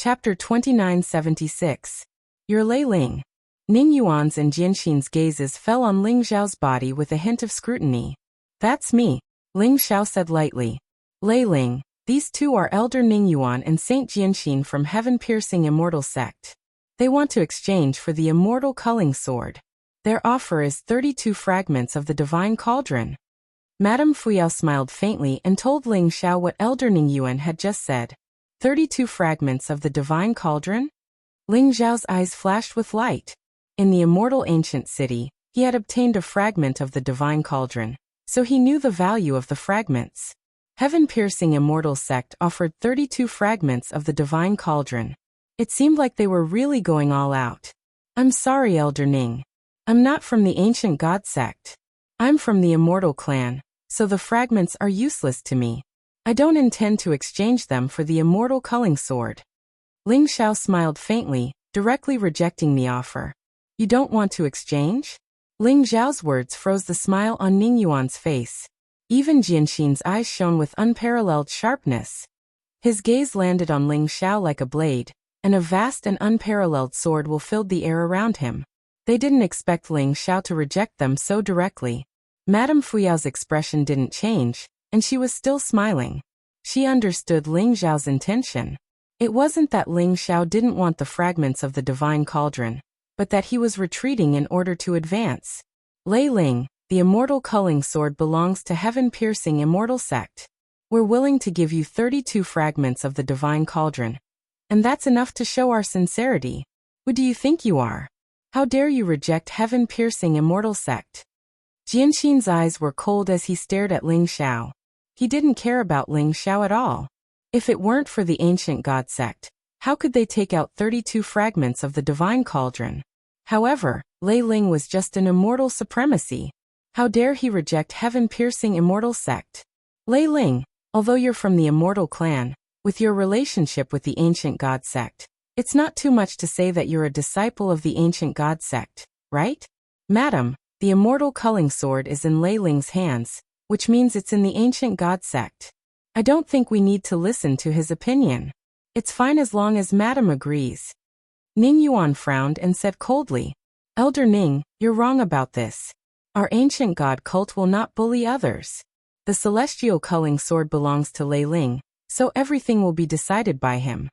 Chapter 2976. Your Lei Ling. Ning Yuan's and Jianxin's gazes fell on Ling Xiao's body with a hint of scrutiny. That's me, Ling Xiao said lightly. Lei Ling, these two are Elder Ning Yuan and Saint Jianxin from Heaven-Piercing Immortal Sect. They want to exchange for the immortal culling sword. Their offer is 32 fragments of the divine cauldron. Madame Fuyao smiled faintly and told Ling Xiao what Elder Ning Yuan had just said. 32 fragments of the divine cauldron? Ling Xiao's eyes flashed with light. In the immortal ancient city, he had obtained a fragment of the divine cauldron, so he knew the value of the fragments. Heaven-Piercing Immortal Sect offered 32 fragments of the divine cauldron. It seemed like they were really going all out. I'm sorry, Elder Ning. I'm not from the ancient god sect. I'm from the immortal clan, so the fragments are useless to me. I don't intend to exchange them for the immortal culling sword. Ling Xiao smiled faintly, directly rejecting the offer. You don't want to exchange? Ling Xiao's words froze the smile on Ning Yuan's face. Even Jianxin's eyes shone with unparalleled sharpness. His gaze landed on Ling Xiao like a blade, and a vast and unparalleled sword will fill the air around him. They didn't expect Ling Xiao to reject them so directly. Madame Fuyao's expression didn't change, and she was still smiling. She understood Ling Xiao's intention. It wasn't that Ling Xiao didn't want the fragments of the divine cauldron, but that he was retreating in order to advance. Lei Ling, the immortal culling sword belongs to Heaven-Piercing Immortal Sect. We're willing to give you 32 fragments of the divine cauldron. And that's enough to show our sincerity. Who do you think you are? How dare you reject Heaven-Piercing Immortal Sect? Jianxin's eyes were cold as he stared at Ling Xiao. He didn't care about Ling Xiao at all. If it weren't for the ancient god sect, how could they take out 32 fragments of the divine cauldron? However, Lei Ling was just an immortal supremacy. How dare he reject Heaven-Piercing Immortal Sect? Lei Ling, although you're from the immortal clan, with your relationship with the ancient god sect, it's not too much to say that you're a disciple of the ancient god sect, right? Madam, the immortal culling sword is in Lei Ling's hands, which means it's in the ancient god sect. I don't think we need to listen to his opinion. It's fine as long as Madam agrees. Ning Yuan frowned and said coldly, Elder Ning, you're wrong about this. Our ancient god cult will not bully others. The celestial culling sword belongs to Lei Ling, so everything will be decided by him.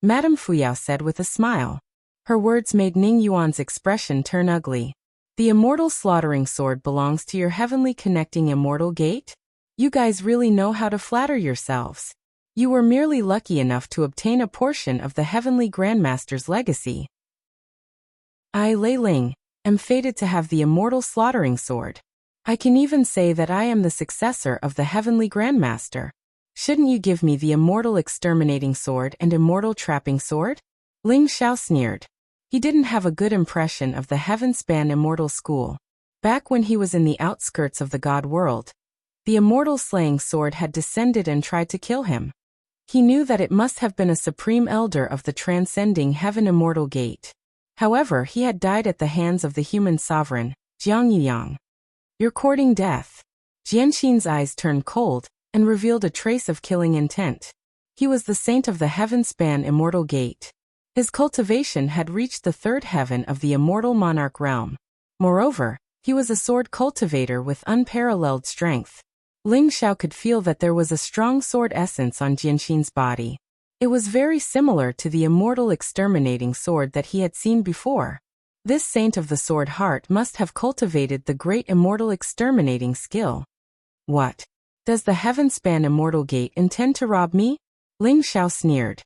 Madame Fuyao said with a smile. Her words made Ning Yuan's expression turn ugly. The immortal slaughtering sword belongs to your heavenly connecting immortal gate? You guys really know how to flatter yourselves. You were merely lucky enough to obtain a portion of the heavenly grandmaster's legacy. I, Lei Ling, am fated to have the immortal slaughtering sword. I can even say that I am the successor of the heavenly grandmaster. Shouldn't you give me the immortal exterminating sword and immortal trapping sword? Ling Xiao sneered. He didn't have a good impression of the Heaven-Span Immortal School. Back when he was in the outskirts of the god world, the immortal slaying sword had descended and tried to kill him. He knew that it must have been a supreme elder of the transcending heaven immortal gate. However, he had died at the hands of the human sovereign, Jiang Yiyang. You're courting death. Jianxin's eyes turned cold and revealed a trace of killing intent. He was the saint of the Heaven-Span Immortal Gate. His cultivation had reached the third heaven of the immortal monarch realm. Moreover, he was a sword cultivator with unparalleled strength. Ling Xiao could feel that there was a strong sword essence on Jianxin's body. It was very similar to the immortal exterminating sword that he had seen before. This saint of the sword heart must have cultivated the great immortal exterminating skill. What? Does the Heaven-Span Immortal Gate intend to rob me? Ling Xiao sneered.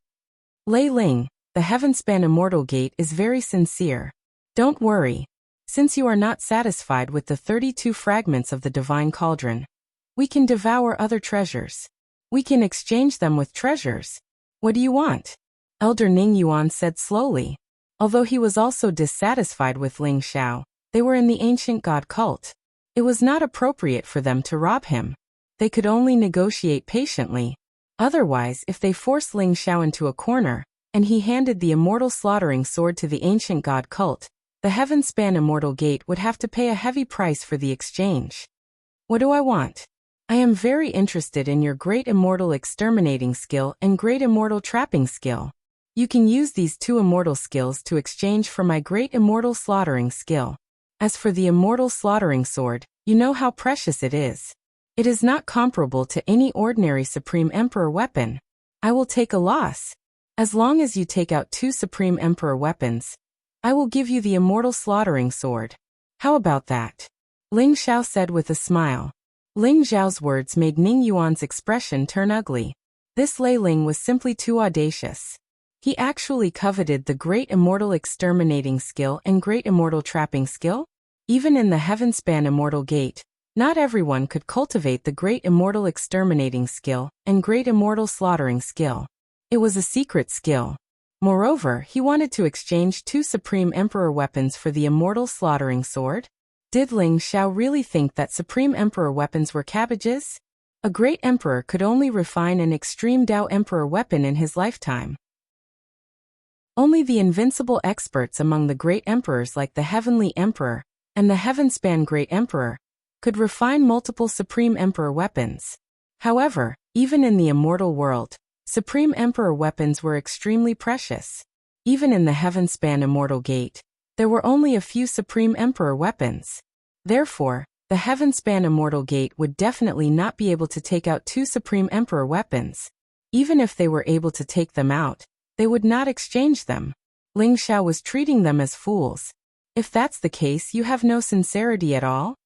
Lei Ling, the Heaven-Span Immortal Gate is very sincere. Don't worry. Since you are not satisfied with the 32 fragments of the divine cauldron, we can devour other treasures. We can exchange them with treasures. What do you want? Elder Ning Yuan said slowly. Although he was also dissatisfied with Ling Xiao, they were in the ancient god cult. It was not appropriate for them to rob him. They could only negotiate patiently. Otherwise, if they forced Ling Xiao into a corner, and he handed the immortal slaughtering sword to the ancient god cult, the Heaven-Span Immortal Gate would have to pay a heavy price for the exchange. What do I want? I am very interested in your great immortal exterminating skill and great immortal trapping skill. You can use these 2 immortal skills to exchange for my great immortal slaughtering skill. As for the immortal slaughtering sword, you know how precious it is. It is not comparable to any ordinary Supreme Emperor weapon. I will take a loss. As long as you take out 2 Supreme Emperor weapons, I will give you the immortal slaughtering sword. How about that? Ling Xiao said with a smile. Ling Zhao's words made Ning Yuan's expression turn ugly. This Lei Ling was simply too audacious. He actually coveted the Great Immortal Exterminating skill and Great Immortal Trapping skill? Even in the Heavenspan Immortal Gate, not everyone could cultivate the Great Immortal Exterminating skill and Great Immortal Slaughtering skill. It was a secret skill. Moreover, he wanted to exchange 2 Supreme Emperor weapons for the Immortal Slaughtering Sword. Did Ling Xiao really think that Supreme Emperor weapons were cabbages? A great emperor could only refine an extreme Dao Emperor weapon in his lifetime. Only the invincible experts among the great emperors like the Heavenly Emperor and the Heavenspan Great Emperor could refine multiple Supreme Emperor weapons. However, even in the immortal world, Supreme Emperor weapons were extremely precious. Even in the Heavenspan Immortal Gate, there were only a few Supreme Emperor weapons. Therefore, the Heavenspan Immortal Gate would definitely not be able to take out 2 Supreme Emperor weapons. Even if they were able to take them out, they would not exchange them. Ling Xiao was treating them as fools. If that's the case, you have no sincerity at all?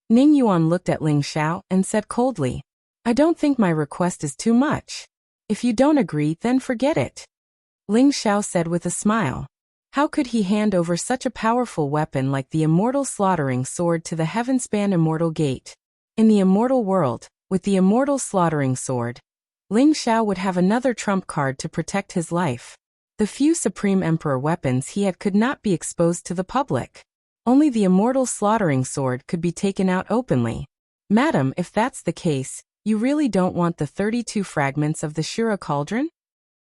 Ning Yuan looked at Ling Xiao and said coldly, I don't think my request is too much. If you don't agree, then forget it. Ling Xiao said with a smile. How could he hand over such a powerful weapon like the Immortal Slaughtering Sword to the Heavenspan Immortal Gate? In the immortal world, with the Immortal Slaughtering Sword, Ling Xiao would have another trump card to protect his life. The few Supreme Emperor weapons he had could not be exposed to the public. Only the Immortal Slaughtering Sword could be taken out openly. Madam, if that's the case, you really don't want the 32 fragments of the Shura Cauldron?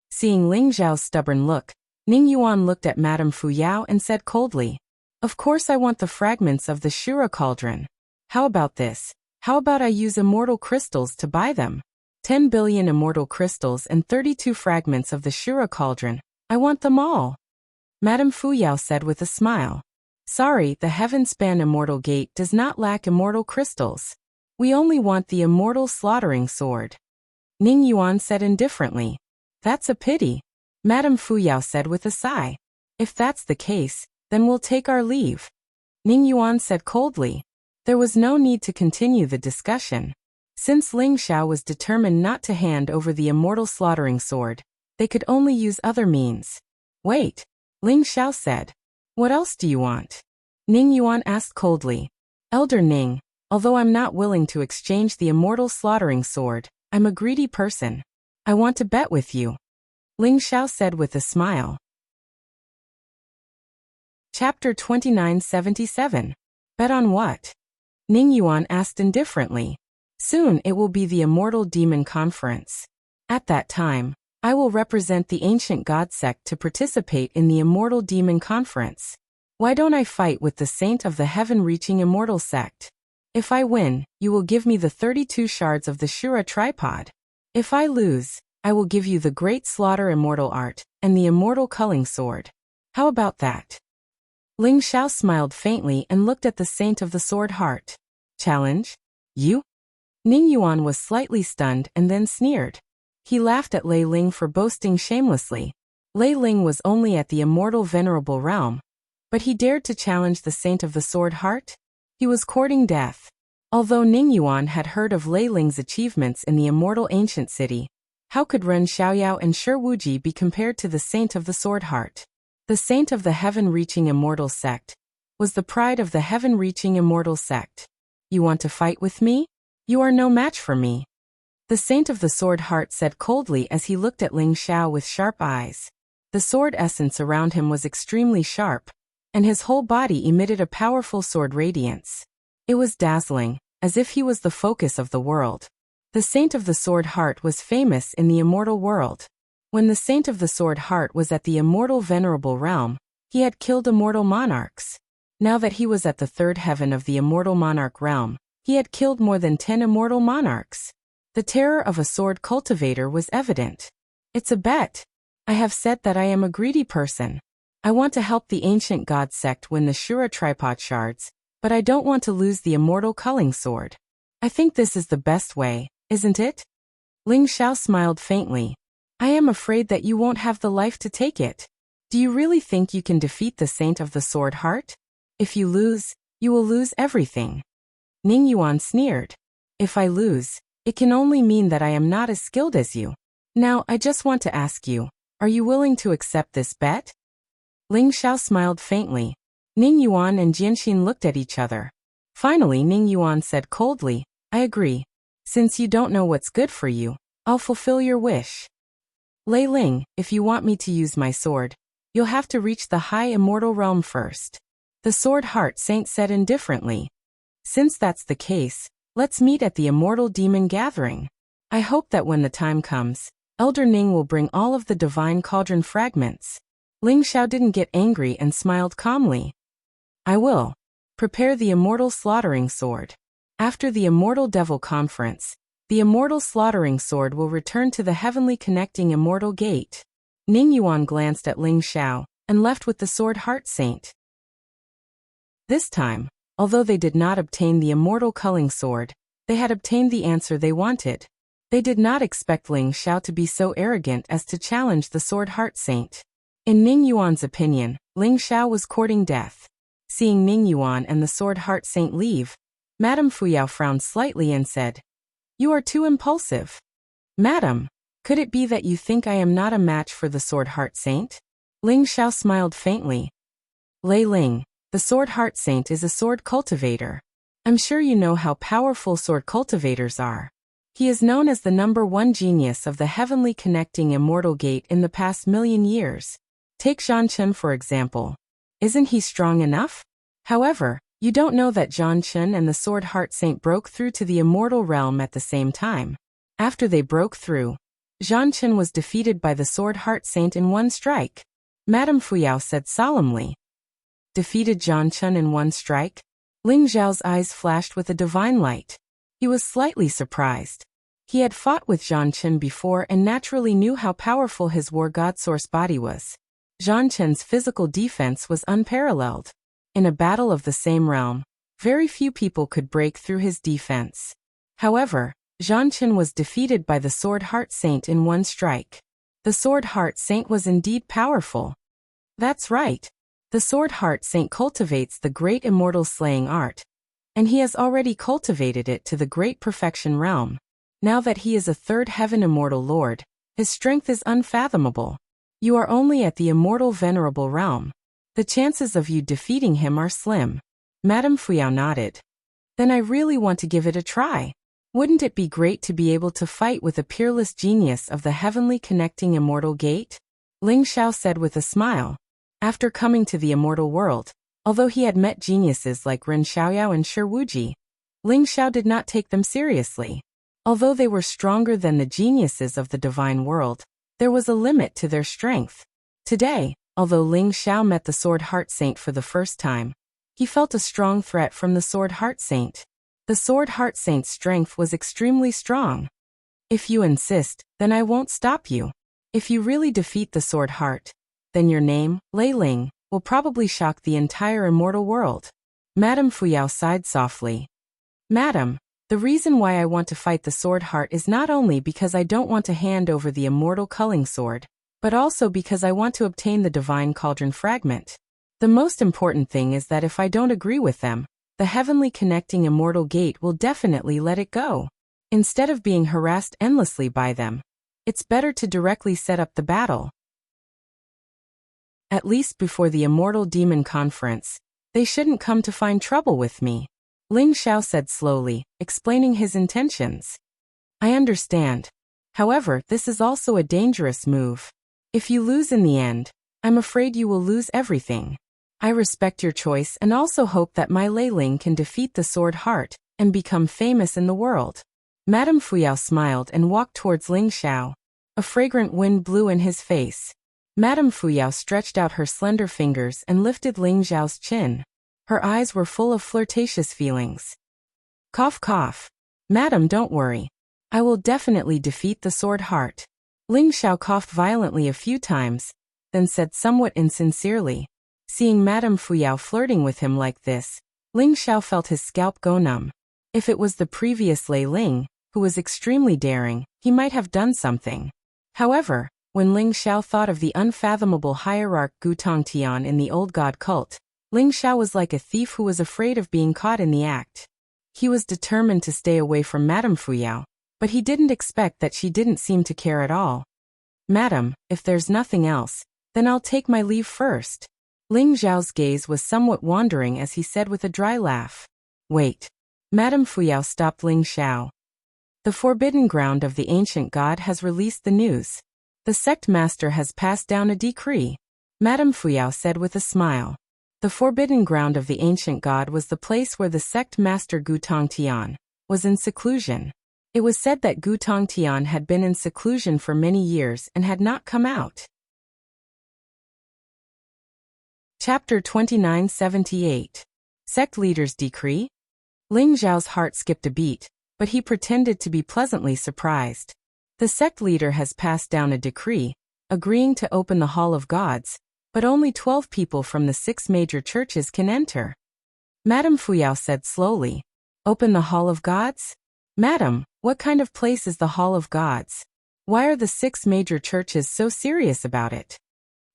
Seeing Ling Zhao's stubborn look, Ning Yuan looked at Madame Fu Yao and said coldly, Of course I want the fragments of the Shura Cauldron. How about this? How about I use immortal crystals to buy them? 10 billion immortal crystals and 32 fragments of the Shura Cauldron. I want them all. Madame Fu Yao said with a smile. Sorry, the Heavenspan Immortal Gate does not lack immortal crystals. We only want the Immortal Slaughtering Sword. Ning Yuan said indifferently. That's a pity. Madame Fu Yao said with a sigh. If that's the case, then we'll take our leave. Ning Yuan said coldly. There was no need to continue the discussion. Since Ling Xiao was determined not to hand over the Immortal Slaughtering Sword, they could only use other means. Wait, Ling Xiao said. What else do you want? Ning Yuan asked coldly. Elder Ning, although I'm not willing to exchange the Immortal Slaughtering Sword, I'm a greedy person. I want to bet with you. Ling Xiao said with a smile. Chapter 2977. Bet on what? Ning Yuan asked indifferently. Soon it will be the Immortal Demon Conference. At that time, I will represent the ancient god sect to participate in the Immortal Demon Conference. Why don't I fight with the saint of the heaven-reaching immortal sect? If I win, you will give me the 32 shards of the Shura tripod. If I lose, I will give you the Great Slaughter Immortal Art and the Immortal Culling Sword. How about that? Ling Xiao smiled faintly and looked at the Saint of the Sword Heart. Challenge? You? Ning Yuan was slightly stunned and then sneered. He laughed at Lei Ling for boasting shamelessly. Lei Ling was only at the Immortal Venerable Realm, but he dared to challenge the Saint of the Sword Heart? He was courting death. Although Ning Yuan had heard of Lei Ling's achievements in the Immortal Ancient City, how could Ren Xiaoyao and Shi Wuji be compared to the Saint of the Sword Heart? The Saint of the Heaven-Reaching Immortal Sect was the pride of the Heaven-Reaching Immortal Sect. You want to fight with me? You are no match for me. The Saint of the Sword Heart said coldly as he looked at Ling Xiao with sharp eyes. The sword essence around him was extremely sharp, and his whole body emitted a powerful sword radiance. It was dazzling, as if he was the focus of the world. The Saint of the Sword Heart was famous in the immortal world. When the Saint of the Sword Heart was at the Immortal Venerable Realm, he had killed immortal monarchs. Now that he was at the third heaven of the Immortal Monarch Realm, he had killed more than 10 immortal monarchs. The terror of a sword cultivator was evident. It's a bet. I have said that I am a greedy person. I want to help the ancient god sect win the Shura tripod shards, but I don't want to lose the immortal culling sword. I think this is the best way, isn't it? Ling Xiao smiled faintly. I am afraid that you won't have the life to take it. Do you really think you can defeat the Saint of the Sword Heart? If you lose, you will lose everything. Ning Yuan sneered. If I lose, it can only mean that I am not as skilled as you. Now, I just want to ask you, are you willing to accept this bet? Ling Xiao smiled faintly. Ning Yuan and Jianxin looked at each other. Finally, Ning Yuan said coldly, I agree. Since you don't know what's good for you, I'll fulfill your wish. Lei Ling, if you want me to use my sword, you'll have to reach the high immortal realm first. The Sword Heart Saint said indifferently. Since that's the case, let's meet at the Immortal Demon Gathering. I hope that when the time comes, Elder Ning will bring all of the Divine Cauldron fragments. Ling Xiao didn't get angry and smiled calmly. I will. Prepare the Immortal Slaughtering Sword. After the Immortal Devil Conference, the Immortal Slaughtering Sword will return to the Heavenly Connecting Immortal Gate. Ning Yuan glanced at Ling Xiao and left with the Sword Heart Saint. This time, although they did not obtain the Immortal Culling Sword, they had obtained the answer they wanted. They did not expect Ling Xiao to be so arrogant as to challenge the Sword Heart Saint. In Ning Yuan's opinion, Ling Xiao was courting death. Seeing Ning Yuan and the Sword Heart Saint leave, Madame Fuyao frowned slightly and said, You are too impulsive. Madam, could it be that you think I am not a match for the Sword Heart Saint? Ling Xiao smiled faintly. Lei Ling, the Sword Heart Saint is a sword cultivator. I'm sure you know how powerful sword cultivators are. He is known as the #1 genius of the Heavenly Connecting Immortal Gate in the past 1,000,000 years. Take Zhan Chen for example. Isn't he strong enough? However, you don't know that Zhan Chen and the Sword Heart Saint broke through to the immortal realm at the same time. After they broke through, Zhan Chen was defeated by the Sword Heart Saint in one strike. Madame Fuyao said solemnly. Defeated Zhan Chen in one strike? Ling Xiao's eyes flashed with a divine light. He was slightly surprised. He had fought with Zhan Chen before and naturally knew how powerful his war god source body was. Zhan Chen's physical defense was unparalleled. In a battle of the same realm, very few people could break through his defense. However, Zhan Chen was defeated by the Sword Heart Saint in one strike. The Sword Heart Saint was indeed powerful. That's right. The Sword Heart Saint cultivates the great immortal slaying art, and he has already cultivated it to the great perfection realm. Now that he is a third heaven immortal lord, his strength is unfathomable. You are only at the immortal venerable realm. The chances of you defeating him are slim. Madame Fuyao nodded. Then I really want to give it a try. Wouldn't it be great to be able to fight with a peerless genius of the Heavenly Connecting Immortal Gate? Ling Xiao said with a smile. After coming to the immortal world, although he had met geniuses like Ren Xiaoyao and Shi Wuji, Ling Xiao did not take them seriously. Although they were stronger than the geniuses of the divine world, there was a limit to their strength. Today, although Ling Xiao met the Sword Heart Saint for the first time, he felt a strong threat from the Sword Heart Saint. The Sword Heart Saint's strength was extremely strong. If you insist, then I won't stop you. If you really defeat the Sword Heart, then your name, Lei Ling, will probably shock the entire immortal world. Madame Fuyao sighed softly. Madam, the reason why I want to fight the Sword Heart is not only because I don't want to hand over the immortal culling sword, but also because I want to obtain the Divine Cauldron fragment. The most important thing is that if I don't agree with them, the Heavenly Connecting Immortal Gate will definitely let it go. Instead of being harassed endlessly by them, it's better to directly set up the battle. At least before the Immortal Demon Conference, they shouldn't come to find trouble with me. Ling Xiao said slowly, explaining his intentions. I understand. However, this is also a dangerous move. If you lose in the end, I'm afraid you will lose everything. I respect your choice and also hope that my Lei Ling can defeat the Sword Heart and become famous in the world. Madame Fuyao smiled and walked towards Ling Xiao. A fragrant wind blew in his face. Madame Fuyao stretched out her slender fingers and lifted Ling Xiao's chin. Her eyes were full of flirtatious feelings. Cough cough. Madam, don't worry. I will definitely defeat the Sword Heart. Ling Xiao coughed violently a few times, then said somewhat insincerely. Seeing Madame Fuyao flirting with him like this, Ling Xiao felt his scalp go numb. If it was the previous Lei Ling, who was extremely daring, he might have done something. However, when Ling Xiao thought of the unfathomable hierarch Gu Tongtian in the old god cult, Ling Xiao was like a thief who was afraid of being caught in the act. He was determined to stay away from Madame Fuyao, but he didn't expect that she didn't seem to care at all. Madam, if there's nothing else, then I'll take my leave first. Ling Xiao's gaze was somewhat wandering as he said with a dry laugh. Wait. Madame Fuyao stopped Ling Xiao. The forbidden ground of the ancient god has released the news. The sect master has passed down a decree. Madame Fuyao said with a smile. The forbidden ground of the ancient god was the place where the sect master Gu Tongtian was in seclusion. It was said that Gu Tongtian had been in seclusion for many years and had not come out. Chapter 2978. Sect Leader's Decree? Ling Xiao's heart skipped a beat, but he pretended to be pleasantly surprised. The sect leader has passed down a decree, agreeing to open the Hall of Gods, but only 12 people from the 6 major churches can enter. Madame Fuyao said slowly. Open the Hall of Gods? Madam, what kind of place is the Hall of Gods? Why are the 6 major churches so serious about it?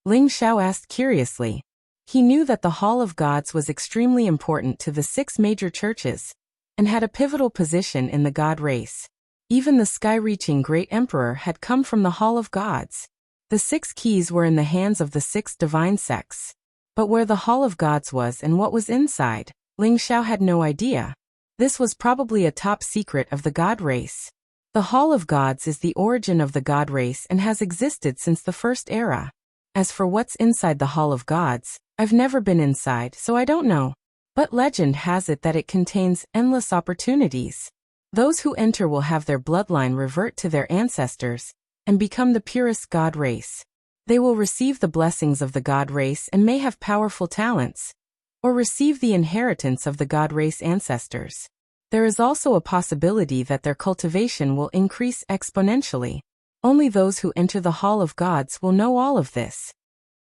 Ling Xiao asked curiously. He knew that the Hall of Gods was extremely important to the 6 major churches, and had a pivotal position in the god race. Even the sky-reaching great emperor had come from the Hall of Gods. The 6 keys were in the hands of the 6 divine sects. But where the Hall of Gods was and what was inside, Ling Xiao had no idea. This was probably a top secret of the god race. The Hall of Gods is the origin of the god race and has existed since the first era. As for what's inside the Hall of Gods, I've never been inside, so I don't know. But legend has it that it contains endless opportunities. Those who enter will have their bloodline revert to their ancestors and become the purest god race. They will receive the blessings of the god race and may have powerful talents, or receive the inheritance of the god race ancestors. There is also a possibility that their cultivation will increase exponentially. Only those who enter the Hall of Gods will know all of this.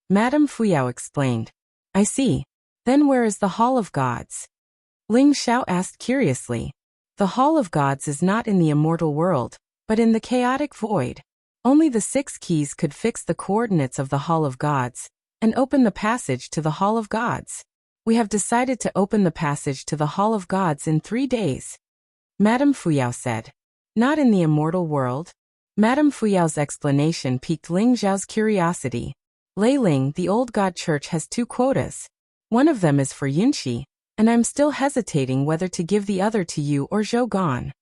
Madame Fuyao explained. I see. Then where is the Hall of Gods? Ling Xiao asked curiously. The Hall of Gods is not in the immortal world, but in the chaotic void. Only the 6 keys could fix the coordinates of the Hall of Gods and open the passage to the Hall of Gods. We have decided to open the passage to the Hall of Gods in 3 days. Madame Fuyao said. Not in the immortal world? Madame Fuyao's explanation piqued Ling Xiao's curiosity. Lei Ling, the old god church, has 2 quotas. One of them is for Yunxi, and I'm still hesitating whether to give the other to you or Zhou Gan.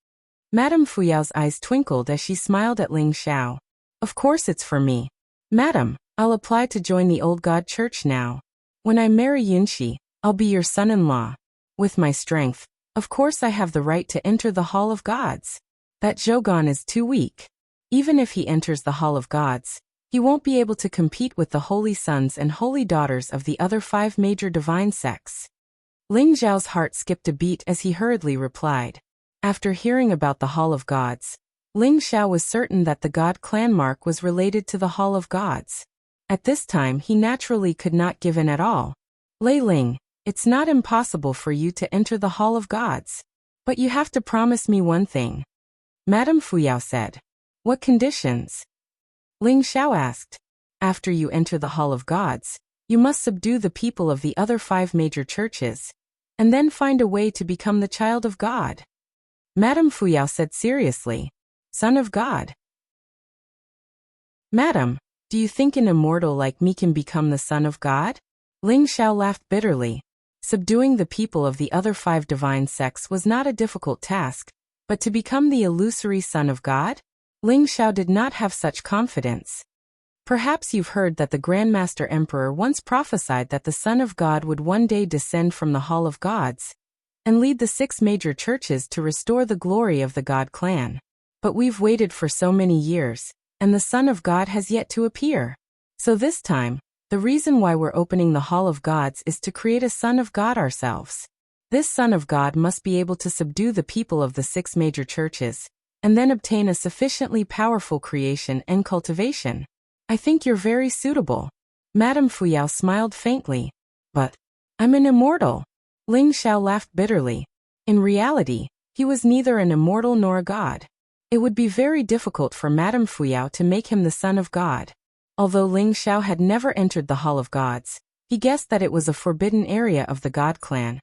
Madame Fuyao's eyes twinkled as she smiled at Ling Xiao. Of course it's for me. Madam, I'll apply to join the old god church now. When I marry Yunxi, I'll be your son-in-law. With my strength, of course I have the right to enter the Hall of Gods. That Zhou Gan is too weak. Even if he enters the Hall of Gods, he won't be able to compete with the holy sons and holy daughters of the other 5 major divine sects. Ling Xiao's heart skipped a beat as he hurriedly replied. After hearing about the Hall of Gods, Ling Xiao was certain that the god clan mark was related to the Hall of Gods. At this time he naturally could not give in at all. Lei Ling, it's not impossible for you to enter the Hall of Gods. But you have to promise me one thing. Madame Fuyao said. What conditions? Ling Xiao asked. After you enter the Hall of Gods, you must subdue the people of the other 5 major churches, and then find a way to become the child of God. Madame Fuyao said seriously. Son of God. Madam, do you think an immortal like me can become the son of God? Ling Xiao laughed bitterly. Subduing the people of the other 5 divine sects was not a difficult task, but to become the illusory son of God? Ling Xiao did not have such confidence. Perhaps you've heard that the Grandmaster Emperor once prophesied that the Son of God would one day descend from the Hall of Gods and lead the 6 major churches to restore the glory of the God clan. But we've waited for so many years, and the Son of God has yet to appear. So this time, the reason why we're opening the Hall of Gods is to create a Son of God ourselves. This Son of God must be able to subdue the people of the 6 major churches, and then obtain a sufficiently powerful creation and cultivation. I think you're very suitable. Madame Fuyao smiled faintly. But I'm an immortal. Ling Xiao laughed bitterly. In reality, he was neither an immortal nor a god. It would be very difficult for Madame Fuyao to make him the son of God. Although Ling Xiao had never entered the Hall of Gods, he guessed that it was a forbidden area of the God clan,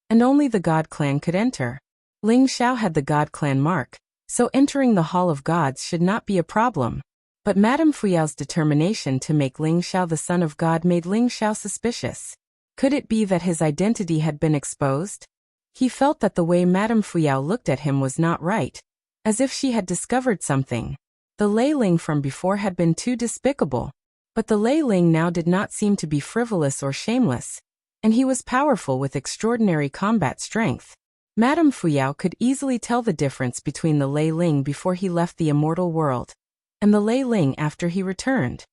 and only the God clan could enter. Ling Xiao had the God clan mark, so entering the Hall of Gods should not be a problem. But Madame Fuyao's determination to make Ling Xiao the son of God made Ling Xiao suspicious. Could it be that his identity had been exposed? He felt that the way Madame Fuyao looked at him was not right, as if she had discovered something. The Lei Ling from before had been too despicable, but the Lei Ling now did not seem to be frivolous or shameless, and he was powerful with extraordinary combat strength. Madame Fuyao could easily tell the difference between the Lei Ling before he left the immortal world, and the Lei Ling after he returned.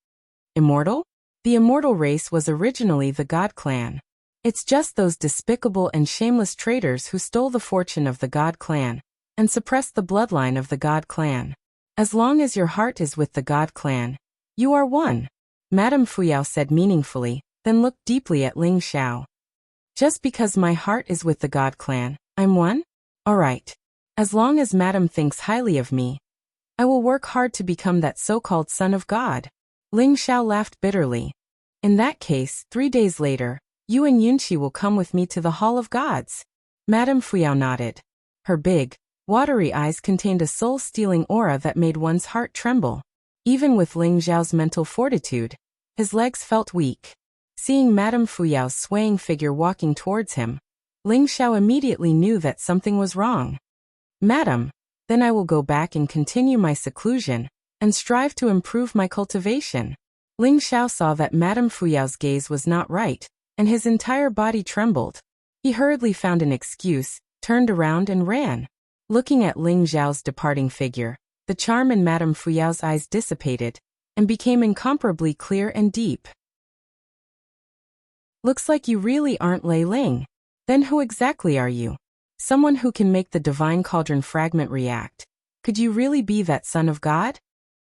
Immortal? The immortal race was originally the God clan. It's just those despicable and shameless traitors who stole the fortune of the God clan and suppressed the bloodline of the God clan. As long as your heart is with the God clan, you are one, Madame Fuyao said meaningfully, then looked deeply at Ling Xiao. Just because my heart is with the God clan, I'm one? All right. As long as Madame thinks highly of me, I will work hard to become that so-called son of God. Ling Xiao laughed bitterly. In that case, 3 days later, you and Yunqi will come with me to the Hall of Gods. Madame Fuyao nodded. Her big, watery eyes contained a soul-stealing aura that made one's heart tremble. Even with Ling Xiao's mental fortitude, his legs felt weak. Seeing Madame Fuyao's swaying figure walking towards him, Ling Xiao immediately knew that something was wrong. Madam, then I will go back and continue my seclusion, and strive to improve my cultivation. Ling Xiao saw that Madame Fuyao's gaze was not right, and his entire body trembled. He hurriedly found an excuse, turned around and ran. Looking at Ling Xiao's departing figure, the charm in Madame Fuyao's eyes dissipated, and became incomparably clear and deep. Looks like you really aren't Lei Ling. Then who exactly are you? Someone who can make the divine cauldron fragment react. Could you really be that son of God?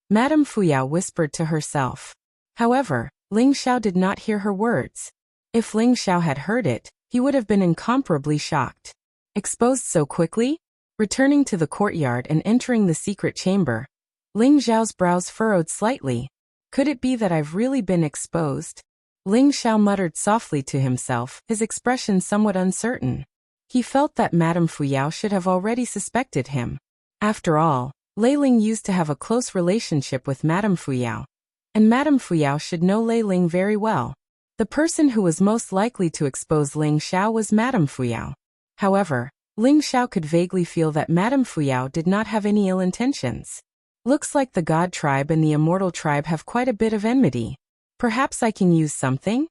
Madame Fuyao whispered to herself. However, Ling Xiao did not hear her words. If Ling Xiao had heard it, he would have been incomparably shocked. Exposed so quickly? Returning to the courtyard and entering the secret chamber, Ling Xiao's brows furrowed slightly. Could it be that I've really been exposed? Ling Xiao muttered softly to himself, his expression somewhat uncertain. He felt that Madame Fuyao should have already suspected him. After all, Lei Ling used to have a close relationship with Madame Fuyao, and Madame Fuyao should know Lei Ling very well. The person who was most likely to expose Ling Xiao was Madame Fuyao. However, Ling Xiao could vaguely feel that Madame Fuyao did not have any ill intentions. Looks like the God tribe and the immortal tribe have quite a bit of enmity. Perhaps I can use something?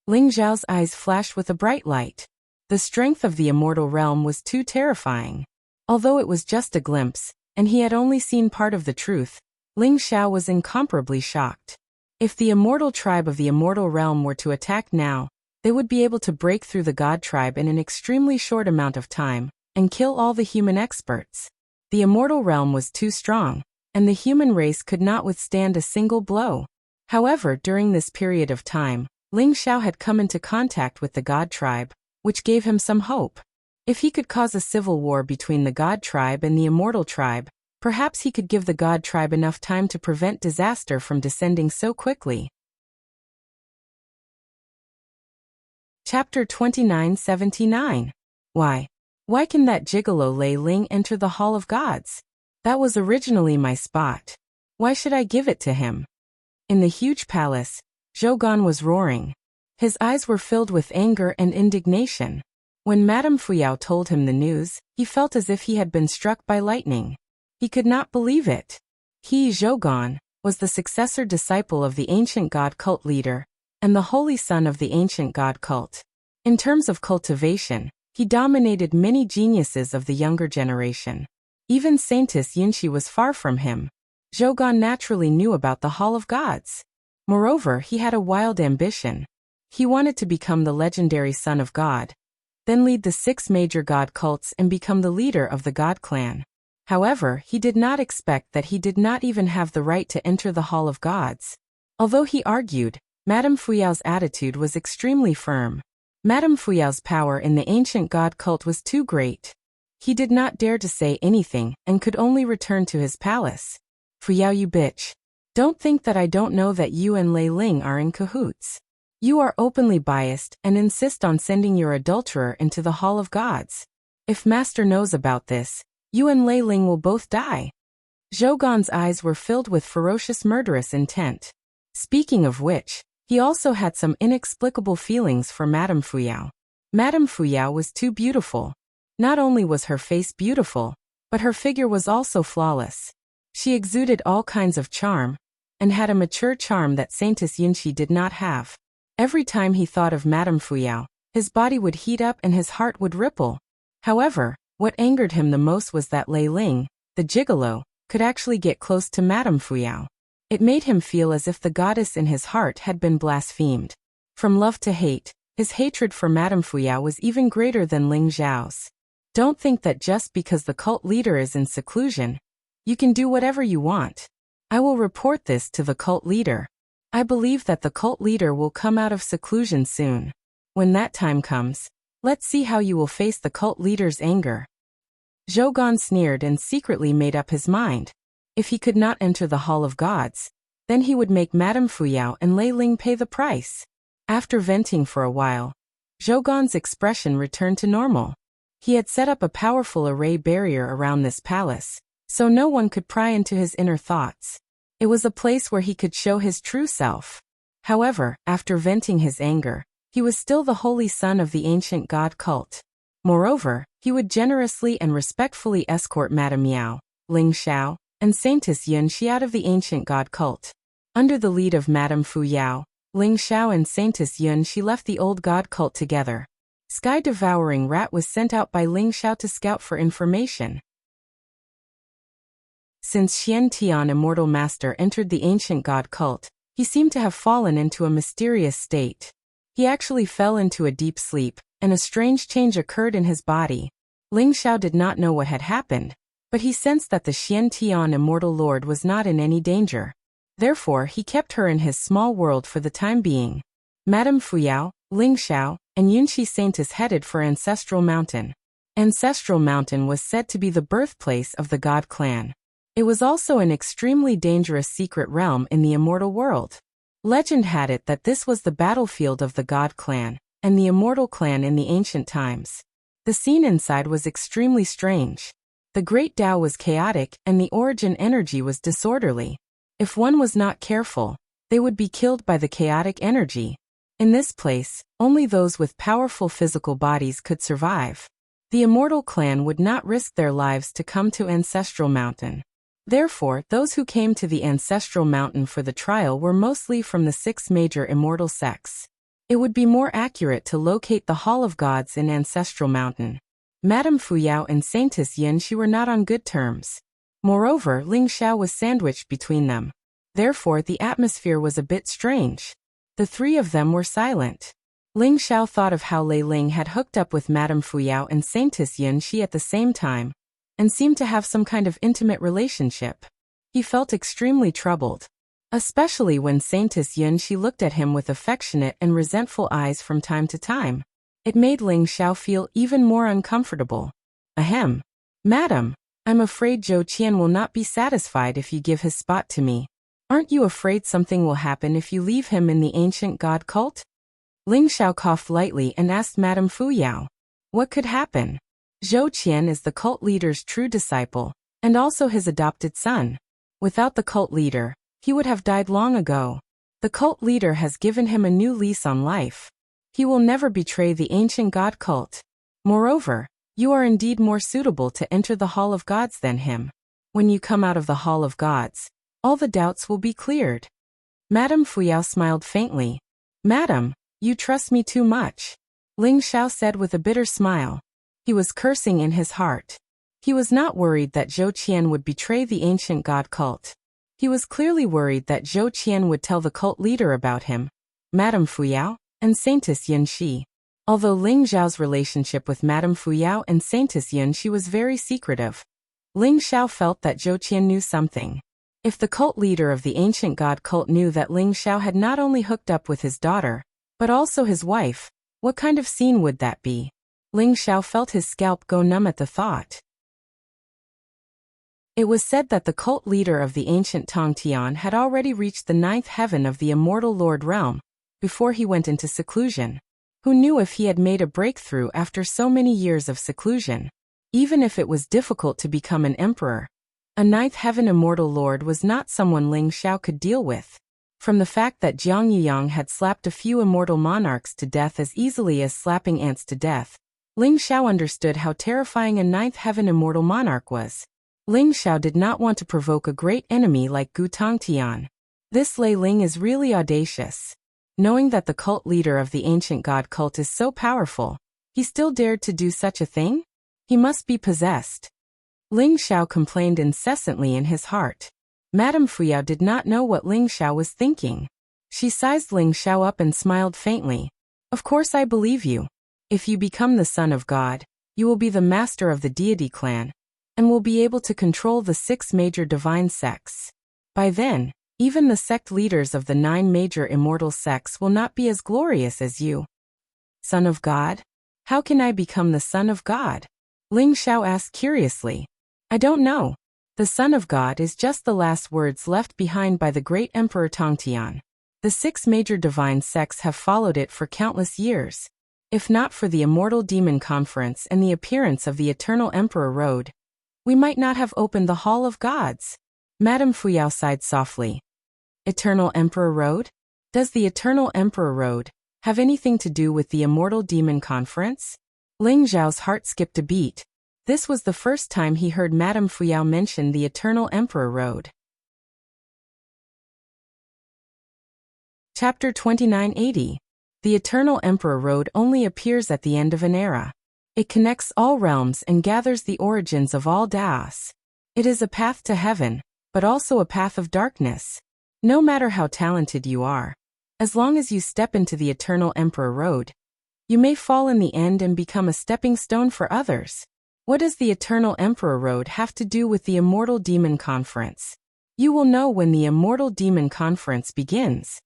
Ling Xiao's eyes flashed with a bright light. The strength of the immortal realm was too terrifying. Although it was just a glimpse, and he had only seen part of the truth, Ling Xiao was incomparably shocked. If the immortal tribe of the immortal realm were to attack now, they would be able to break through the God tribe in an extremely short amount of time, and kill all the human experts. The immortal realm was too strong, and the human race could not withstand a single blow. However, during this period of time, Ling Xiao had come into contact with the God tribe, which gave him some hope. If he could cause a civil war between the God tribe and the immortal tribe, perhaps he could give the God tribe enough time to prevent disaster from descending so quickly. Chapter 2979. Why can that gigolo Lei Ling enter the Hall of Gods? That was originally my spot. Why should I give it to him? In the huge palace, Zhou was roaring. His eyes were filled with anger and indignation. When Madame Fuyao told him the news, he felt as if he had been struck by lightning. He could not believe it. He, Zhou, was the successor disciple of the ancient god cult leader, and the holy son of the ancient god cult. In terms of cultivation, he dominated many geniuses of the younger generation. Even Saintess Yunqi was far from him. Zhou naturally knew about the Hall of Gods. Moreover, he had a wild ambition. He wanted to become the legendary son of God, then lead the 6 major god cults and become the leader of the God clan. However, he did not expect that he did not even have the right to enter the Hall of Gods. Although he argued, Madame Fuyao's attitude was extremely firm. Madame Fuyao's power in the ancient god cult was too great. He did not dare to say anything and could only return to his palace. Fuyao, you bitch. Don't think that I don't know that you and Lei Ling are in cahoots. You are openly biased and insist on sending your adulterer into the Hall of Gods. If Master knows about this, you and Lei Ling will both die. Zhou Gan's eyes were filled with ferocious murderous intent. Speaking of which, he also had some inexplicable feelings for Madame Fuyao. Madame Fuyao was too beautiful. Not only was her face beautiful, but her figure was also flawless. She exuded all kinds of charm, and had a mature charm that Saintess Yunxi did not have. Every time he thought of Madame Fuyao, his body would heat up and his heart would ripple. However, what angered him the most was that Lei Ling, the gigolo, could actually get close to Madame Fuyao. It made him feel as if the goddess in his heart had been blasphemed. From love to hate, his hatred for Madame Fuyao was even greater than Ling Zhao's. Don't think that just because the cult leader is in seclusion, you can do whatever you want. I will report this to the cult leader. I believe that the cult leader will come out of seclusion soon. When that time comes, let's see how you will face the cult leader's anger. Zhou Gan sneered and secretly made up his mind. If he could not enter the Hall of Gods, then he would make Madame Fuyao and Lei Ling pay the price. After venting for a while, Zhou Gan's expression returned to normal. He had set up a powerful array barrier around this palace, so no one could pry into his inner thoughts. It was a place where he could show his true self. However, after venting his anger, he was still the holy son of the ancient god cult. Moreover, he would generously and respectfully escort Madame Yao, Ling Xiao, and Saintess Yunxi out of the ancient god cult. Under the lead of Madame Fuyao, Ling Xiao and Saintess Yunxi left the old god cult together. Sky-devouring rat was sent out by Ling Xiao to scout for information. Since Xian Tian Immortal Master entered the ancient god cult, he seemed to have fallen into a mysterious state. He actually fell into a deep sleep, and a strange change occurred in his body. Ling Xiao did not know what had happened, but he sensed that the Xian Tian Immortal Lord was not in any danger. Therefore, he kept her in his small world for the time being. Madame Fuyao, Ling Xiao, and Yunxi Saintess headed for Ancestral Mountain. Ancestral Mountain was said to be the birthplace of the God clan. It was also an extremely dangerous secret realm in the immortal world. Legend had it that this was the battlefield of the God clan, and the immortal clan in the ancient times. The scene inside was extremely strange. The Great Tao was chaotic and the origin energy was disorderly. If one was not careful, they would be killed by the chaotic energy. In this place, only those with powerful physical bodies could survive. The immortal clan would not risk their lives to come to Ancestral Mountain. Therefore, those who came to the Ancestral Mountain for the trial were mostly from the 6 major immortal sects. It would be more accurate to locate the Hall of Gods in Ancestral Mountain. Madame Fuyao and Saintess Yunxi were not on good terms. Moreover, Ling Xiao was sandwiched between them. Therefore, the atmosphere was a bit strange. The three of them were silent. Ling Xiao thought of how Lei Ling had hooked up with Madame Fuyao and Saintess Yunxi at the same time, and seemed to have some kind of intimate relationship. He felt extremely troubled, especially when Saintess Yunxi looked at him with affectionate and resentful eyes from time to time. It made Ling Xiao feel even more uncomfortable. Ahem. Madam, I'm afraid Zhou Qian will not be satisfied if you give his spot to me. Aren't you afraid something will happen if you leave him in the ancient god cult? Ling Xiao coughed lightly and asked Madame Fuyao. What could happen? Zhou Qian is the cult leader's true disciple, and also his adopted son. Without the cult leader, he would have died long ago. The cult leader has given him a new lease on life. He will never betray the ancient god cult. Moreover, you are indeed more suitable to enter the Hall of Gods than him. When you come out of the Hall of Gods, all the doubts will be cleared. Madame Fuyao smiled faintly. Madam, you trust me too much, Ling Xiao said with a bitter smile. He was cursing in his heart. He was not worried that Zhou Qian would betray the ancient god cult. He was clearly worried that Zhou Qian would tell the cult leader about him, Madame Fuyao, and Saintess Yunxi. Although Ling Zhao's relationship with Madame Fuyao and Saintess Yunxi was very secretive, Ling Xiao felt that Zhou Qian knew something. If the cult leader of the ancient god cult knew that Ling Xiao had not only hooked up with his daughter, but also his wife, what kind of scene would that be? Ling Xiao felt his scalp go numb at the thought. It was said that the cult leader of the ancient Tongtian had already reached the 9th heaven of the immortal Lord realm, before he went into seclusion. Who knew if he had made a breakthrough after so many years of seclusion? Even if it was difficult to become an emperor, a 9th heaven immortal lord was not someone Ling Xiao could deal with. From the fact that Jiang Yuyang had slapped a few immortal monarchs to death as easily as slapping ants to death, Ling Xiao understood how terrifying a 9th heaven immortal monarch was. Ling Xiao did not want to provoke a great enemy like Gu Tongtian. This Lei Ling is really audacious. Knowing that the cult leader of the ancient god cult is so powerful, he still dared to do such a thing? He must be possessed. Ling Xiao complained incessantly in his heart. Madame Fuyao did not know what Ling Xiao was thinking. She sized Ling Xiao up and smiled faintly. Of course I believe you. If you become the son of God, you will be the master of the deity clan, and will be able to control the 6 major divine sects. By then, even the sect leaders of the 9 major immortal sects will not be as glorious as you. Son of God? How can I become the son of God? Ling Xiao asked curiously. I don't know. The Son of God is just the last words left behind by the great Emperor Tongtian. The 6 major divine sects have followed it for countless years. If not for the Immortal Demon Conference and the appearance of the Eternal Emperor Road, we might not have opened the Hall of Gods. Madame Fuyao sighed softly. Eternal Emperor Road? Does the Eternal Emperor Road have anything to do with the Immortal Demon Conference? Ling Zhao's heart skipped a beat. This was the first time he heard Madame Fuyao mention the Eternal Emperor Road. Chapter 2980. The Eternal Emperor Road only appears at the end of an era. It connects all realms and gathers the origins of all Daos. It is a path to heaven, but also a path of darkness. No matter how talented you are, as long as you step into the Eternal Emperor Road, you may fall in the end and become a stepping stone for others. What does the Eternal Emperor Road have to do with the Immortal Demon Conference? You will know when the Immortal Demon Conference begins.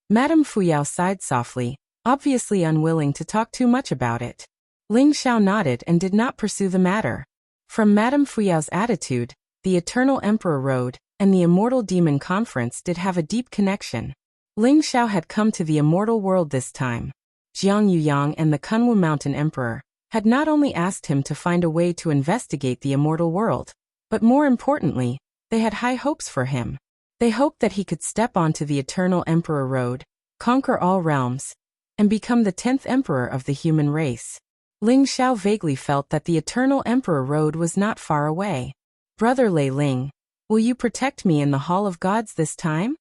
Madame Fuyao sighed softly, obviously unwilling to talk too much about it. Ling Xiao nodded and did not pursue the matter. From Madame Fuyao's attitude, the Eternal Emperor Road and the Immortal Demon Conference did have a deep connection. Ling Xiao had come to the immortal world this time. Jiang Yuyang and the Kunwu Mountain Emperor had not only asked him to find a way to investigate the immortal world, but more importantly, they had high hopes for him. They hoped that he could step onto the Eternal Emperor Road, conquer all realms, and become the 10th emperor of the human race. Ling Xiao vaguely felt that the Eternal Emperor Road was not far away. Brother Lei Ling, will you protect me in the Hall of Gods this time?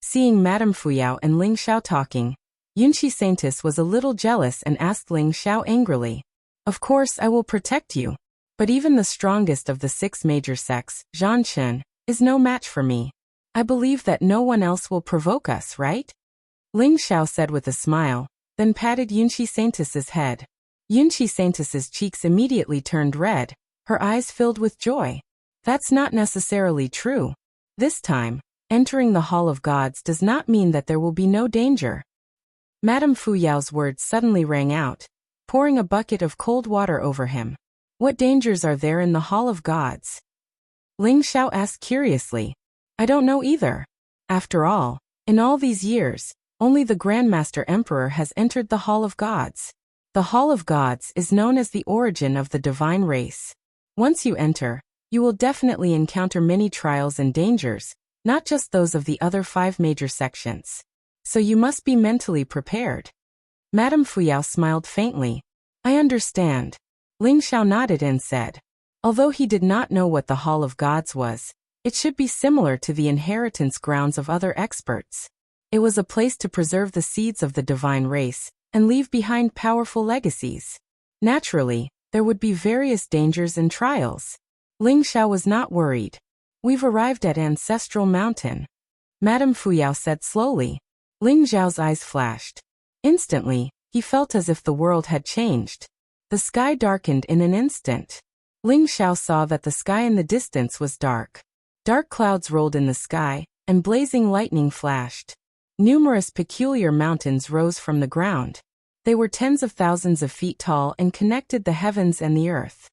Seeing Madame Fuyao and Ling Xiao talking, Yunqi Saintis was a little jealous and asked Ling Xiao angrily. Of course I will protect you. But even the strongest of the 6 major sects, Zhan Chen, is no match for me. I believe that no one else will provoke us, right? Ling Xiao said with a smile, then patted Yunqi Saintis's head. Yunqi Saintis's cheeks immediately turned red, her eyes filled with joy. That's not necessarily true. This time, entering the Hall of Gods does not mean that there will be no danger. Madame Fuyao's words suddenly rang out, pouring a bucket of cold water over him. What dangers are there in the Hall of Gods? Ling Xiao asked curiously. I don't know either. After all, in all these years, only the Grandmaster Emperor has entered the Hall of Gods. The Hall of Gods is known as the origin of the divine race. Once you enter, you will definitely encounter many trials and dangers, not just those of the other 5 major sections. So you must be mentally prepared. Madame Fuyao smiled faintly. I understand. Ling Xiao nodded and said. Although he did not know what the Hall of Gods was, it should be similar to the inheritance grounds of other experts. It was a place to preserve the seeds of the divine race and leave behind powerful legacies. Naturally, there would be various dangers and trials. Ling Xiao was not worried. We've arrived at Ancestral Mountain. Madame Fuyao said slowly. Ling Xiao's eyes flashed. Instantly, he felt as if the world had changed. The sky darkened in an instant. Ling Xiao saw that the sky in the distance was dark. Dark clouds rolled in the sky, and blazing lightning flashed. Numerous peculiar mountains rose from the ground. They were tens of thousands of feet tall and connected the heavens and the earth.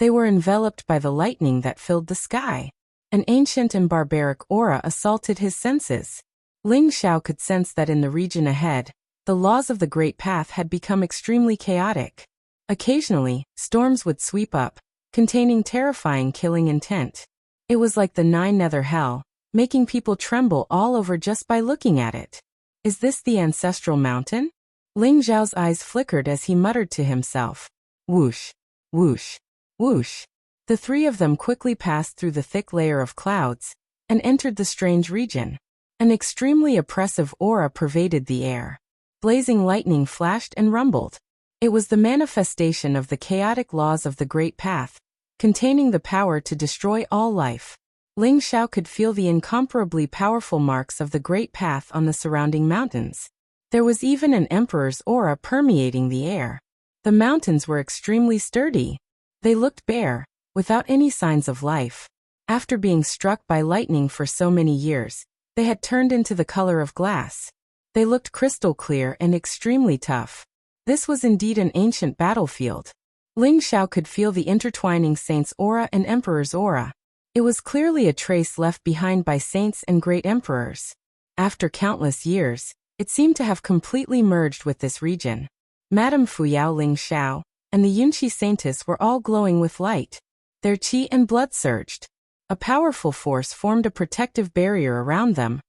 They were enveloped by the lightning that filled the sky. An ancient and barbaric aura assaulted his senses. Ling Xiao could sense that in the region ahead, the laws of the Great Path had become extremely chaotic. Occasionally, storms would sweep up, containing terrifying killing intent. It was like the Nine Nether Hell, making people tremble all over just by looking at it. Is this the ancestral mountain? Ling Xiao's eyes flickered as he muttered to himself. Whoosh, whoosh, whoosh. The three of them quickly passed through the thick layer of clouds and entered the strange region. An extremely oppressive aura pervaded the air. Blazing lightning flashed and rumbled. It was the manifestation of the chaotic laws of the Great Path, containing the power to destroy all life. Ling Xiao could feel the incomparably powerful marks of the Great Path on the surrounding mountains. There was even an emperor's aura permeating the air. The mountains were extremely sturdy. They looked bare, without any signs of life. After being struck by lightning for so many years, they had turned into the color of glass. They looked crystal clear and extremely tough. This was indeed an ancient battlefield. Ling Xiao could feel the intertwining saint's aura and emperor's aura. It was clearly a trace left behind by saints and great emperors. After countless years, it seemed to have completely merged with this region. Madame Fuyao, Ling Xiao, and the Yunqi saintess were all glowing with light. Their qi and blood surged. A powerful force formed a protective barrier around them,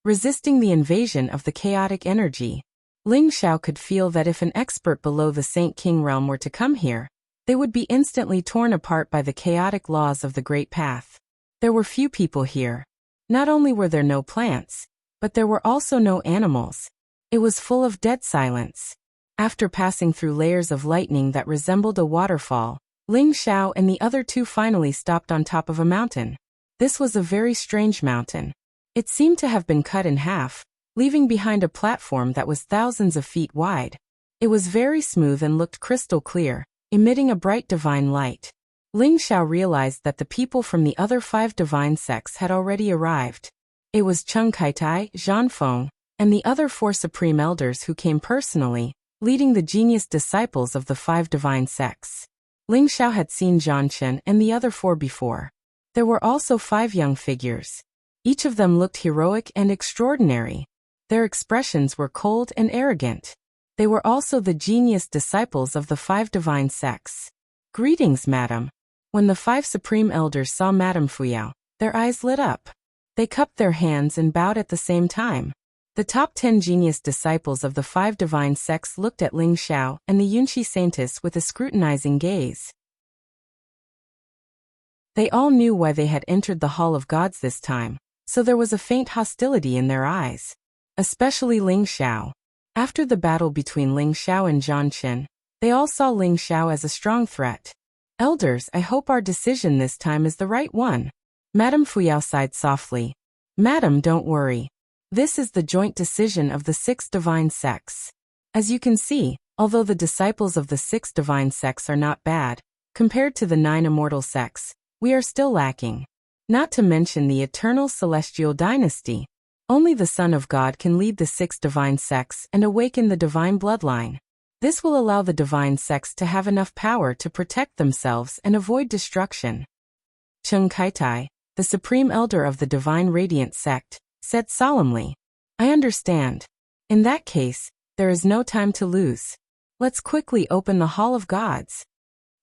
resisting the invasion of the chaotic energy. Ling Xiao could feel that if an expert below the Saint King realm were to come here, they would be instantly torn apart by the chaotic laws of the Great Path. There were few people here. Not only were there no plants, but there were also no animals. It was full of dead silence. After passing through layers of lightning that resembled a waterfall, Ling Xiao and the other two finally stopped on top of a mountain. This was a very strange mountain. It seemed to have been cut in half, leaving behind a platform that was thousands of feet wide. It was very smooth and looked crystal clear, emitting a bright divine light. Ling Xiao realized that the people from the other 5 divine sects had already arrived. It was Cheng Kaitai, Zhan Feng, and the other 4 supreme elders who came personally, leading the genius disciples of the 5 divine sects. Ling Xiao had seen Zhan Chen and the other 4 before. There were also 5 young figures. Each of them looked heroic and extraordinary. Their expressions were cold and arrogant. They were also the genius disciples of the 5 divine sects. Greetings, madam. When the 5 supreme elders saw Madame Fuyao, their eyes lit up. They cupped their hands and bowed at the same time. The top 10 genius disciples of the 5 divine sects looked at Ling Xiao and the Yunqi saintess with a scrutinizing gaze. They all knew why they had entered the Hall of Gods this time, so there was a faint hostility in their eyes. Especially Ling Xiao. After the battle between Ling Xiao and Zhan Chen, they all saw Ling Xiao as a strong threat. Elders, I hope our decision this time is the right one. Madame Fuyao sighed softly. Madam, don't worry. This is the joint decision of the 6 divine sects. As you can see, although the disciples of the 6 divine sects are not bad, compared to the 9 immortal sects, we are still lacking. Not to mention the eternal celestial dynasty. Only the Son of God can lead the 6 divine sects and awaken the divine bloodline. This will allow the divine sects to have enough power to protect themselves and avoid destruction. Cheng Kaitai, the supreme elder of the divine radiant sect, said solemnly. I understand. In that case, there is no time to lose. Let's quickly open the Hall of Gods.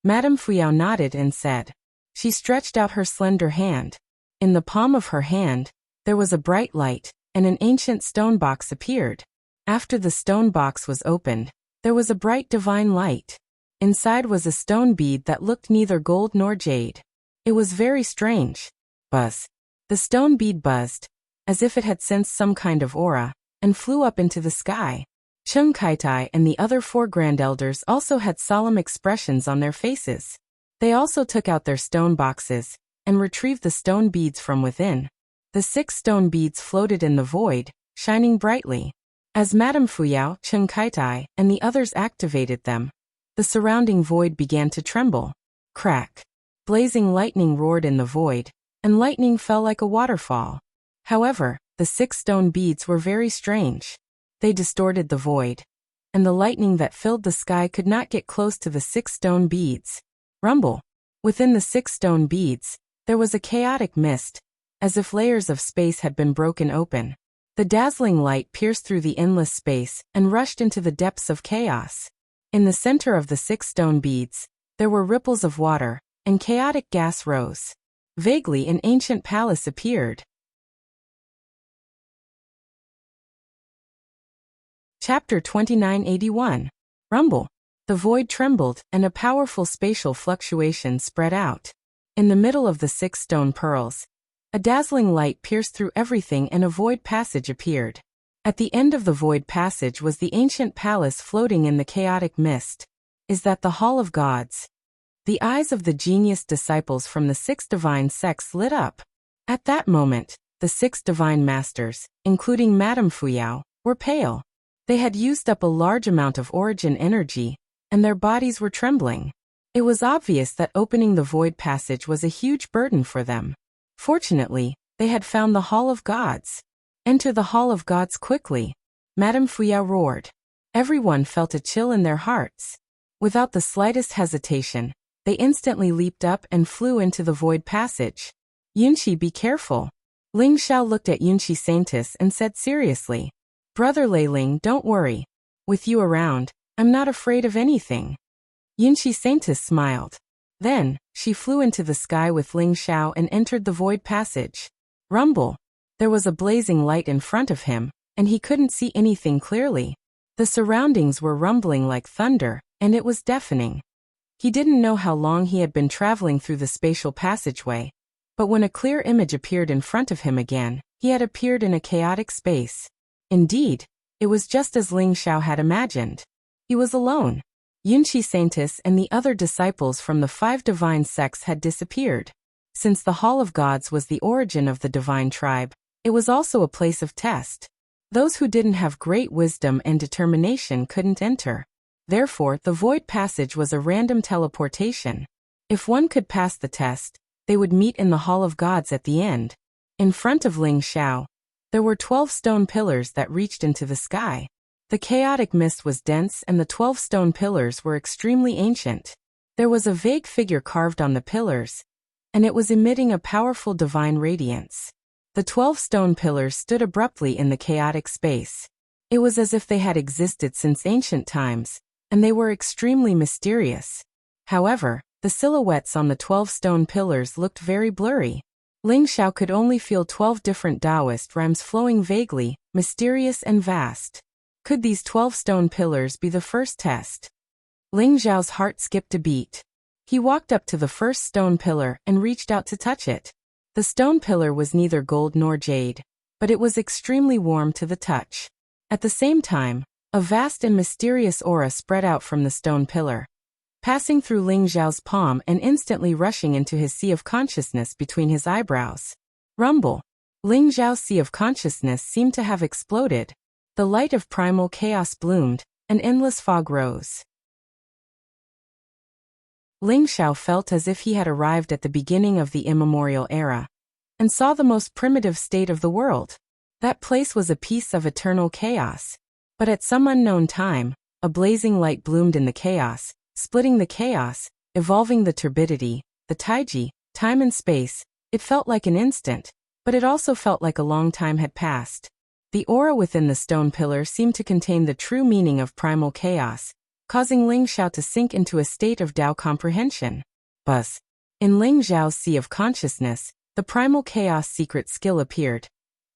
Madame Fuyao nodded and said. She stretched out her slender hand. In the palm of her hand, there was a bright light, and an ancient stone box appeared. After the stone box was opened, there was a bright divine light. Inside was a stone bead that looked neither gold nor jade. It was very strange. Buzz. The stone bead buzzed, as if it had sensed some kind of aura, and flew up into the sky. Cheng Kaitai and the other 4 grand elders also had solemn expressions on their faces. They also took out their stone boxes, and retrieved the stone beads from within. The 6 stone beads floated in the void, shining brightly. As Madame Fuyao, Cheng Kaitai, and the others activated them, The surrounding void began to tremble. Crack. Blazing lightning roared in the void, and lightning fell like a waterfall. However, the 6 stone beads were very strange. They distorted the void, and the lightning that filled the sky could not get close to the 6 stone beads. Rumble. Within the 6 stone beads, there was a chaotic mist, as if layers of space had been broken open. The dazzling light pierced through the endless space and rushed into the depths of chaos. In the center of the 6 stone beads, there were ripples of water, and chaotic gas rose. Vaguely, an ancient palace appeared. Chapter 2981. Rumble. The void trembled, and a powerful spatial fluctuation spread out. In the middle of the 6 stone pearls, a dazzling light pierced through everything and a void passage appeared. At the end of the void passage was the ancient palace floating in the chaotic mist. Is that the Hall of Gods? The eyes of the genius disciples from the 6 divine sects lit up. At that moment, the 6 divine masters, including Madame Fuyao, were pale. They had used up a large amount of origin energy, and their bodies were trembling. It was obvious that opening the void passage was a huge burden for them. Fortunately, they had found the Hall of Gods. Enter the Hall of Gods quickly, Madame Fuyao roared. Everyone felt a chill in their hearts. Without the slightest hesitation, they instantly leaped up and flew into the void passage. Yunqi, be careful. Ling Xiao looked at Yunqi Saintis and said seriously, Brother Lei Ling, don't worry. With you around, I'm not afraid of anything. Yunqi Saintis smiled. Then, she flew into the sky with Ling Xiao and entered the void passage. Rumble. There was a blazing light in front of him, and he couldn't see anything clearly. The surroundings were rumbling like thunder, and it was deafening. He didn't know how long he had been traveling through the spatial passageway, but when a clear image appeared in front of him again, he had appeared in a chaotic space. Indeed, it was just as Ling Xiao had imagined. He was alone. Yunqi Saintis and the other disciples from the 5 divine sects had disappeared. Since the Hall of Gods was the origin of the divine tribe, it was also a place of test. Those who didn't have great wisdom and determination couldn't enter. Therefore, the void passage was a random teleportation. If one could pass the test, they would meet in the Hall of Gods at the end. In front of Ling Xiao, there were 12 stone pillars that reached into the sky. The chaotic mist was dense and the 12 stone pillars were extremely ancient. There was a vague figure carved on the pillars, and it was emitting a powerful divine radiance. The 12 stone pillars stood abruptly in the chaotic space. It was as if they had existed since ancient times, and they were extremely mysterious. However, the silhouettes on the 12 stone pillars looked very blurry. Ling Xiao could only feel 12 different Taoist rhymes flowing vaguely, mysterious and vast. Could these 12 stone pillars be the first test? Ling Xiao's heart skipped a beat. He walked up to the first stone pillar and reached out to touch it. The stone pillar was neither gold nor jade, but it was extremely warm to the touch. At the same time, a vast and mysterious aura spread out from the stone pillar, passing through Ling Xiao's palm and instantly rushing into his sea of consciousness between his eyebrows. Rumble. Ling Xiao's sea of consciousness seemed to have exploded. The light of primal chaos bloomed, and endless fog rose. Ling Xiao felt as if he had arrived at the beginning of the immemorial era, and saw the most primitive state of the world. That place was a piece of eternal chaos. But at some unknown time, a blazing light bloomed in the chaos, splitting the chaos, evolving the turbidity, the taiji, time and space. It felt like an instant, but it also felt like a long time had passed. The aura within the stone pillar seemed to contain the true meaning of primal chaos, causing Ling Xiao to sink into a state of Tao comprehension. Buzz. In Ling Xiao's sea of consciousness, the primal chaos secret skill appeared,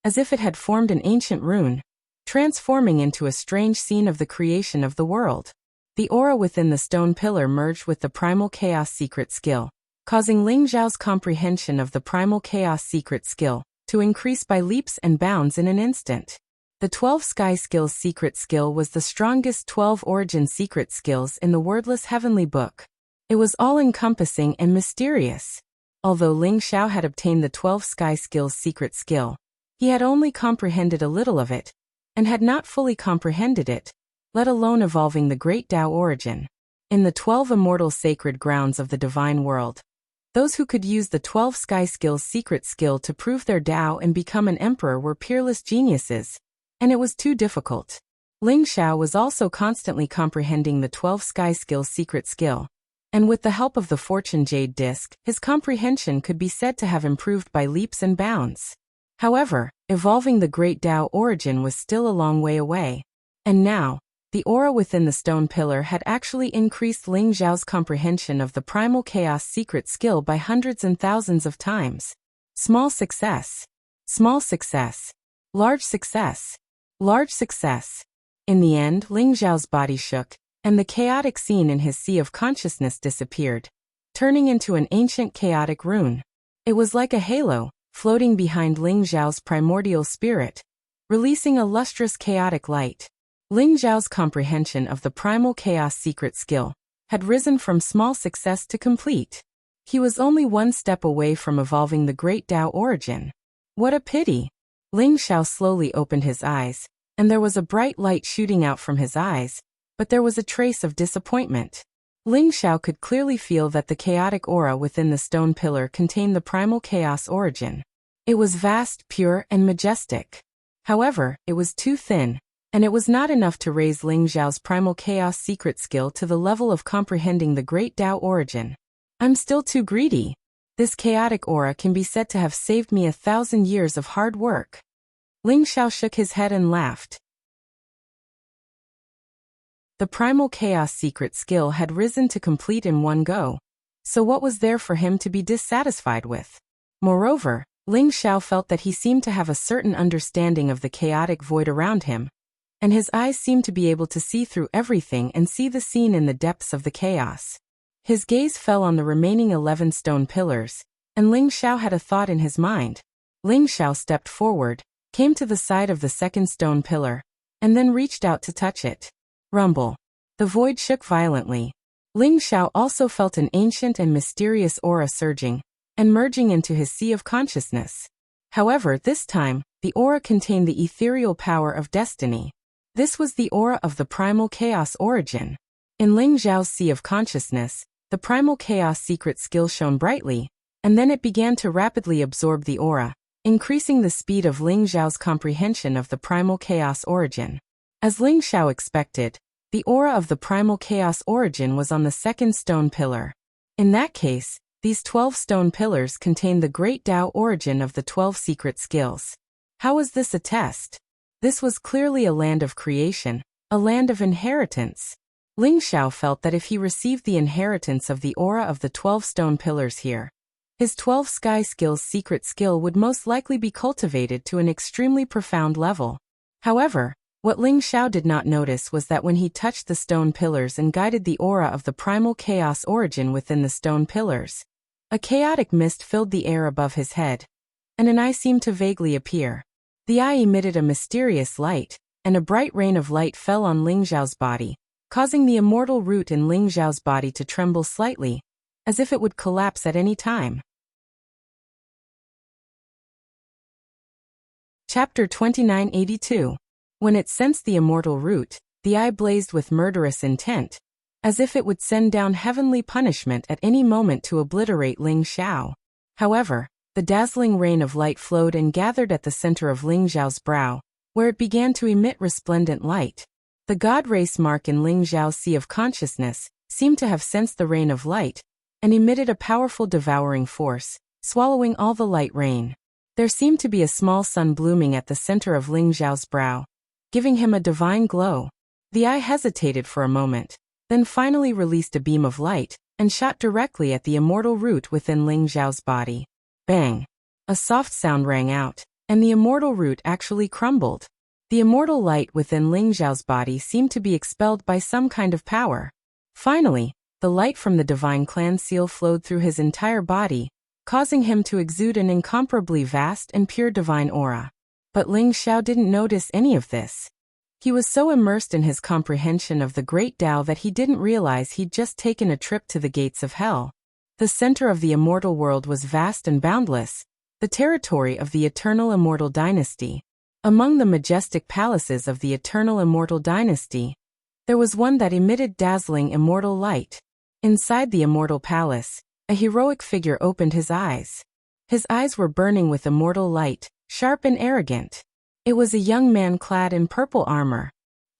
as if it had formed an ancient rune, transforming into a strange scene of the creation of the world. The aura within the stone pillar merged with the primal chaos secret skill, causing Ling Xiao's comprehension of the primal chaos secret skill to increase by leaps and bounds in an instant. The 12 Sky Skills secret skill was the strongest 12 origin secret skills in the wordless heavenly book. It was all-encompassing and mysterious. Although Ling Xiao had obtained the 12 Sky Skills secret skill, he had only comprehended a little of it, and had not fully comprehended it, let alone evolving the Great Tao origin. In the 12 immortal sacred grounds of the divine world, those who could use the 12 sky skills' secret skill to prove their Tao and become an emperor were peerless geniuses, and it was too difficult. Ling Xiao was also constantly comprehending the 12 sky skills' secret skill, and with the help of the Fortune Jade Disc, his comprehension could be said to have improved by leaps and bounds. However, evolving the great Tao origin was still a long way away. And now, the aura within the stone pillar had actually increased Ling Xiao's comprehension of the primal chaos secret skill by hundreds and thousands of times. Small success. Small success. Large success. Large success. In the end, Ling Xiao's body shook, and the chaotic scene in his sea of consciousness disappeared, turning into an ancient chaotic rune. It was like a halo, floating behind Ling Xiao's primordial spirit, releasing a lustrous chaotic light. Ling Xiao's comprehension of the primal chaos secret skill had risen from small success to complete. He was only one step away from evolving the great Tao origin. What a pity! Ling Xiao slowly opened his eyes, and there was a bright light shooting out from his eyes, but there was a trace of disappointment. Ling Xiao could clearly feel that the chaotic aura within the stone pillar contained the primal chaos origin. It was vast, pure, and majestic. However, it was too thin, and it was not enough to raise Ling Xiao's primal chaos secret skill to the level of comprehending the great Tao origin. I'm still too greedy. This chaotic aura can be said to have saved me 1,000 years of hard work. Ling Xiao shook his head and laughed. The primal chaos secret skill had risen to complete in one go, so what was there for him to be dissatisfied with? Moreover, Ling Xiao felt that he seemed to have a certain understanding of the chaotic void around him, and his eyes seemed to be able to see through everything and see the scene in the depths of the chaos. His gaze fell on the remaining 11 stone pillars, and Ling Xiao had a thought in his mind. Ling Xiao stepped forward, came to the side of the second stone pillar, and then reached out to touch it. Rumble. The void shook violently. Ling Xiao also felt an ancient and mysterious aura surging and merging into his sea of consciousness. However, this time, the aura contained the ethereal power of destiny. This was the aura of the primal chaos origin. In Ling Xiao's sea of consciousness, the primal chaos secret skill shone brightly, and then it began to rapidly absorb the aura, increasing the speed of Ling Xiao's comprehension of the primal chaos origin. As Ling Xiao expected, the aura of the primal chaos origin was on the second stone pillar. In that case, these 12 stone pillars contained the great Tao origin of the 12 secret skills. How was this a test? This was clearly a land of creation, a land of inheritance. Ling Xiao felt that if he received the inheritance of the aura of the 12 stone pillars here, his 12 sky skills secret skill would most likely be cultivated to an extremely profound level. However, what Ling Xiao did not notice was that when he touched the stone pillars and guided the aura of the primal chaos origin within the stone pillars, a chaotic mist filled the air above his head, and an eye seemed to vaguely appear. The eye emitted a mysterious light, and a bright rain of light fell on Ling Xiao's body, causing the immortal root in Ling Xiao's body to tremble slightly, as if it would collapse at any time. Chapter 2982. When it sensed the immortal root, the eye blazed with murderous intent, as if it would send down heavenly punishment at any moment to obliterate Ling Xiao. However, the dazzling rain of light flowed and gathered at the center of Ling Xiao's brow, where it began to emit resplendent light. The god race mark in Ling Xiao's sea of consciousness seemed to have sensed the rain of light, and emitted a powerful devouring force, swallowing all the light rain. There seemed to be a small sun blooming at the center of Ling Xiao's brow, giving him a divine glow. The eye hesitated for a moment, then finally released a beam of light, and shot directly at the immortal root within Ling Xiao's body. Bang! A soft sound rang out, and the immortal root actually crumbled. The immortal light within Ling Xiao's body seemed to be expelled by some kind of power. Finally, the light from the divine clan seal flowed through his entire body, causing him to exude an incomparably vast and pure divine aura. But Ling Xiao didn't notice any of this. He was so immersed in his comprehension of the great Tao that he didn't realize he'd just taken a trip to the gates of hell. The center of the immortal world was vast and boundless, the territory of the eternal immortal dynasty. Among the majestic palaces of the eternal immortal dynasty, There was one that emitted dazzling immortal light. Inside the immortal palace, a heroic figure opened his eyes. His eyes were burning with immortal light, sharp and arrogant. It was a young man clad in purple armor.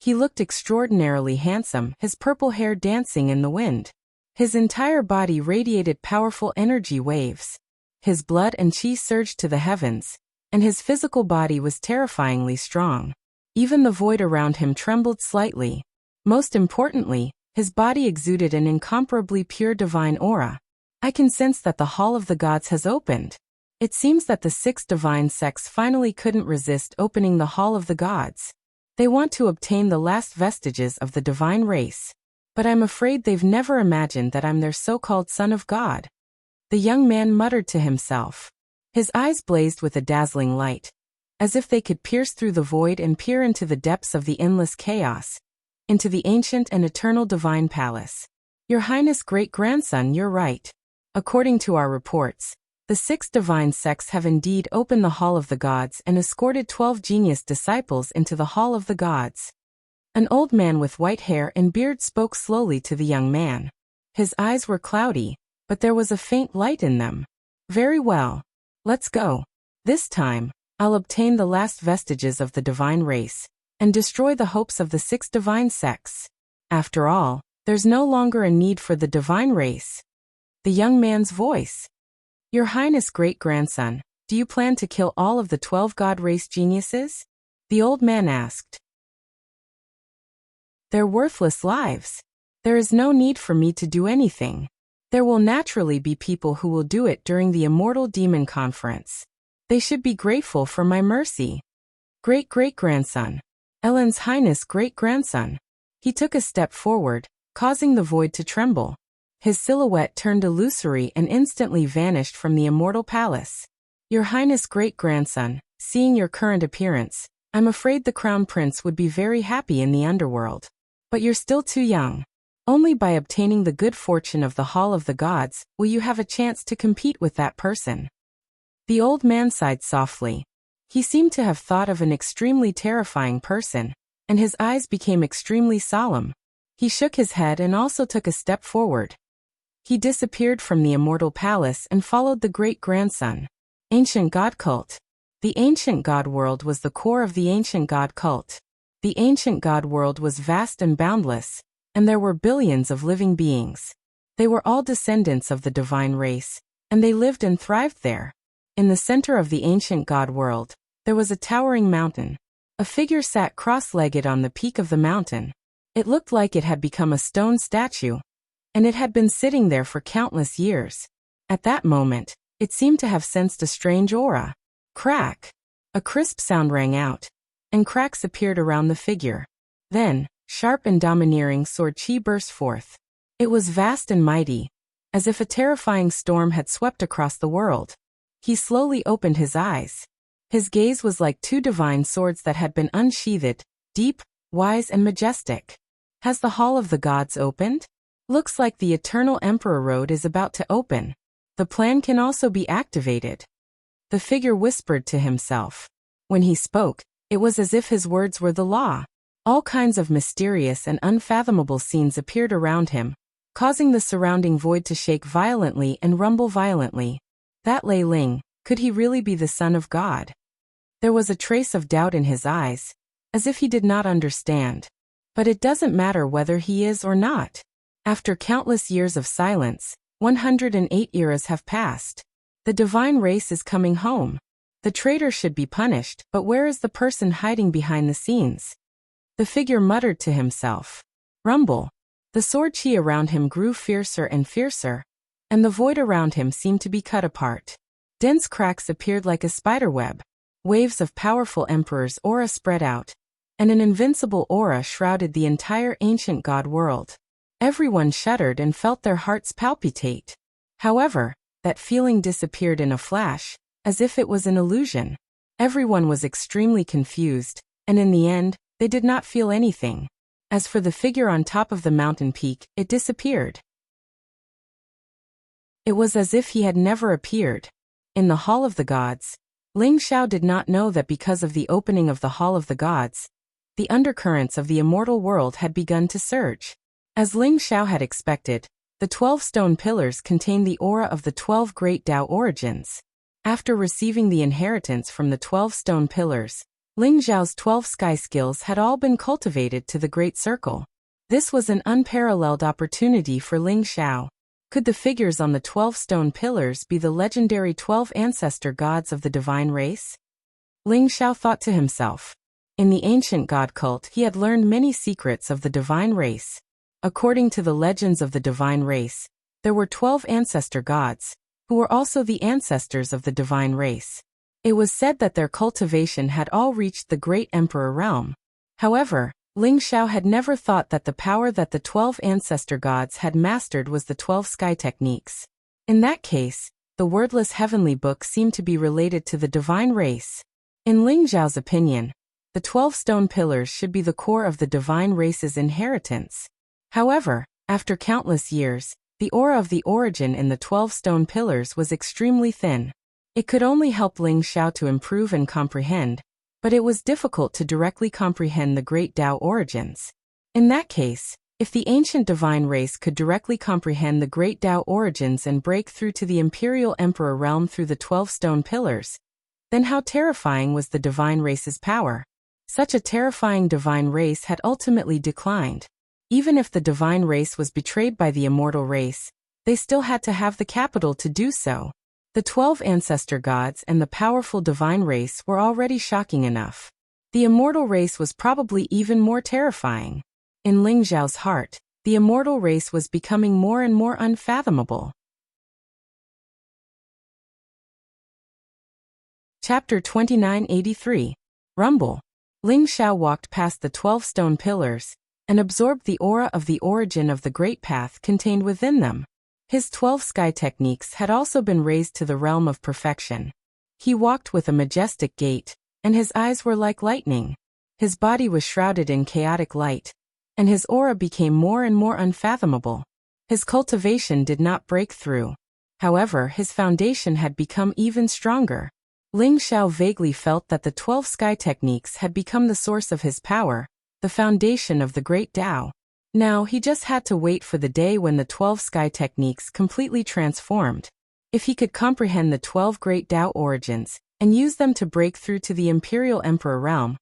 He looked extraordinarily handsome, his purple hair dancing in the wind. His entire body radiated powerful energy waves. His blood and chi surged to the heavens, and his physical body was terrifyingly strong. Even the void around him trembled slightly. Most importantly, his body exuded an incomparably pure divine aura. I can sense that the Hall of the Gods has opened. It seems that the 6 divine sects finally couldn't resist opening the Hall of the Gods. They want to obtain the last vestiges of the divine race. But I'm afraid they've never imagined that I'm their so-called son of God. The young man muttered to himself. His eyes blazed with a dazzling light, as if they could pierce through the void and peer into the depths of the endless chaos, into the ancient and eternal divine palace. Your Highness great-grandson, you're right. According to our reports, the 6 divine sects have indeed opened the Hall of the Gods and escorted 12 genius disciples into the Hall of the Gods. An old man with white hair and beard spoke slowly to the young man. His eyes were cloudy, but there was a faint light in them. Very well. Let's go. This time, I'll obtain the last vestiges of the divine race, and destroy the hopes of the 6 divine sects. After all, there's no longer a need for the divine race. The young man's voice. Your Highness great-grandson, do you plan to kill all of the 12 god race geniuses? The old man asked. They're worthless lives. There is no need for me to do anything. There will naturally be people who will do it during the Immortal Demon Conference. They should be grateful for my mercy. Great-great-grandson. Ellen's Highness great-grandson. He took a step forward, causing the void to tremble. His silhouette turned illusory and instantly vanished from the immortal palace. Your Highness great-grandson, seeing your current appearance, I'm afraid the Crown Prince would be very happy in the underworld. But you're still too young. Only by obtaining the good fortune of the Hall of the Gods will you have a chance to compete with that person. The old man sighed softly. He seemed to have thought of an extremely terrifying person, and his eyes became extremely solemn. He shook his head and also took a step forward. He disappeared from the immortal palace and followed the great-grandson. Ancient God Cult. The ancient God world was the core of the ancient God cult. The ancient God world was vast and boundless, and there were billions of living beings. They were all descendants of the divine race, and they lived and thrived there. In the center of the ancient God world, there was a towering mountain. A figure sat cross-legged on the peak of the mountain. It looked like it had become a stone statue, and it had been sitting there for countless years. At that moment, it seemed to have sensed a strange aura. Crack! A crisp sound rang out, and cracks appeared around the figure. Then, sharp and domineering sword chi burst forth. It was vast and mighty, as if a terrifying storm had swept across the world. He slowly opened his eyes. His gaze was like 2 divine swords that had been unsheathed, deep, wise and majestic. Has the Hall of the Gods opened? Looks like the Eternal Emperor Road is about to open. The plan can also be activated. The figure whispered to himself. When he spoke, it was as if his words were the law. All kinds of mysterious and unfathomable scenes appeared around him, causing the surrounding void to shake violently and rumble violently. That Lei Ling, could he really be the son of God? There was a trace of doubt in his eyes, as if he did not understand. But it doesn't matter whether he is or not. After countless years of silence, 108 eras have passed. The divine race is coming home. The traitor should be punished, but where is the person hiding behind the scenes? The figure muttered to himself. Rumble. The sword chi around him grew fiercer and fiercer, and the void around him seemed to be cut apart. Dense cracks appeared like a spiderweb. Waves of powerful emperor's aura spread out, and an invincible aura shrouded the entire ancient god world. Everyone shuddered and felt their hearts palpitate. However, that feeling disappeared in a flash, as if it was an illusion. Everyone was extremely confused, and in the end, they did not feel anything. As for the figure on top of the mountain peak, it disappeared. It was as if he had never appeared. In the Hall of the Gods, Ling Xiao did not know that because of the opening of the Hall of the Gods, The undercurrents of the immortal world had begun to surge. As Ling Xiao had expected, the 12 stone pillars contained the aura of the 12 great Tao origins. After receiving the inheritance from the 12 stone pillars, Ling Xiao's 12 sky skills had all been cultivated to the Great Circle. This was an unparalleled opportunity for Ling Xiao. Could the figures on the 12 stone pillars be the legendary 12 ancestor gods of the divine race? Ling Xiao thought to himself. In the ancient god cult, he had learned many secrets of the divine race. According to the legends of the divine race, there were 12 ancestor gods, who were also the ancestors of the divine race. It was said that their cultivation had all reached the great emperor realm. However, Ling Xiao had never thought that the power that the 12 ancestor gods had mastered was the 12 sky techniques. In that case, the wordless heavenly book seemed to be related to the divine race. In Ling Xiao's opinion, the 12 stone pillars should be the core of the divine race's inheritance. However, after countless years, the aura of the origin in the 12 stone pillars was extremely thin. It could only help Ling Xiao to improve and comprehend, but it was difficult to directly comprehend the great Tao origins. In that case, if the ancient divine race could directly comprehend the great Tao origins and break through to the imperial emperor realm through the 12 stone pillars, then how terrifying was the divine race's power? Such a terrifying divine race had ultimately declined. Even if the divine race was betrayed by the immortal race, they still had to have the capital to do so. The 12 ancestor gods and the powerful divine race were already shocking enough. The immortal race was probably even more terrifying. In Ling Xiao's heart, the immortal race was becoming more and more unfathomable. Chapter 2983. Rumble. Ling Xiao walked past the 12 stone pillars and absorbed the aura of the origin of the great path contained within them. His 12 sky techniques had also been raised to the realm of perfection. He walked with a majestic gait, and his eyes were like lightning. His body was shrouded in chaotic light, and his aura became more and more unfathomable. His cultivation did not break through. However, his foundation had become even stronger. Ling Xiao vaguely felt that the 12 sky techniques had become the source of his power, the foundation of the great Tao. Now he just had to wait for the day when the 12 sky techniques completely transformed. If he could comprehend the 12 great Tao origins and use them to break through to the imperial emperor realm,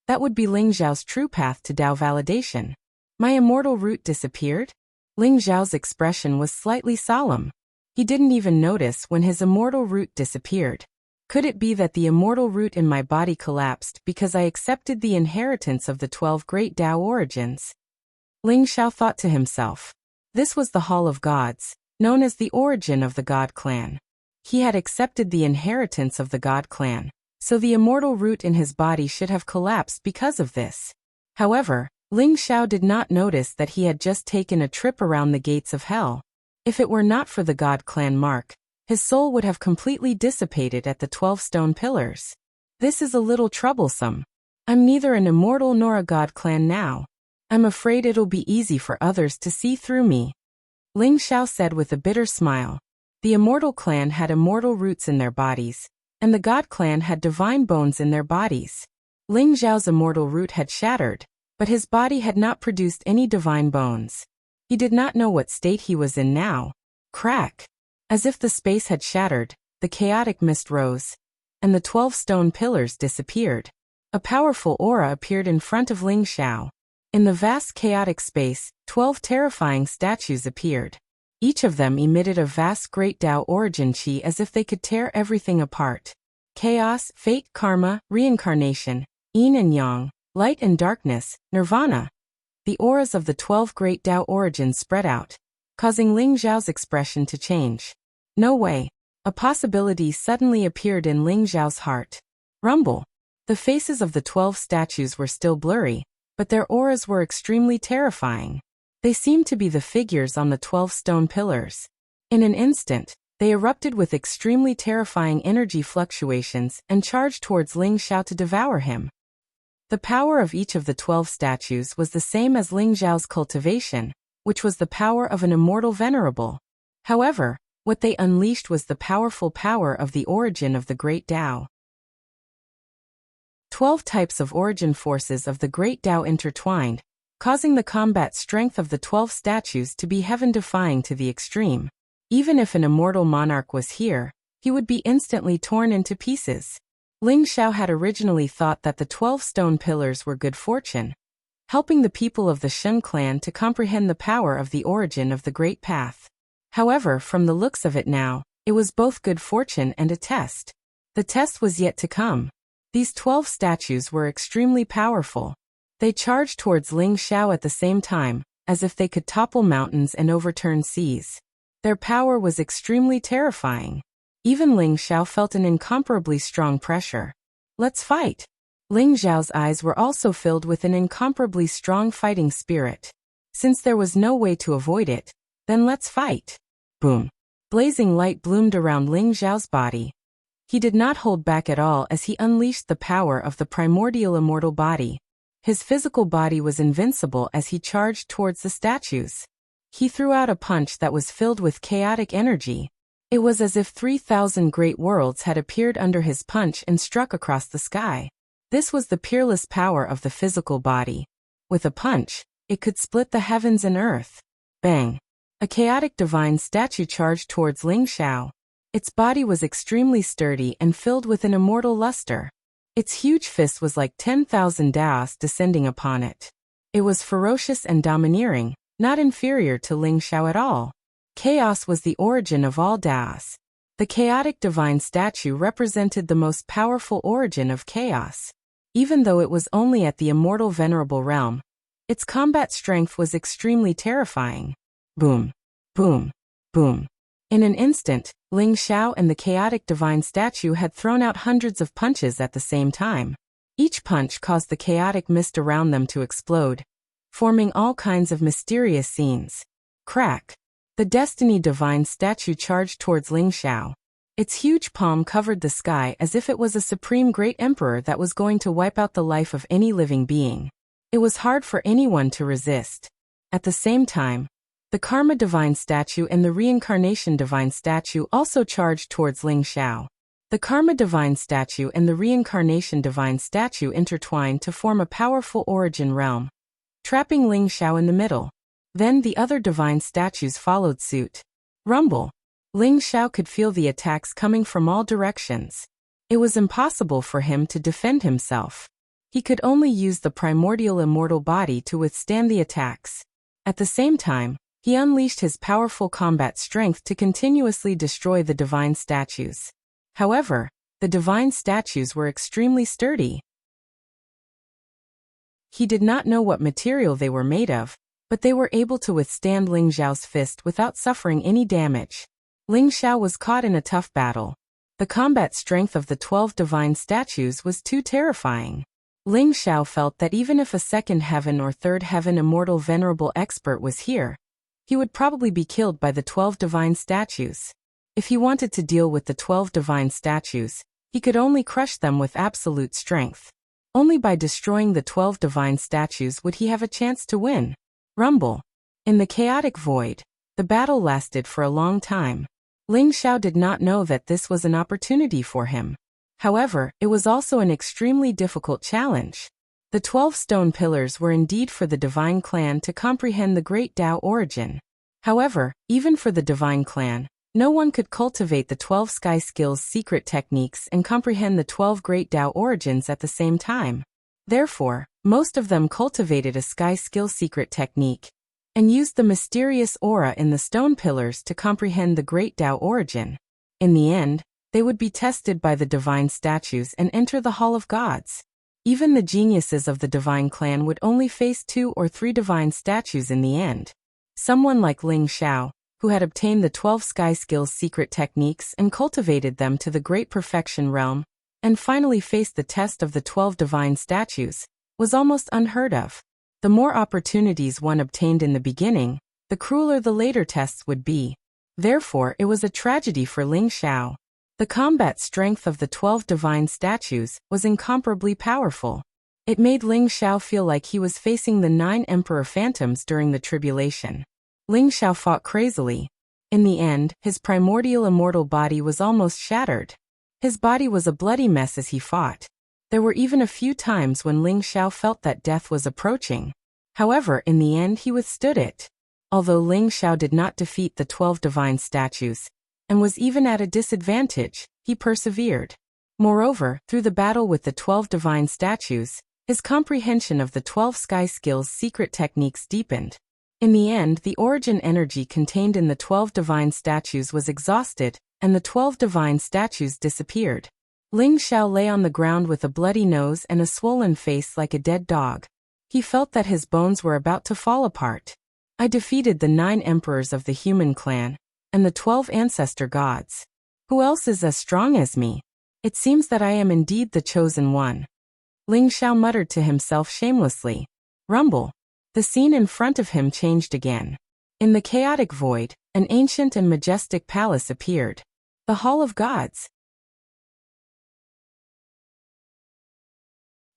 that would be Ling Xiao's true path to Tao validation. My immortal root disappeared? Ling Xiao's expression was slightly solemn. He didn't even notice when his immortal root disappeared. Could it be that the immortal root in my body collapsed because I accepted the inheritance of the 12 great Tao origins? Ling Xiao thought to himself. This was the Hall of Gods, known as the origin of the God clan. He had accepted the inheritance of the God clan, so the immortal root in his body should have collapsed because of this. However, Ling Xiao did not notice that he had just taken a trip around the gates of hell. If it were not for the God clan mark, his soul would have completely dissipated at the 12 stone pillars. This is a little troublesome. I'm neither an immortal nor a God clan now. I'm afraid it'll be easy for others to see through me. Ling Xiao said with a bitter smile. The immortal clan had immortal roots in their bodies, and the God clan had divine bones in their bodies. Ling Xiao's immortal root had shattered, but his body had not produced any divine bones. He did not know what state he was in now. Crack! As if the space had shattered, the chaotic mist rose, and the 12 stone pillars disappeared. A powerful aura appeared in front of Ling Xiao. In the vast chaotic space, 12 terrifying statues appeared. Each of them emitted a vast great Tao origin chi as if they could tear everything apart. Chaos, fate, karma, reincarnation, yin and yang, light and darkness, nirvana. The auras of the 12 great Tao origins spread out, causing Ling Xiao's expression to change. No way. A possibility suddenly appeared in Ling Xiao's heart. Rumble. The faces of the 12 statues were still blurry, but their auras were extremely terrifying. They seemed to be the figures on the 12 stone pillars. In an instant, they erupted with extremely terrifying energy fluctuations and charged towards Ling Xiao to devour him. The power of each of the 12 statues was the same as Ling Xiao's cultivation, which was the power of an immortal venerable. However, what they unleashed was the powerful power of the origin of the great Tao. 12 types of origin forces of the Great Tao intertwined, causing the combat strength of the 12 statues to be heaven-defying to the extreme. Even if an immortal monarch was here, he would be instantly torn into pieces. Ling Xiao had originally thought that the 12 stone pillars were good fortune, helping the people of the Shen clan to comprehend the power of the origin of the Great Path. However, from the looks of it now, it was both good fortune and a test. The test was yet to come. These 12 statues were extremely powerful. They charged towards Ling Xiao at the same time, as if they could topple mountains and overturn seas. Their power was extremely terrifying. Even Ling Xiao felt an incomparably strong pressure. Let's fight! Ling Xiao's eyes were also filled with an incomparably strong fighting spirit. Since there was no way to avoid it, then let's fight! Boom! Blazing light bloomed around Ling Xiao's body. He did not hold back at all as he unleashed the power of the primordial immortal body. His physical body was invincible as he charged towards the statues. He threw out a punch that was filled with chaotic energy. It was as if 3,000 great worlds had appeared under his punch and struck across the sky. This was the peerless power of the physical body. With a punch, it could split the heavens and earth. Bang! A chaotic divine statue charged towards Ling Xiao. Its body was extremely sturdy and filled with an immortal luster. Its huge fist was like 10,000 Daos descending upon it. It was ferocious and domineering, not inferior to Ling Xiao at all. Chaos was the origin of all Daos. The chaotic divine statue represented the most powerful origin of chaos. Even though it was only at the immortal venerable realm, its combat strength was extremely terrifying. Boom! Boom! Boom! In an instant, Ling Xiao and the chaotic divine statue had thrown out hundreds of punches at the same time. Each punch caused the chaotic mist around them to explode, forming all kinds of mysterious scenes. Crack! The Destiny Divine statue charged towards Ling Xiao. Its huge palm covered the sky as if it was a supreme great emperor that was going to wipe out the life of any living being. It was hard for anyone to resist. At the same time, the Karma Divine statue and the Reincarnation Divine statue also charged towards Ling Xiao. The Karma Divine statue and the Reincarnation Divine statue intertwined to form a powerful origin realm, trapping Ling Xiao in the middle. Then the other divine statues followed suit. Rumble! Ling Xiao could feel the attacks coming from all directions. It was impossible for him to defend himself. He could only use the primordial immortal body to withstand the attacks. At the same time, he unleashed his powerful combat strength to continuously destroy the divine statues. However, the divine statues were extremely sturdy. He did not know what material they were made of, but they were able to withstand Ling Xiao's fist without suffering any damage. Ling Xiao was caught in a tough battle. The combat strength of the 12 divine statues was too terrifying. Ling Xiao felt that even if a second heaven or third heaven immortal venerable expert was here, he would probably be killed by the 12 divine statues. If he wanted to deal with the 12 divine statues, he could only crush them with absolute strength. Only by destroying the 12 divine statues would he have a chance to win. Rumble! In the chaotic void, the battle lasted for a long time. Ling Xiao did not know that this was an opportunity for him. However, it was also an extremely difficult challenge. The 12 stone pillars were indeed for the divine clan to comprehend the great Tao origin. However, even for the divine clan, no one could cultivate the 12 sky skills secret techniques and comprehend the 12 great Tao origins at the same time. Therefore, most of them cultivated a sky skill secret technique and used the mysterious aura in the stone pillars to comprehend the great Tao origin. In the end, they would be tested by the divine statues and enter the Hall of Gods. Even the geniuses of the divine clan would only face 2 or 3 divine statues in the end. Someone like Ling Xiao, who had obtained the 12 sky skills secret techniques and cultivated them to the great perfection realm, and finally faced the test of the 12 divine statues, was almost unheard of. The more opportunities one obtained in the beginning, the crueler the later tests would be. Therefore, it was a tragedy for Ling Xiao. The combat strength of the 12 divine statues was incomparably powerful. It made Ling Xiao feel like he was facing the 9 emperor phantoms during the tribulation. Ling Xiao fought crazily. In the end, his primordial immortal body was almost shattered. His body was a bloody mess as he fought. There were even a few times when Ling Xiao felt that death was approaching. However, in the end he withstood it. Although Ling Xiao did not defeat the 12 divine statues, and was even at a disadvantage, he persevered. Moreover, through the battle with the 12 divine statues, his comprehension of the 12 sky skills' secret techniques deepened. In the end, the origin energy contained in the 12 divine statues was exhausted, and the 12 divine statues disappeared. Ling Xiao lay on the ground with a bloody nose and a swollen face like a dead dog. He felt that his bones were about to fall apart. I defeated the 9 emperors of the human clan, and the 12 ancestor gods. Who else is as strong as me? It seems that I am indeed the chosen one. Ling Xiao muttered to himself shamelessly. Rumble. The scene in front of him changed again. In the chaotic void, an ancient and majestic palace appeared. The Hall of Gods.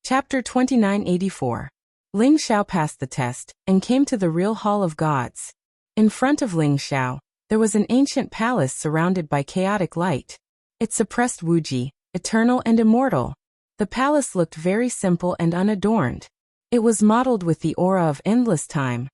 Chapter 2984. Ling Xiao passed the test, and came to the real Hall of Gods. In front of Ling Xiao, there was an ancient palace surrounded by chaotic light. It suppressed Wuxia, eternal and immortal. The palace looked very simple and unadorned. It was modeled with the aura of endless time,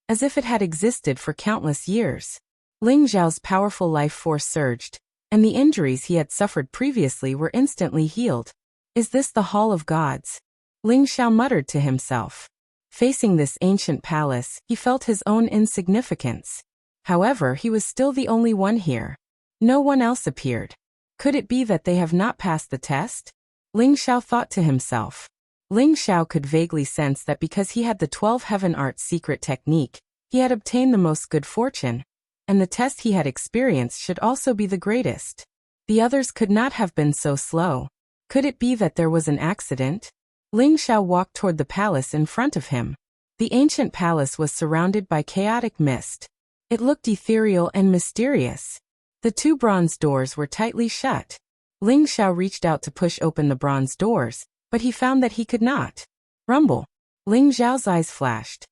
as if it had existed for countless years. Ling Xiao's powerful life force surged, and the injuries he had suffered previously were instantly healed. Is this the Hall of Gods? Ling Xiao muttered to himself. Facing this ancient palace, he felt his own insignificance. However, he was still the only one here. No one else appeared. Could it be that they have not passed the test? Ling Xiao thought to himself. Ling Xiao could vaguely sense that because he had the 12 heaven arts secret technique, he had obtained the most good fortune, and the test he had experienced should also be the greatest. The others could not have been so slow. Could it be that there was an accident? Ling Xiao walked toward the palace in front of him. The ancient palace was surrounded by chaotic mist. It looked ethereal and mysterious. The 2 bronze doors were tightly shut. Ling Xiao reached out to push open the bronze doors, but he found that he could not. Rumble. Ling Xiao's eyes flashed.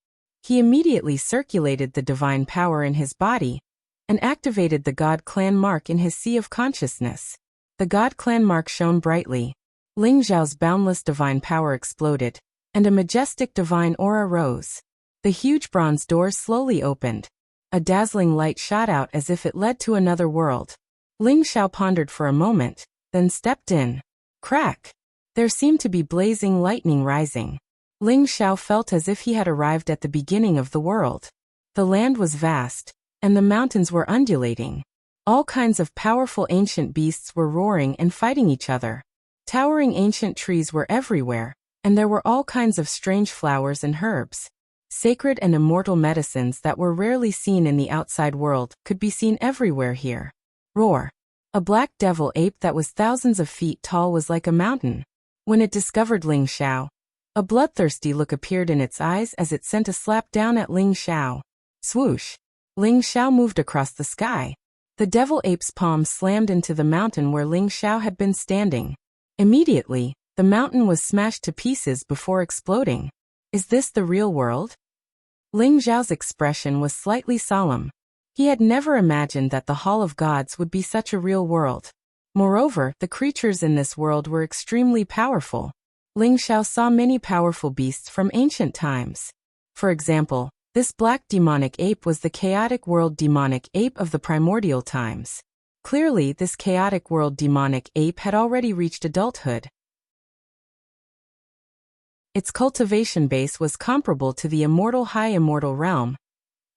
He immediately circulated the divine power in his body, and activated the God Clan mark in his sea of consciousness. The God Clan mark shone brightly. Ling Xiao's boundless divine power exploded, and a majestic divine aura rose. The huge bronze doors slowly opened. A dazzling light shot out as if it led to another world. Ling Xiao pondered for a moment, then stepped in. Crack! There seemed to be blazing lightning rising. Ling Xiao felt as if he had arrived at the beginning of the world. The land was vast, and the mountains were undulating. All kinds of powerful ancient beasts were roaring and fighting each other. Towering ancient trees were everywhere, and there were all kinds of strange flowers and herbs. Sacred and immortal medicines that were rarely seen in the outside world could be seen everywhere here. Roar! A black devil ape that was thousands of feet tall was like a mountain. When it discovered Ling Xiao, a bloodthirsty look appeared in its eyes as it sent a slap down at Ling Xiao. Swoosh! Ling Xiao moved across the sky. The devil ape's palm slammed into the mountain where Ling Xiao had been standing. Immediately, the mountain was smashed to pieces before exploding. Is this the real world? Ling Xiao's expression was slightly solemn. He had never imagined that the Hall of Gods would be such a real world. Moreover, the creatures in this world were extremely powerful. Ling Xiao saw many powerful beasts from ancient times. For example, this black demonic ape was the chaotic world demonic ape of the primordial times. Clearly, this chaotic world demonic ape had already reached adulthood. Its cultivation base was comparable to the immortal high immortal realm,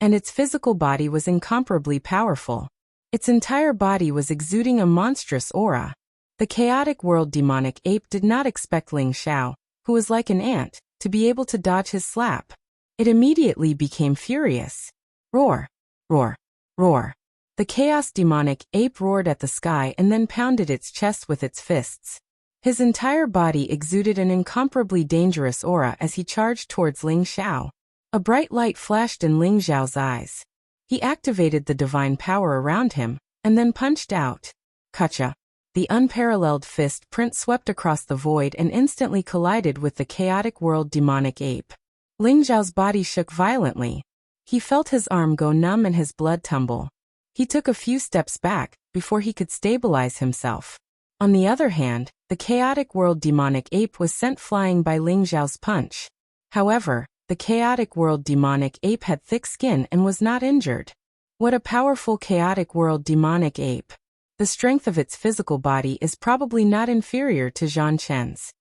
and its physical body was incomparably powerful. Its entire body was exuding a monstrous aura. The chaotic world demonic ape did not expect Ling Xiao, who was like an ant, to be able to dodge his slap. It immediately became furious. Roar! Roar! Roar! The chaos demonic ape roared at the sky and then pounded its chest with its fists. His entire body exuded an incomparably dangerous aura as he charged towards Ling Xiao. A bright light flashed in Ling Xiao's eyes. He activated the divine power around him, and then punched out. Kacha! The unparalleled fist print swept across the void and instantly collided with the chaotic world demonic ape. Ling Xiao's body shook violently. He felt his arm go numb and his blood tumble. He took a few steps back, before he could stabilize himself. On the other hand, the chaotic world demonic ape was sent flying by Ling Zhao's punch. However, the chaotic world demonic ape had thick skin and was not injured. What a powerful chaotic world demonic ape! The strength of its physical body is probably not inferior to Zhang Chen's.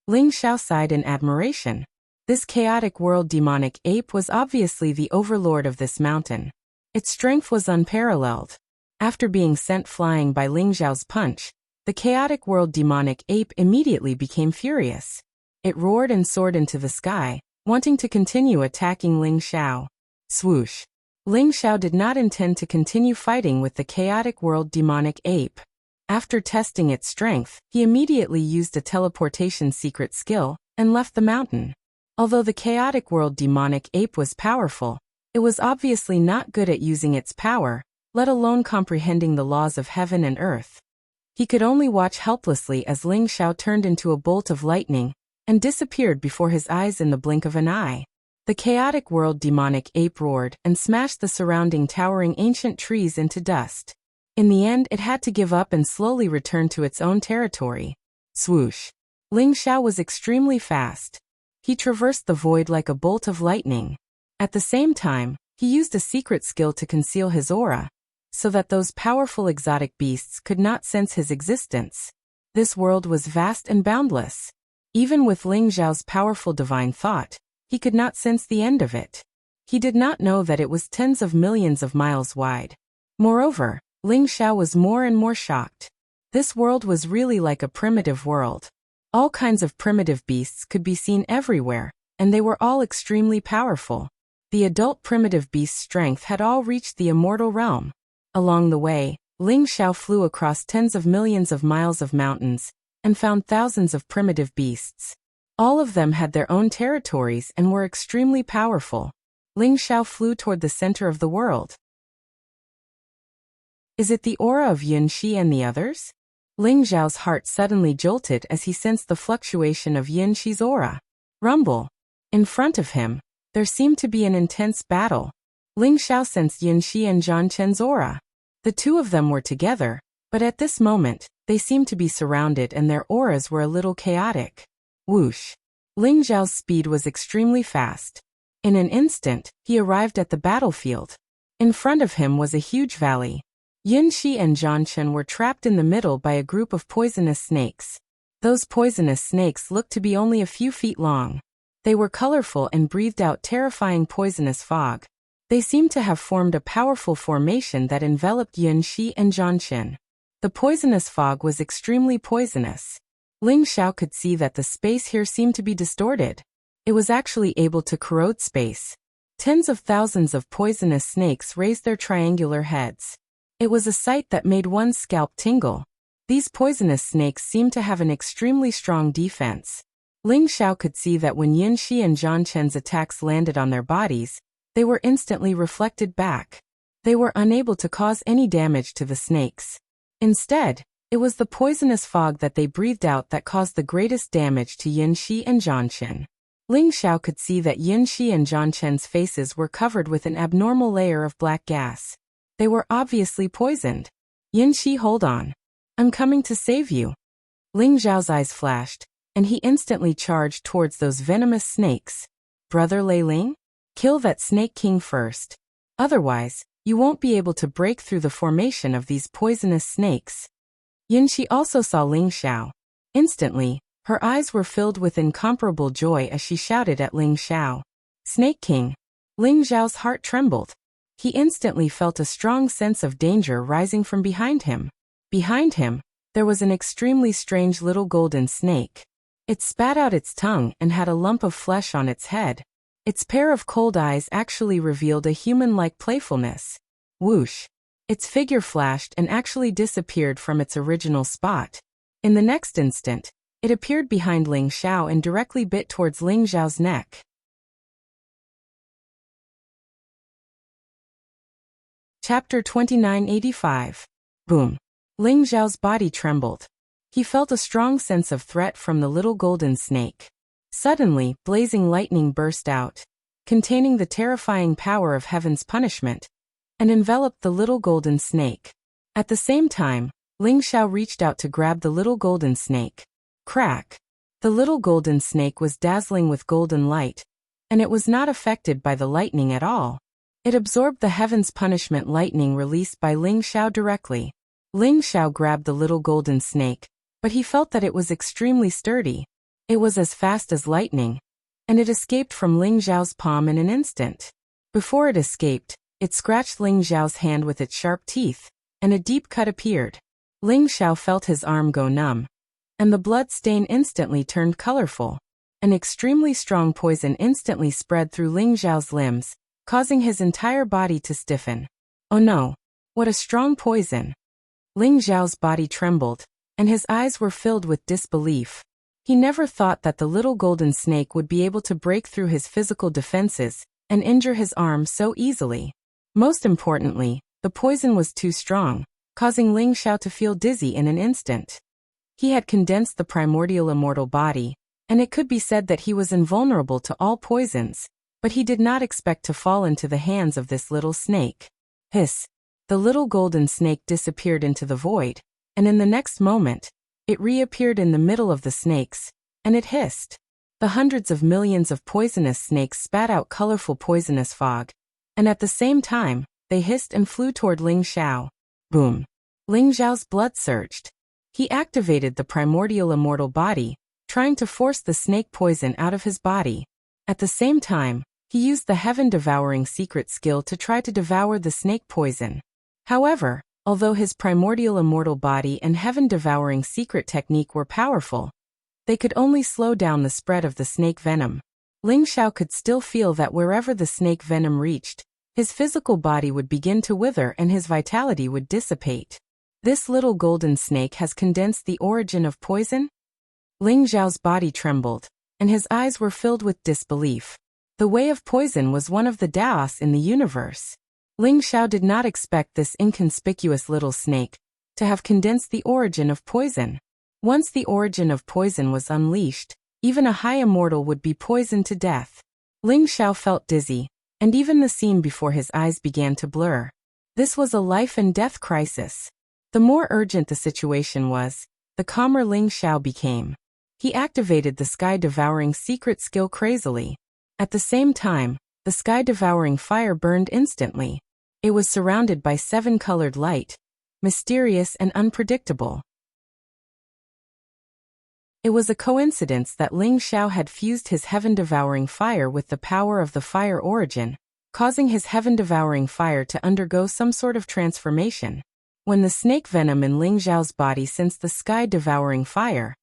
Ling Xiao sighed in admiration. This chaotic world demonic ape was obviously the overlord of this mountain. Its strength was unparalleled. After being sent flying by Ling Zhao's punch, the chaotic world demonic ape immediately became furious. It roared and soared into the sky, wanting to continue attacking Ling Xiao. Swoosh! Ling Xiao did not intend to continue fighting with the chaotic world demonic ape. After testing its strength, he immediately used a teleportation secret skill and left the mountain. Although the chaotic world demonic ape was powerful, it was obviously not good at using its power, let alone comprehending the laws of heaven and earth. He could only watch helplessly as Ling Xiao turned into a bolt of lightning and disappeared before his eyes in the blink of an eye. The chaotic world demonic ape roared and smashed the surrounding towering ancient trees into dust. In the end, it had to give up and slowly return to its own territory. Swoosh! Ling Xiao was extremely fast. He traversed the void like a bolt of lightning. At the same time, he used a secret skill to conceal his aura, so that those powerful exotic beasts could not sense his existence. This world was vast and boundless. Even with Ling Zhao's powerful divine thought, he could not sense the end of it. He did not know that it was tens of millions of miles wide. Moreover, Ling Xiao was more and more shocked. This world was really like a primitive world. All kinds of primitive beasts could be seen everywhere, and they were all extremely powerful. The adult primitive beast's strength had all reached the immortal realm. Along the way, Ling Xiao flew across tens of millions of miles of mountains and found thousands of primitive beasts. All of them had their own territories and were extremely powerful. Ling Xiao flew toward the center of the world. Is it the aura of Yun Shi and the others? Ling Zhao's heart suddenly jolted as he sensed the fluctuation of Yun Shi's aura. Rumble! In front of him, there seemed to be an intense battle. Ling Xiao sensed Yun Shi and Zhang Chen's aura. The two of them were together, but at this moment, they seemed to be surrounded and their auras were a little chaotic. Whoosh! Ling Zhao's speed was extremely fast. In an instant, he arrived at the battlefield. In front of him was a huge valley. Yun Shi and Zhang Chen were trapped in the middle by a group of poisonous snakes. Those poisonous snakes looked to be only a few feet long. They were colorful and breathed out terrifying poisonous fog. They seemed to have formed a powerful formation that enveloped Yun Shi and Zhang Chen. The poisonous fog was extremely poisonous. Ling Xiao could see that the space here seemed to be distorted. It was actually able to corrode space. Tens of thousands of poisonous snakes raised their triangular heads. It was a sight that made one's scalp tingle. These poisonous snakes seemed to have an extremely strong defense. Ling Xiao could see that when Yun Shi and Zhang Chen's attacks landed on their bodies, they were instantly reflected back. They were unable to cause any damage to the snakes. Instead, it was the poisonous fog that they breathed out that caused the greatest damage to Yun Shi and Zhang Chen. Ling Xiao could see that Yun Shi and Zhang Chen's faces were covered with an abnormal layer of black gas. They were obviously poisoned. Yun Shi, hold on. I'm coming to save you. Ling Zhao's eyes flashed, and he instantly charged towards those venomous snakes. Brother Lei Ling? Kill that snake king first. Otherwise, you won't be able to break through the formation of these poisonous snakes. Yun Shi also saw Ling Xiao. Instantly, her eyes were filled with incomparable joy as she shouted at Ling Xiao. Snake King! Ling Zhao's heart trembled. He instantly felt a strong sense of danger rising from behind him. Behind him, there was an extremely strange little golden snake. It spat out its tongue and had a lump of flesh on its head. Its pair of cold eyes actually revealed a human-like playfulness. Whoosh! Its figure flashed and actually disappeared from its original spot. In the next instant, it appeared behind Ling Xiao and directly bit towards Ling Zhao's neck. Chapter 2985. Boom. Ling Zhao's body trembled. He felt a strong sense of threat from the little golden snake. Suddenly, blazing lightning burst out, containing the terrifying power of heaven's punishment, and enveloped the little golden snake. At the same time, Ling Xiao reached out to grab the little golden snake. Crack! The little golden snake was dazzling with golden light, and it was not affected by the lightning at all. It absorbed the heaven's punishment lightning released by Ling Xiao directly. Ling Xiao grabbed the little golden snake, but he felt that it was extremely sturdy. It was as fast as lightning, and it escaped from Ling Xiao's palm in an instant. Before it escaped, it scratched Ling Xiao's hand with its sharp teeth, and a deep cut appeared. Ling Xiao felt his arm go numb, and the blood stain instantly turned colorful. An extremely strong poison instantly spread through Ling Xiao's limbs, causing his entire body to stiffen. Oh no! What a strong poison! Ling Xiao's body trembled, and his eyes were filled with disbelief. He never thought that the little golden snake would be able to break through his physical defenses and injure his arm so easily. Most importantly, the poison was too strong, causing Ling Xiao to feel dizzy in an instant. He had condensed the primordial immortal body, and it could be said that he was invulnerable to all poisons, but he did not expect to fall into the hands of this little snake. Hiss! The little golden snake disappeared into the void, and in the next moment, it reappeared in the middle of the snakes, and it hissed. The hundreds of millions of poisonous snakes spat out colorful poisonous fog, and at the same time, they hissed and flew toward Ling Xiao. Boom! Ling Xiao's blood surged. He activated the primordial immortal body, trying to force the snake poison out of his body. At the same time, he used the heaven-devouring secret skill to try to devour the snake poison. However, although his primordial immortal body and heaven-devouring secret technique were powerful, they could only slow down the spread of the snake venom. Ling Xiao could still feel that wherever the snake venom reached, his physical body would begin to wither and his vitality would dissipate. This little golden snake has condensed the origin of poison? Ling Xiao's body trembled, and his eyes were filled with disbelief. The way of poison was one of the Daos in the universe. Ling Xiao did not expect this inconspicuous little snake to have condensed the origin of poison. Once the origin of poison was unleashed, even a high immortal would be poisoned to death. Ling Xiao felt dizzy, and even the scene before his eyes began to blur. This was a life and death crisis. The more urgent the situation was, the calmer Ling Xiao became. He activated the sky-devouring secret skill crazily. At the same time, the sky-devouring fire burned instantly. It was surrounded by 7-colored light, mysterious and unpredictable. It was a coincidence that Ling Xiao had fused his heaven-devouring fire with the power of the fire origin, causing his heaven-devouring fire to undergo some sort of transformation. When the snake venom in Ling Xiao's body sensed the sky-devouring fire,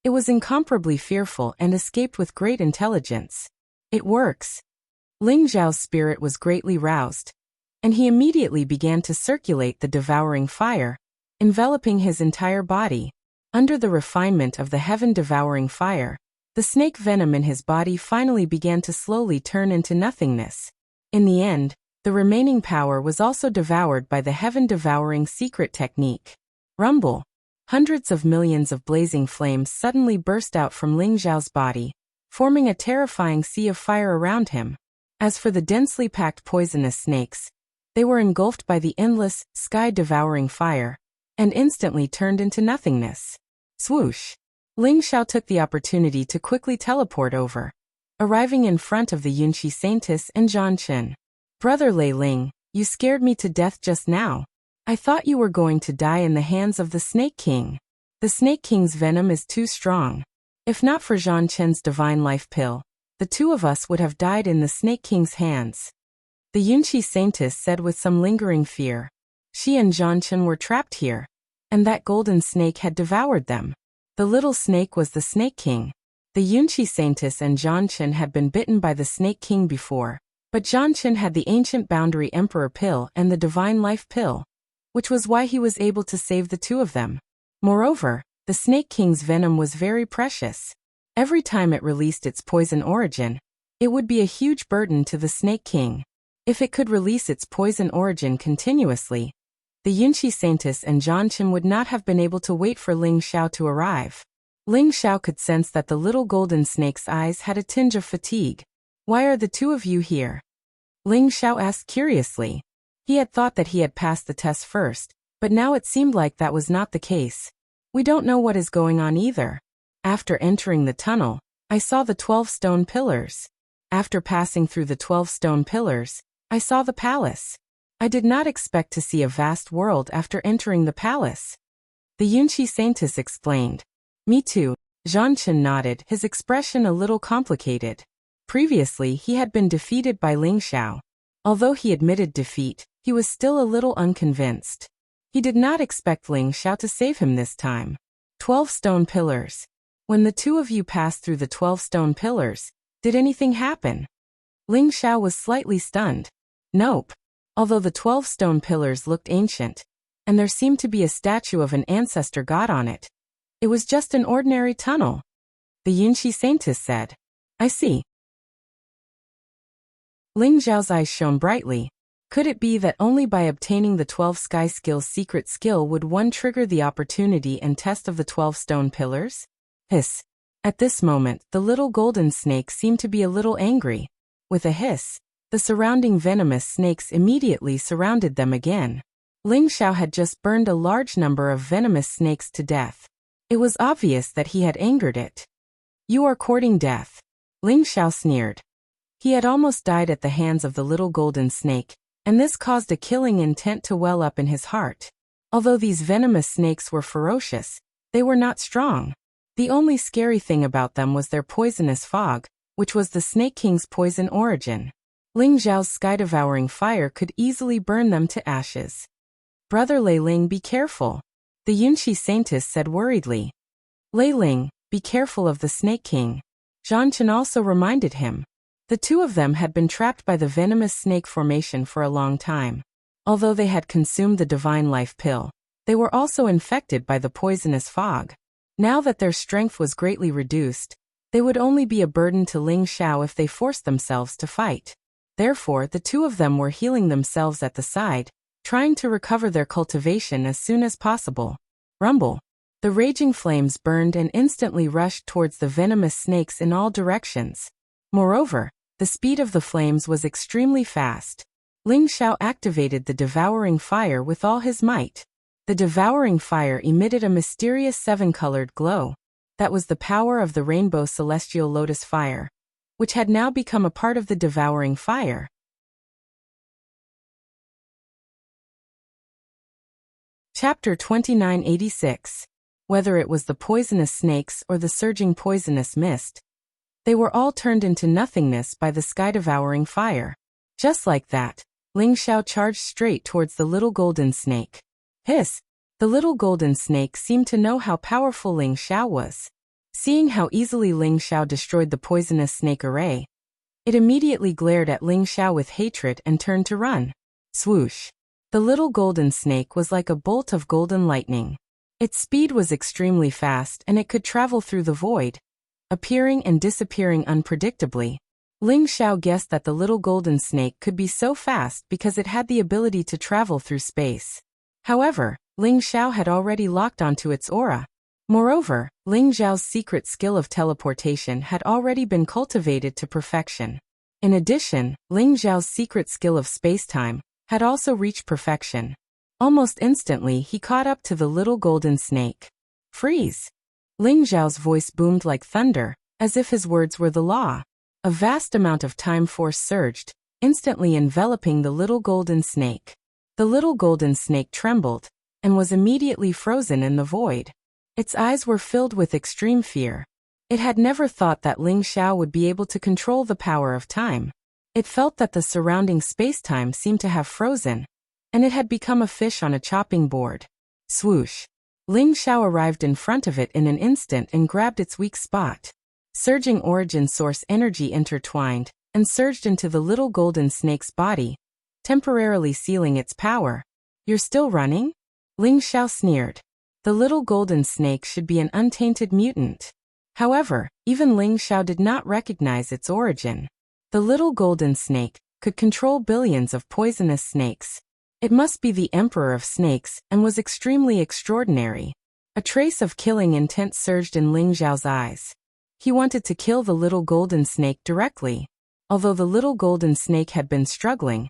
it was incomparably fearful and escaped with great intelligence. It works. Ling Xiao's spirit was greatly roused, and he immediately began to circulate the devouring fire, enveloping his entire body. Under the refinement of the heaven-devouring fire, the snake venom in his body finally began to slowly turn into nothingness. In the end, the remaining power was also devoured by the heaven-devouring secret technique. Rumble! Hundreds of millions of blazing flames suddenly burst out from Ling Xiao's body, forming a terrifying sea of fire around him. As for the densely packed poisonous snakes, they were engulfed by the endless, sky-devouring fire, and instantly turned into nothingness. Swoosh! Ling Xiao took the opportunity to quickly teleport over, arriving in front of the Yunqi Saintess and Zhan Chen. Brother Lei Ling, you scared me to death just now. I thought you were going to die in the hands of the Snake King. The Snake King's venom is too strong. If not for Zhan Chen's divine life pill, the two of us would have died in the Snake King's hands. The Yunqi Saintess said with some lingering fear. She and Zhan Chen were trapped here, and that golden snake had devoured them. The little snake was the Snake King. The Yunqi Saintess and Zhan Chen had been bitten by the Snake King before, but Zhan Chen had the ancient boundary emperor pill and the divine life pill, which was why he was able to save the two of them. Moreover, the Snake King's venom was very precious. Every time it released its poison origin, it would be a huge burden to the Snake King. If it could release its poison origin continuously, the Yunqi Saintess and Zhan Chen would not have been able to wait for Ling Xiao to arrive. Ling Xiao could sense that the little golden snake's eyes had a tinge of fatigue. Why are the two of you here? Ling Xiao asked curiously. He had thought that he had passed the test first, But now it seemed like that was not the case. We don't know what is going on either. After entering the tunnel, I saw the 12 stone pillars. After passing through the 12 stone pillars, I saw the palace. I did not expect to see a vast world after entering the palace. The Yunqi Saintess explained. Me too. Zhang Chen nodded, his expression a little complicated. Previously he had been defeated by Ling Xiao. Although he admitted defeat, he was still a little unconvinced. He did not expect Ling Xiao to save him this time. 12 stone pillars. When the two of you passed through the 12 stone pillars, did anything happen? Ling Xiao was slightly stunned. Nope. Although the 12 stone pillars looked ancient, and there seemed to be a statue of an ancestor god on it, it was just an ordinary tunnel. The Yunqi Saintess said. I see. Ling Xiao's eyes shone brightly. Could it be that only by obtaining the 12 sky skill's secret skill would one trigger the opportunity and test of the 12 stone pillars? Hiss. At this moment, the little golden snake seemed to be a little angry. With a hiss, the surrounding venomous snakes immediately surrounded them again. Ling Xiao had just burned a large number of venomous snakes to death. It was obvious that he had angered it. You are courting death. Ling Xiao sneered. He had almost died at the hands of the little golden snake, and this caused a killing intent to well up in his heart. Although these venomous snakes were ferocious, they were not strong. The only scary thing about them was their poisonous fog, which was the Snake King's poison origin. Ling Xiao's sky-devouring fire could easily burn them to ashes. Brother Lei Ling, be careful. The Yunqi Saintess said worriedly. Lei Ling, be careful of the Snake King. Zhang Chen also reminded him. The two of them had been trapped by the venomous snake formation for a long time. Although they had consumed the divine life pill, they were also infected by the poisonous fog. Now that their strength was greatly reduced, they would only be a burden to Ling Xiao if they forced themselves to fight. Therefore, the two of them were healing themselves at the side, trying to recover their cultivation as soon as possible. Rumble. The raging flames burned and instantly rushed towards the venomous snakes in all directions. Moreover, the speed of the flames was extremely fast. Ling Xiao activated the devouring fire with all his might. The devouring fire emitted a mysterious seven-colored glow. That was the power of the rainbow celestial lotus fire, which had now become a part of the devouring fire. Chapter 2986. Whether it was the poisonous snakes or the surging poisonous mist, they were all turned into nothingness by the sky-devouring fire. Just like that, Ling Xiao charged straight towards the little golden snake. Hiss! The little golden snake seemed to know how powerful Ling Xiao was. Seeing how easily Ling Xiao destroyed the poisonous snake array, it immediately glared at Ling Xiao with hatred and turned to run. Swoosh! The little golden snake was like a bolt of golden lightning. Its speed was extremely fast and it could travel through the void, appearing and disappearing unpredictably. Ling Xiao guessed that the little golden snake could be so fast because it had the ability to travel through space. However, Ling Xiao had already locked onto its aura. Moreover, Ling Xiao's secret skill of teleportation had already been cultivated to perfection. In addition, Ling Xiao's secret skill of space-time had also reached perfection. Almost instantly he caught up to the little golden snake. Freeze! Ling Xiao's voice boomed like thunder, as if his words were the law. A vast amount of time force surged, instantly enveloping the little golden snake. The little golden snake trembled, and was immediately frozen in the void. Its eyes were filled with extreme fear. It had never thought that Ling Xiao would be able to control the power of time. It felt that the surrounding space-time seemed to have frozen, and it had become a fish on a chopping board. Swoosh! Ling Xiao arrived in front of it in an instant and grabbed its weak spot. Surging origin source energy intertwined, and surged into the little golden snake's body, temporarily sealing its power. You're still running? Ling Xiao sneered. The little golden snake should be an untainted mutant. However, even Ling Xiao did not recognize its origin. The little golden snake could control billions of poisonous snakes. It must be the emperor of snakes and was extremely extraordinary. A trace of killing intent surged in Ling Xiao's eyes. He wanted to kill the little golden snake directly. Although the little golden snake had been struggling,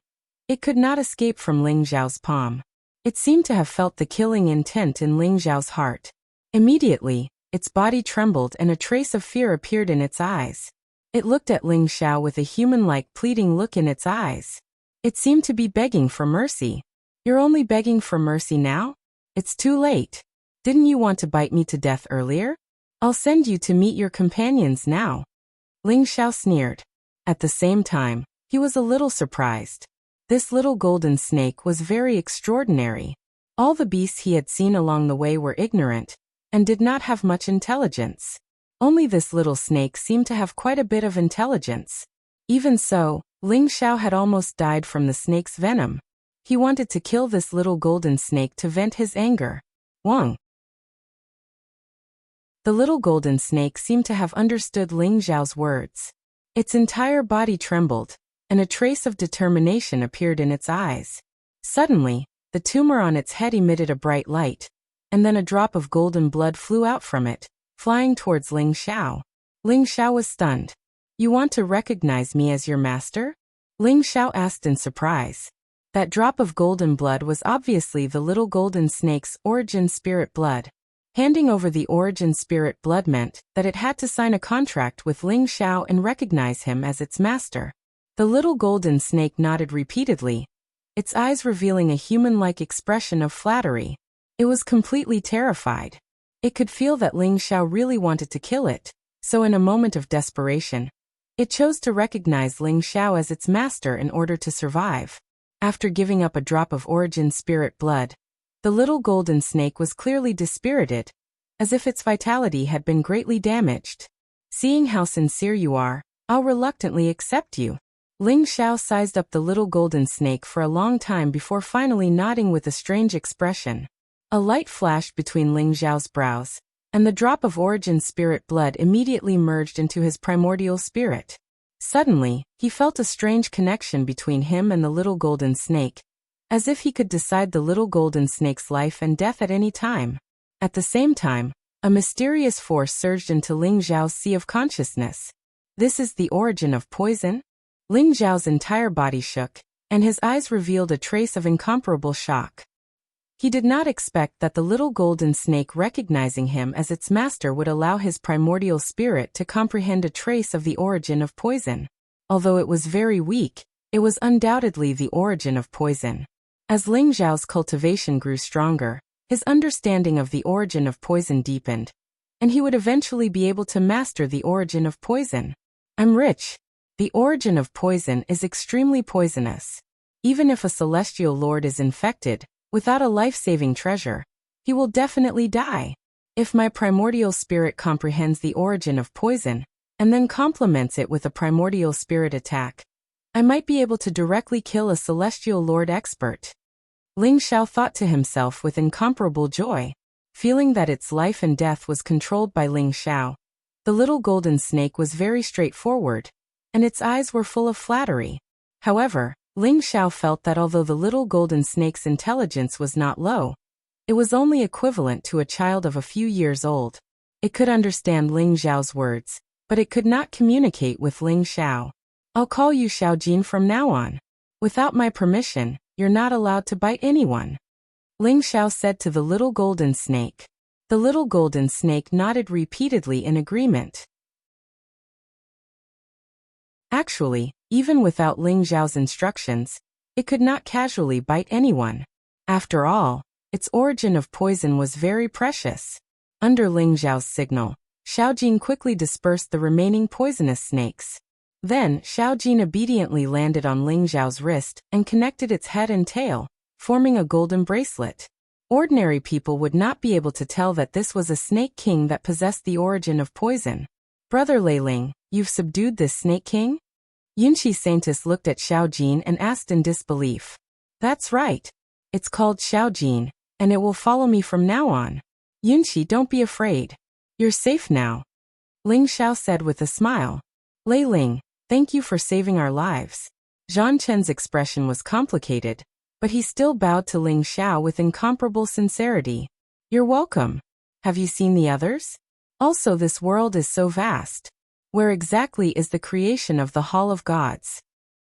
it could not escape from Ling Xiao's palm. It seemed to have felt the killing intent in Ling Xiao's heart. Immediately, its body trembled and a trace of fear appeared in its eyes. It looked at Ling Xiao with a human-like pleading look in its eyes. It seemed to be begging for mercy. You're only begging for mercy now? It's too late. Didn't you want to bite me to death earlier? I'll send you to meet your companions now. Ling Xiao sneered. At the same time, he was a little surprised. This little golden snake was very extraordinary. All the beasts he had seen along the way were ignorant, and did not have much intelligence. Only this little snake seemed to have quite a bit of intelligence. Even so, Ling Xiao had almost died from the snake's venom. He wanted to kill this little golden snake to vent his anger. Wang. The little golden snake seemed to have understood Ling Xiao's words. Its entire body trembled, and a trace of determination appeared in its eyes. Suddenly, the tumor on its head emitted a bright light, and then a drop of golden blood flew out from it, flying towards Ling Xiao. Ling Xiao was stunned. You want to recognize me as your master? Ling Xiao asked in surprise. That drop of golden blood was obviously the little golden snake's origin spirit blood. Handing over the origin spirit blood meant that it had to sign a contract with Ling Xiao and recognize him as its master. The little golden snake nodded repeatedly, its eyes revealing a human-like expression of flattery. It was completely terrified. It could feel that Ling Xiao really wanted to kill it, so in a moment of desperation, it chose to recognize Ling Xiao as its master in order to survive. After giving up a drop of origin spirit blood, the little golden snake was clearly dispirited, as if its vitality had been greatly damaged. Seeing how sincere you are, I'll reluctantly accept you. Ling Xiao sized up the little golden snake for a long time before finally nodding with a strange expression. A light flashed between Ling Xiao's brows, and the drop of origin spirit blood immediately merged into his primordial spirit. Suddenly, he felt a strange connection between him and the little golden snake, as if he could decide the little golden snake's life and death at any time. At the same time, a mysterious force surged into Ling Xiao's sea of consciousness. This is the origin of poison? Ling Xiao's entire body shook, and his eyes revealed a trace of incomparable shock. He did not expect that the little golden snake recognizing him as its master would allow his primordial spirit to comprehend a trace of the origin of poison. Although it was very weak, it was undoubtedly the origin of poison. As Ling Xiao's cultivation grew stronger, his understanding of the origin of poison deepened, and he would eventually be able to master the origin of poison. I'm rich. The origin of poison is extremely poisonous. Even if a celestial lord is infected, without a life-saving treasure, he will definitely die. If my primordial spirit comprehends the origin of poison, and then complements it with a primordial spirit attack, I might be able to directly kill a celestial lord expert. Ling Xiao thought to himself with incomparable joy, feeling that its life and death was controlled by Ling Xiao. The little golden snake was very straightforward, and its eyes were full of flattery. However, Ling Xiao felt that although the little golden snake's intelligence was not low, it was only equivalent to a child of a few years old. It could understand Ling Xiao's words, but it could not communicate with Ling Xiao. I'll call you Xiaojin from now on. Without my permission, you're not allowed to bite anyone. Ling Xiao said to the little golden snake. The little golden snake nodded repeatedly in agreement. Actually, even without Ling Xiao's instructions, it could not casually bite anyone. After all, its origin of poison was very precious. Under Ling Xiao's signal, Xiaojin quickly dispersed the remaining poisonous snakes. Then, Xiaojin obediently landed on Ling Xiao's wrist and connected its head and tail, forming a golden bracelet. Ordinary people would not be able to tell that this was a snake king that possessed the origin of poison. Brother Leiling, you've subdued this snake king? Yunqi Saintis looked at Xiaojin and asked in disbelief. That's right. It's called Xiaojin, and it will follow me from now on. Yunqi, don't be afraid. You're safe now. Ling Xiao said with a smile. Leiling, thank you for saving our lives. Zhang Chen's expression was complicated, but he still bowed to Ling Xiao with incomparable sincerity. You're welcome. Have you seen the others? Also, this world is so vast. Where exactly is the creation of the Hall of Gods?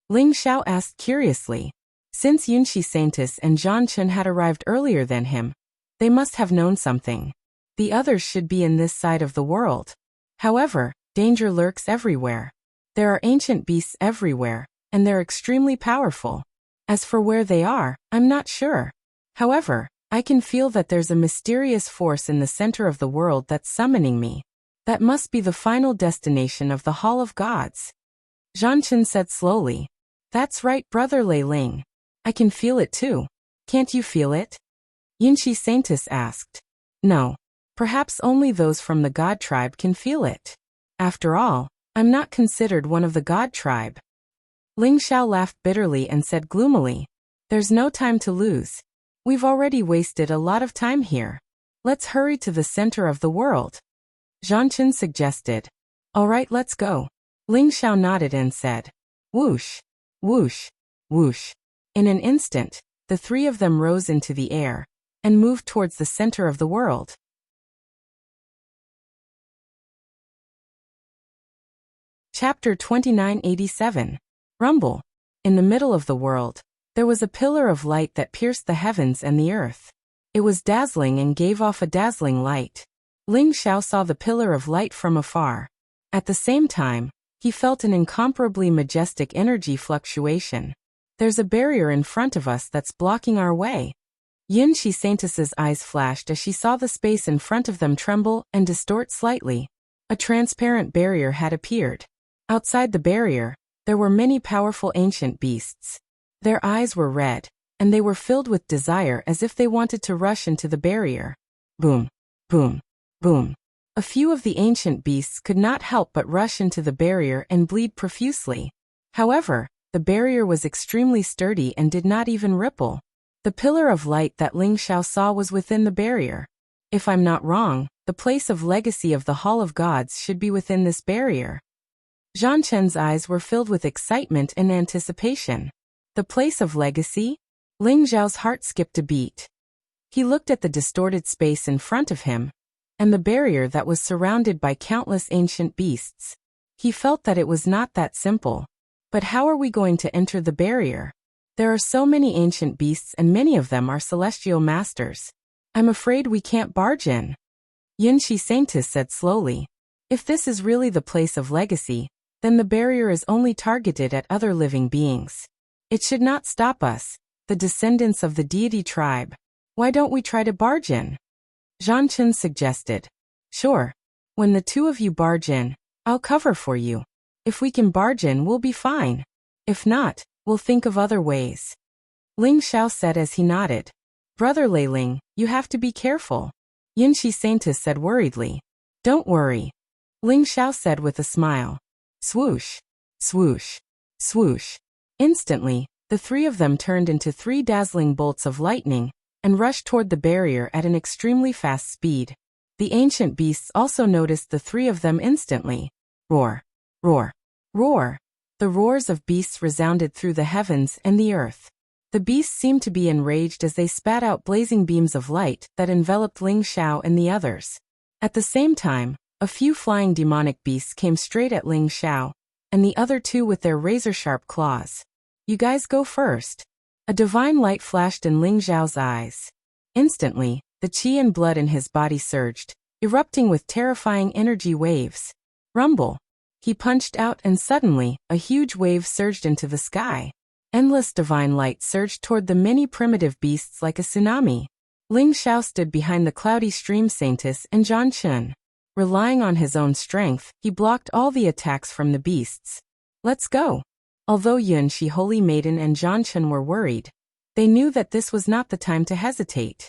Ling Xiao asked curiously. Since Yunshi Saintis and Zhanchen had arrived earlier than him, they must have known something. The others should be in this side of the world. However, danger lurks everywhere. There are ancient beasts everywhere, and they're extremely powerful. As for where they are, I'm not sure. However, I can feel that there's a mysterious force in the center of the world that's summoning me. That must be the final destination of the Hall of Gods. Zhanchen said slowly. That's right, Brother Lei Ling. I can feel it too. Can't you feel it? Yunshi Saintis asked. No. Perhaps only those from the God tribe can feel it. After all, I'm not considered one of the God tribe. Ling Xiao laughed bitterly and said gloomily. There's no time to lose. We've already wasted a lot of time here. Let's hurry to the center of the world. Zhanchen suggested. All right, let's go. Ling Xiao nodded and said. Whoosh, whoosh, whoosh. In an instant, the three of them rose into the air and moved towards the center of the world. Chapter 2987. Rumble. In the middle of the world, there was a pillar of light that pierced the heavens and the earth. It was dazzling and gave off a dazzling light. Ling Xiao saw the pillar of light from afar. At the same time, he felt an incomparably majestic energy fluctuation. There's a barrier in front of us that's blocking our way. Yunshi Saintis's eyes flashed as she saw the space in front of them tremble and distort slightly. A transparent barrier had appeared. Outside the barrier, there were many powerful ancient beasts. Their eyes were red, and they were filled with desire as if they wanted to rush into the barrier. Boom, boom, boom. A few of the ancient beasts could not help but rush into the barrier and bleed profusely. However, the barrier was extremely sturdy and did not even ripple. The pillar of light that Ling Xiao saw was within the barrier. If I'm not wrong, the place of legacy of the Hall of Gods should be within this barrier. Zhanchen's eyes were filled with excitement and anticipation. The place of legacy? Ling Xiao's heart skipped a beat. He looked at the distorted space in front of him, and the barrier that was surrounded by countless ancient beasts. He felt that it was not that simple. But how are we going to enter the barrier? There are so many ancient beasts and many of them are celestial masters. I'm afraid we can't barge in. Yunshi Saintis said slowly. If this is really the place of legacy, then the barrier is only targeted at other living beings. It should not stop us, the descendants of the deity tribe. Why don't we try to barge in? Zhanchen suggested. Sure. When the two of you barge in, I'll cover for you. If we can barge in, we'll be fine. If not, we'll think of other ways. Ling Xiao said as he nodded. Brother Lei Ling, you have to be careful. Yunshi Saintis said worriedly. Don't worry. Ling Xiao said with a smile. Swoosh, swoosh, swoosh. Instantly, the three of them turned into three dazzling bolts of lightning and rushed toward the barrier at an extremely fast speed. The ancient beasts also noticed the three of them instantly. Roar, roar, roar. The roars of beasts resounded through the heavens and the earth. The beasts seemed to be enraged as they spat out blazing beams of light that enveloped Ling Xiao and the others. At the same time, a few flying demonic beasts came straight at Ling Xiao, and the other two with their razor-sharp claws. You guys go first. A divine light flashed in Ling Xiao's eyes. Instantly, the qi and blood in his body surged, erupting with terrifying energy waves. Rumble. He punched out and suddenly, a huge wave surged into the sky. Endless divine light surged toward the many primitive beasts like a tsunami. Ling Xiao stood behind the cloudy stream Saintis and Zhanchen. Relying on his own strength, he blocked all the attacks from the beasts. Let's go. Although Yunshi Holy Maiden and Zhanchen were worried, they knew that this was not the time to hesitate.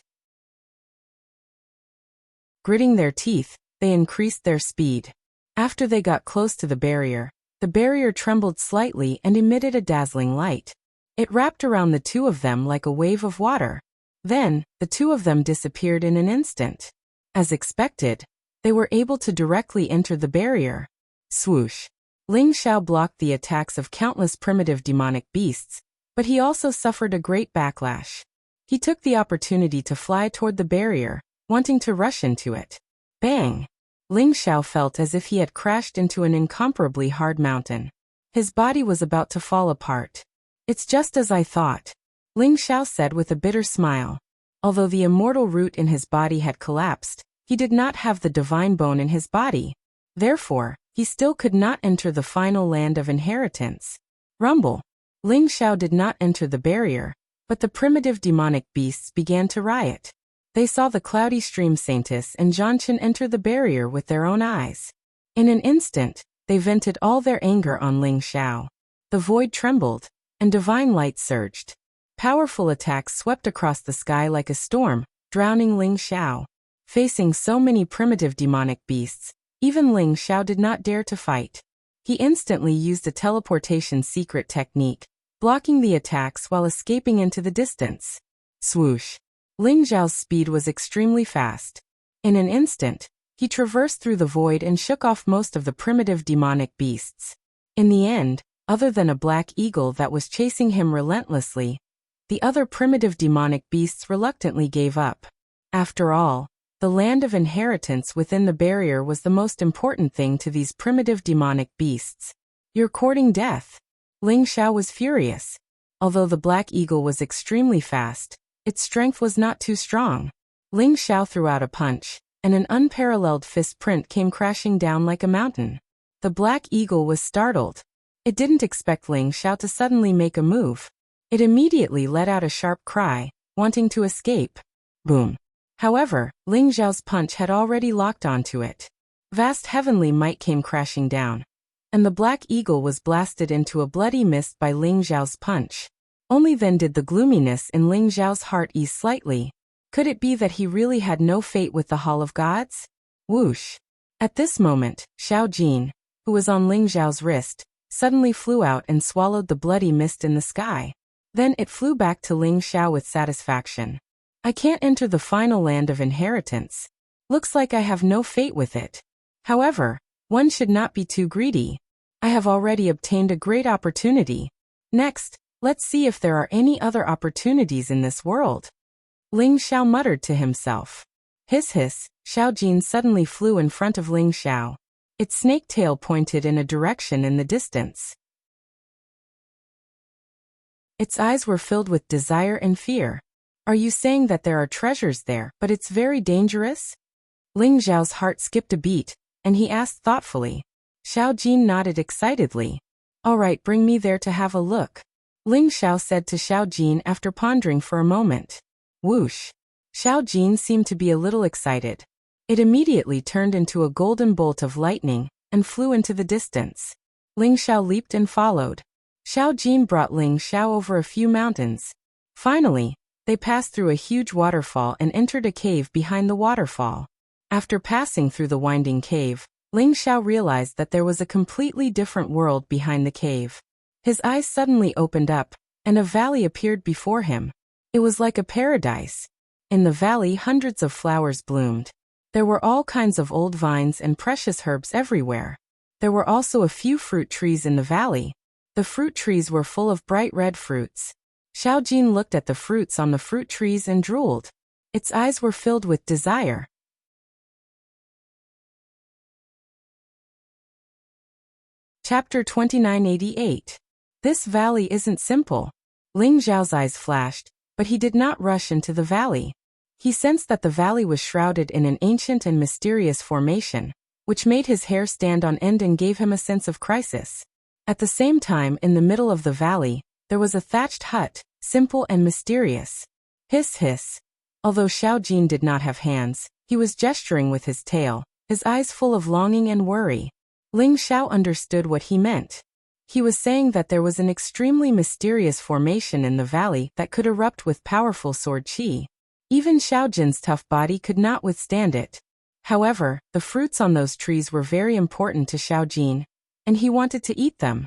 Gritting their teeth, they increased their speed. After they got close to the barrier trembled slightly and emitted a dazzling light. It wrapped around the two of them like a wave of water. Then, the two of them disappeared in an instant. As expected, they were able to directly enter the barrier. Swoosh. Ling Xiao blocked the attacks of countless primitive demonic beasts, but he also suffered a great backlash. He took the opportunity to fly toward the barrier, wanting to rush into it. Bang! Ling Xiao felt as if he had crashed into an incomparably hard mountain. His body was about to fall apart. It's just as I thought. Ling Xiao said with a bitter smile. Although the immortal root in his body had collapsed, he did not have the divine bone in his body. Therefore, he still could not enter the final land of inheritance. Rumble. Ling Xiao did not enter the barrier, but the primitive demonic beasts began to riot. They saw the cloudy stream Saintess and Zhanchen enter the barrier with their own eyes. In an instant, they vented all their anger on Ling Xiao. The void trembled, and divine light surged. Powerful attacks swept across the sky like a storm, drowning Ling Xiao. Facing so many primitive demonic beasts, even Ling Xiao did not dare to fight. He instantly used a teleportation secret technique, blocking the attacks while escaping into the distance. Swoosh. Ling Xiao's speed was extremely fast. In an instant, he traversed through the void and shook off most of the primitive demonic beasts. In the end, other than a black eagle that was chasing him relentlessly, the other primitive demonic beasts reluctantly gave up. After all, the land of inheritance within the barrier was the most important thing to these primitive demonic beasts. You're courting death. Ling Xiao was furious. Although the black eagle was extremely fast, its strength was not too strong. Ling Xiao threw out a punch, and an unparalleled fist print came crashing down like a mountain. The black eagle was startled. It didn't expect Ling Xiao to suddenly make a move. It immediately let out a sharp cry, wanting to escape. Boom. However, Ling Xiao's punch had already locked onto it. Vast heavenly might came crashing down, and the black eagle was blasted into a bloody mist by Ling Xiao's punch. Only then did the gloominess in Ling Xiao's heart ease slightly. Could it be that he really had no fate with the Hall of Gods? Whoosh. At this moment, Xiao Jin, who was on Ling Xiao's wrist, suddenly flew out and swallowed the bloody mist in the sky. Then it flew back to Ling Xiao with satisfaction. I can't enter the final land of inheritance. Looks like I have no fate with it. However, one should not be too greedy. I have already obtained a great opportunity. Next, let's see if there are any other opportunities in this world. Ling Xiao muttered to himself. Hiss hiss, Xiao Jin suddenly flew in front of Ling Xiao. Its snake tail pointed in a direction in the distance. Its eyes were filled with desire and fear. Are you saying that there are treasures there, but it's very dangerous? Ling Xiao's heart skipped a beat, and he asked thoughtfully. Xiao Jin nodded excitedly. All right, bring me there to have a look. Ling Xiao said to Xiao Jin after pondering for a moment. Whoosh. Xiao Jin seemed to be a little excited. It immediately turned into a golden bolt of lightning, and flew into the distance. Ling Xiao leaped and followed. Xiao Jin brought Ling Xiao over a few mountains. Finally, they passed through a huge waterfall and entered a cave behind the waterfall. After passing through the winding cave, Ling Xiao realized that there was a completely different world behind the cave. His eyes suddenly opened up, and a valley appeared before him. It was like a paradise. In the valley, hundreds of flowers bloomed. There were all kinds of old vines and precious herbs everywhere. There were also a few fruit trees in the valley. The fruit trees were full of bright red fruits. Xiao Jin looked at the fruits on the fruit trees and drooled. Its eyes were filled with desire. Chapter 2988. This valley isn't simple. Ling Xiao's eyes flashed, but he did not rush into the valley. He sensed that the valley was shrouded in an ancient and mysterious formation, which made his hair stand on end and gave him a sense of crisis. At the same time, in the middle of the valley, there was a thatched hut, simple and mysterious. Hiss hiss. Although Xiao Jin did not have hands, he was gesturing with his tail, his eyes full of longing and worry. Ling Xiao understood what he meant. He was saying that there was an extremely mysterious formation in the valley that could erupt with powerful sword qi. Even Xiao Jin's tough body could not withstand it. However, the fruits on those trees were very important to Xiao Jin, and he wanted to eat them.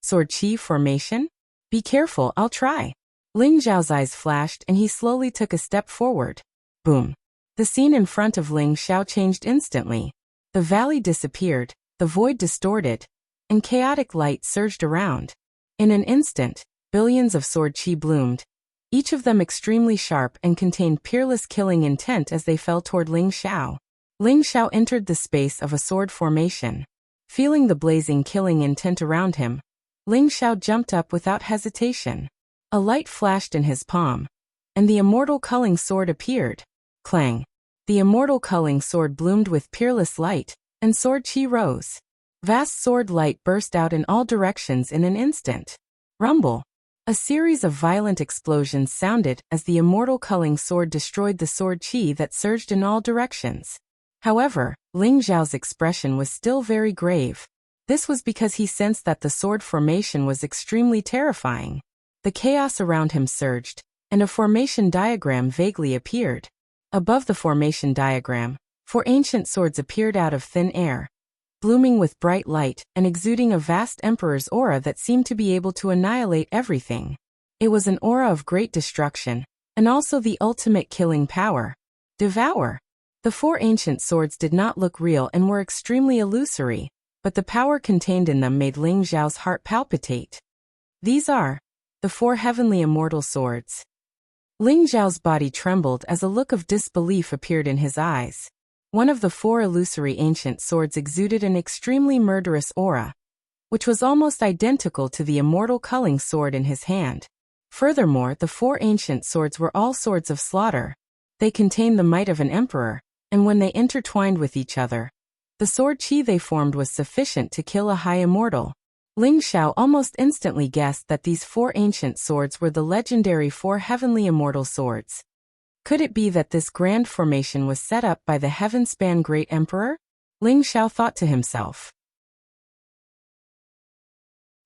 Sword qi formation? Be careful, I'll try. Ling Xiao's eyes flashed and he slowly took a step forward. Boom. The scene in front of Ling Xiao changed instantly. The valley disappeared, the void distorted, and chaotic light surged around. In an instant, billions of sword qi bloomed, each of them extremely sharp and contained peerless killing intent as they fell toward Ling Xiao. Ling Xiao entered the space of a sword formation. Feeling the blazing killing intent around him, Ling Xiao jumped up without hesitation. A light flashed in his palm, and the immortal culling sword appeared. Clang! The immortal culling sword bloomed with peerless light, and sword chi rose. Vast sword light burst out in all directions in an instant. Rumble! A series of violent explosions sounded as the immortal culling sword destroyed the sword chi that surged in all directions. However, Ling Zhao's expression was still very grave. This was because he sensed that the sword formation was extremely terrifying. The chaos around him surged, and a formation diagram vaguely appeared. Above the formation diagram, 4 ancient swords appeared out of thin air, blooming with bright light and exuding a vast emperor's aura that seemed to be able to annihilate everything. It was an aura of great destruction, and also the ultimate killing power. Devour! The 4 ancient swords did not look real and were extremely illusory, but the power contained in them made Ling Zhao's heart palpitate. These are the 4 heavenly immortal swords. Ling Zhao's body trembled as a look of disbelief appeared in his eyes. One of the 4 illusory ancient swords exuded an extremely murderous aura, which was almost identical to the immortal culling sword in his hand. Furthermore, the 4 ancient swords were all swords of slaughter. They contained the might of an emperor, and when they intertwined with each other, the sword chi they formed was sufficient to kill a high immortal. Ling Zhao almost instantly guessed that these 4 ancient swords were the legendary 4 heavenly immortal swords. Could it be that this grand formation was set up by the Heavenspan Great Emperor? Ling Zhao thought to himself.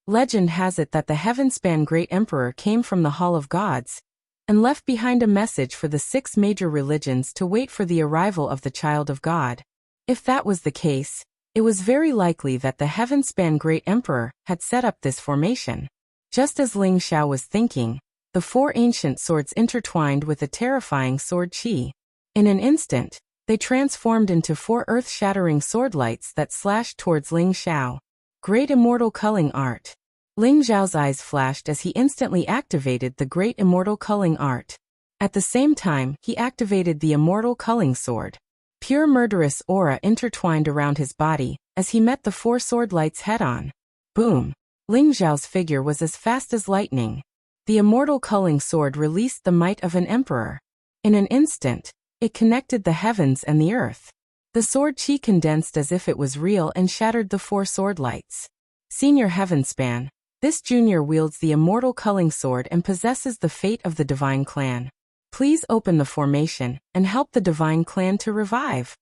Legend has it that the Heavenspan Great Emperor came from the Hall of Gods, and left behind a message for the 6 major religions to wait for the arrival of the Child of God. If that was the case, it was very likely that the Heavenspan Great Emperor had set up this formation. Just as Ling Zhao was thinking, the 4 ancient swords intertwined with a terrifying sword chi. In an instant, they transformed into 4 earth-shattering sword lights that slashed towards Ling Zhao. Great immortal culling art. Ling Zhao's eyes flashed as he instantly activated the great immortal culling art. At the same time, he activated the immortal culling sword. Pure murderous aura intertwined around his body as he met the 4 sword lights head-on. Boom! Ling Zhao's figure was as fast as lightning. The immortal culling sword released the might of an emperor. In an instant, it connected the heavens and the earth. The sword chi condensed as if it was real and shattered the 4 sword lights. Senior Heavenspan. This junior wields the immortal culling sword and possesses the fate of the divine clan. Please open the formation and help the divine clan to revive.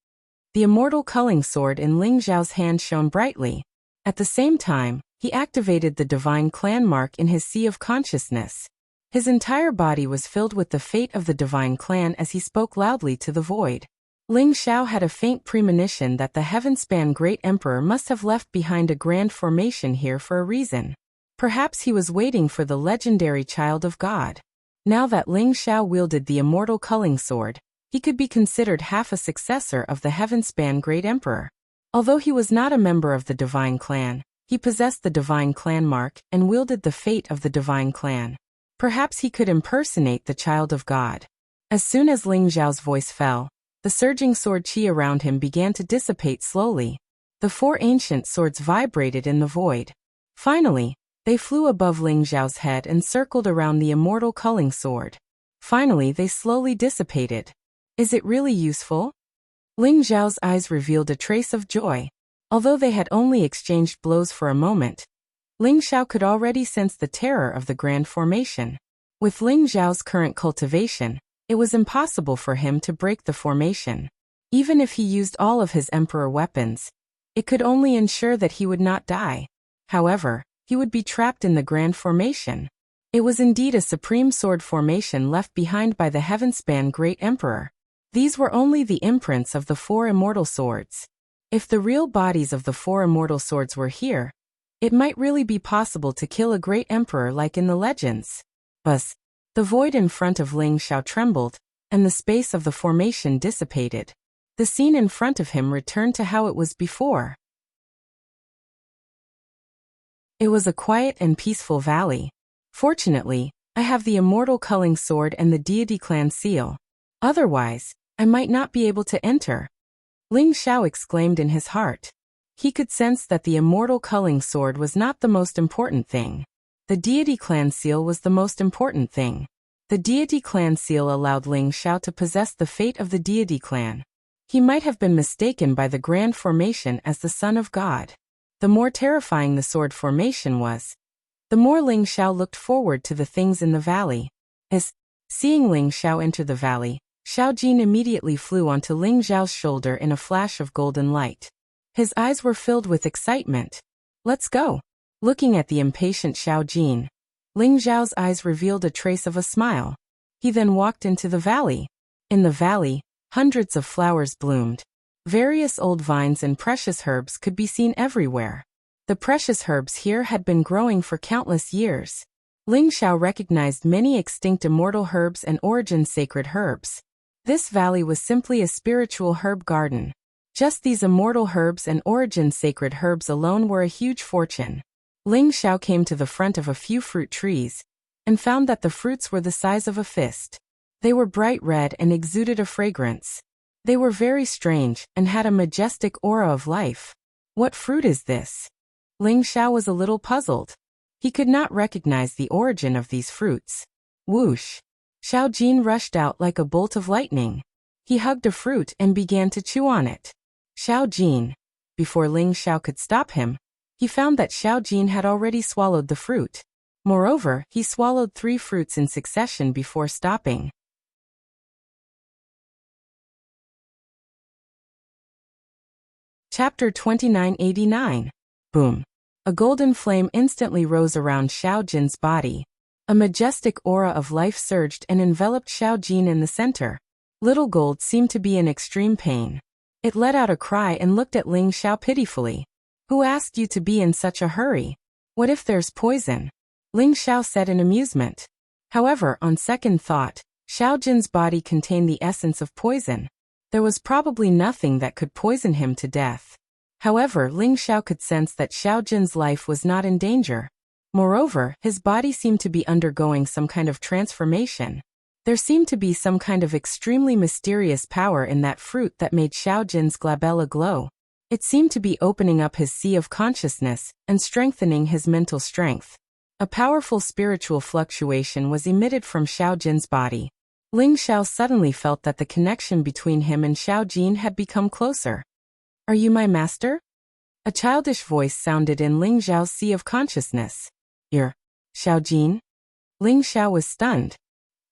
The immortal culling sword in Ling Zhao's hand shone brightly. At the same time, he activated the divine clan mark in his sea of consciousness. His entire body was filled with the fate of the divine clan as he spoke loudly to the void. Ling Zhao had a faint premonition that the Heavenspan Great Emperor must have left behind a grand formation here for a reason. Perhaps he was waiting for the legendary Child of God. Now that Ling Zhao wielded the immortal culling sword, he could be considered half a successor of the Heavenspan Great Emperor. Although he was not a member of the divine clan, he possessed the divine clan mark and wielded the fate of the divine clan. Perhaps he could impersonate the Child of God. As soon as Ling Zhao's voice fell, the surging sword chi around him began to dissipate slowly. The 4 ancient swords vibrated in the void. Finally, they flew above Ling Zhao's head and circled around the immortal culling sword. Finally, they slowly dissipated. Is it really useful? Ling Zhao's eyes revealed a trace of joy. Although they had only exchanged blows for a moment, Ling Zhao could already sense the terror of the grand formation. With Ling Zhao's current cultivation, it was impossible for him to break the formation. Even if he used all of his emperor weapons, it could only ensure that he would not die. However, he would be trapped in the grand formation. It was indeed a supreme sword formation left behind by the Heavenspan Great Emperor. These were only the imprints of the 4 immortal swords. If the real bodies of the 4 immortal swords were here, it might really be possible to kill a great emperor like in the legends. Buzz! The void in front of Ling Zhao trembled, and the space of the formation dissipated. The scene in front of him returned to how it was before. It was a quiet and peaceful valley. Fortunately, I have the immortal culling sword and the deity clan seal. Otherwise, I might not be able to enter. Ling Zhao exclaimed in his heart. He could sense that the immortal culling sword was not the most important thing. The deity clan seal was the most important thing. The deity clan seal allowed Ling Xiao to possess the fate of the deity clan. He might have been mistaken by the grand formation as the son of God. The more terrifying the sword formation was, the more Ling Xiao looked forward to the things in the valley. As seeing Ling Xiao enter the valley, Xiao Jin immediately flew onto Ling Xiao's shoulder in a flash of golden light. His eyes were filled with excitement. "Let's go." Looking at the impatient Xiao Jin, Ling Xiao's eyes revealed a trace of a smile. He then walked into the valley. In the valley, hundreds of flowers bloomed. Various old vines and precious herbs could be seen everywhere. The precious herbs here had been growing for countless years. Ling Xiao recognized many extinct immortal herbs and origin sacred herbs. This valley was simply a spiritual herb garden. Just these immortal herbs and origin sacred herbs alone were a huge fortune. Ling Xiao came to the front of a few fruit trees and found that the fruits were the size of a fist. They were bright red and exuded a fragrance. They were very strange and had a majestic aura of life. What fruit is this? Ling Xiao was a little puzzled. He could not recognize the origin of these fruits. Whoosh! Xiao Jin rushed out like a bolt of lightning. He hugged a fruit and began to chew on it. Xiao Jin. Before Ling Xiao could stop him, he found that Xiao Jin had already swallowed the fruit. Moreover, he swallowed 3 fruits in succession before stopping. Chapter 2989. Boom. A golden flame instantly rose around Xiao Jin's body. A majestic aura of life surged and enveloped Xiao Jin in the center. Little Gold seemed to be in extreme pain. It let out a cry and looked at Ling Xiao pitifully. "Who asked you to be in such a hurry? What if there's poison?" Ling Xiao said in amusement. However, on second thought, Xiao Jin's body contained the essence of poison. There was probably nothing that could poison him to death. However, Ling Xiao could sense that Xiao Jin's life was not in danger. Moreover, his body seemed to be undergoing some kind of transformation. There seemed to be some kind of extremely mysterious power in that fruit that made Xiao Jin's glabella glow. It seemed to be opening up his sea of consciousness and strengthening his mental strength. A powerful spiritual fluctuation was emitted from Xiao Jin's body. Ling Xiao suddenly felt that the connection between him and Xiao Jin had become closer. "Are you my master?" A childish voice sounded in Ling Xiao's sea of consciousness. "You're Xiao Jin?" Ling Xiao was stunned.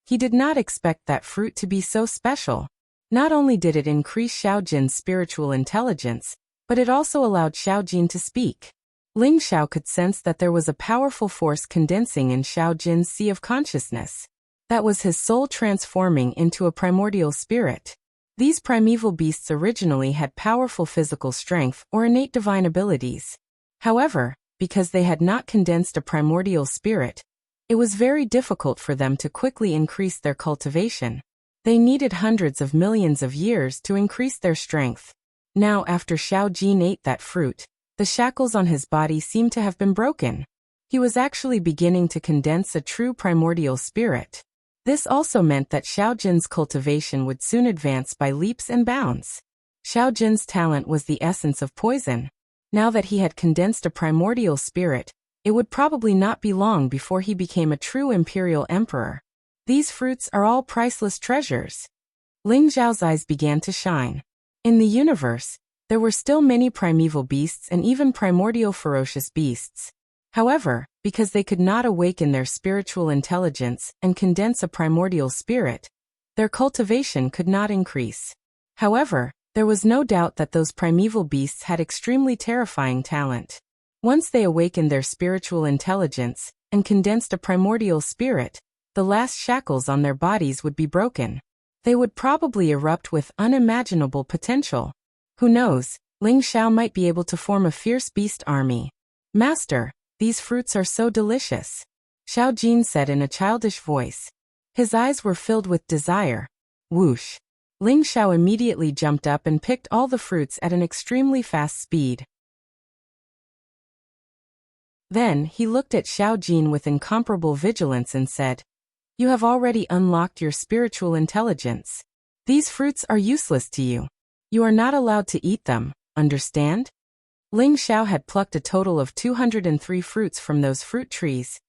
He did not expect that fruit to be so special. Not only did it increase Xiao Jin's spiritual intelligence, but it also allowed Xiao Jin to speak. Ling Xiao could sense that there was a powerful force condensing in Xiao Jin's sea of consciousness. That was his soul transforming into a primordial spirit. These primeval beasts originally had powerful physical strength or innate divine abilities. However, because they had not condensed a primordial spirit, it was very difficult for them to quickly increase their cultivation. They needed hundreds of millions of years to increase their strength. Now, after Xiao Jin ate that fruit, the shackles on his body seemed to have been broken. He was actually beginning to condense a true primordial spirit. This also meant that Xiao Jin's cultivation would soon advance by leaps and bounds. Xiao Jin's talent was the essence of poison. Now that he had condensed a primordial spirit, it would probably not be long before he became a true imperial emperor. These fruits are all priceless treasures. Ling Xiao's eyes began to shine. In the universe, there were still many primeval beasts and even primordial ferocious beasts. However, because they could not awaken their spiritual intelligence and condense a primordial spirit, their cultivation could not increase. However, there was no doubt that those primeval beasts had extremely terrifying talent. Once they awakened their spiritual intelligence and condensed a primordial spirit, the last shackles on their bodies would be broken. They would probably erupt with unimaginable potential. Who knows, Ling Xiao might be able to form a fierce beast army. "Master, these fruits are so delicious," Xiao Jin said in a childish voice. His eyes were filled with desire. Whoosh! Ling Xiao immediately jumped up and picked all the fruits at an extremely fast speed. Then, he looked at Xiao Jin with incomparable vigilance and said, "You have already unlocked your spiritual intelligence. These fruits are useless to you. You are not allowed to eat them, understand?" Ling Xiao had plucked a total of 203 fruits from those fruit trees.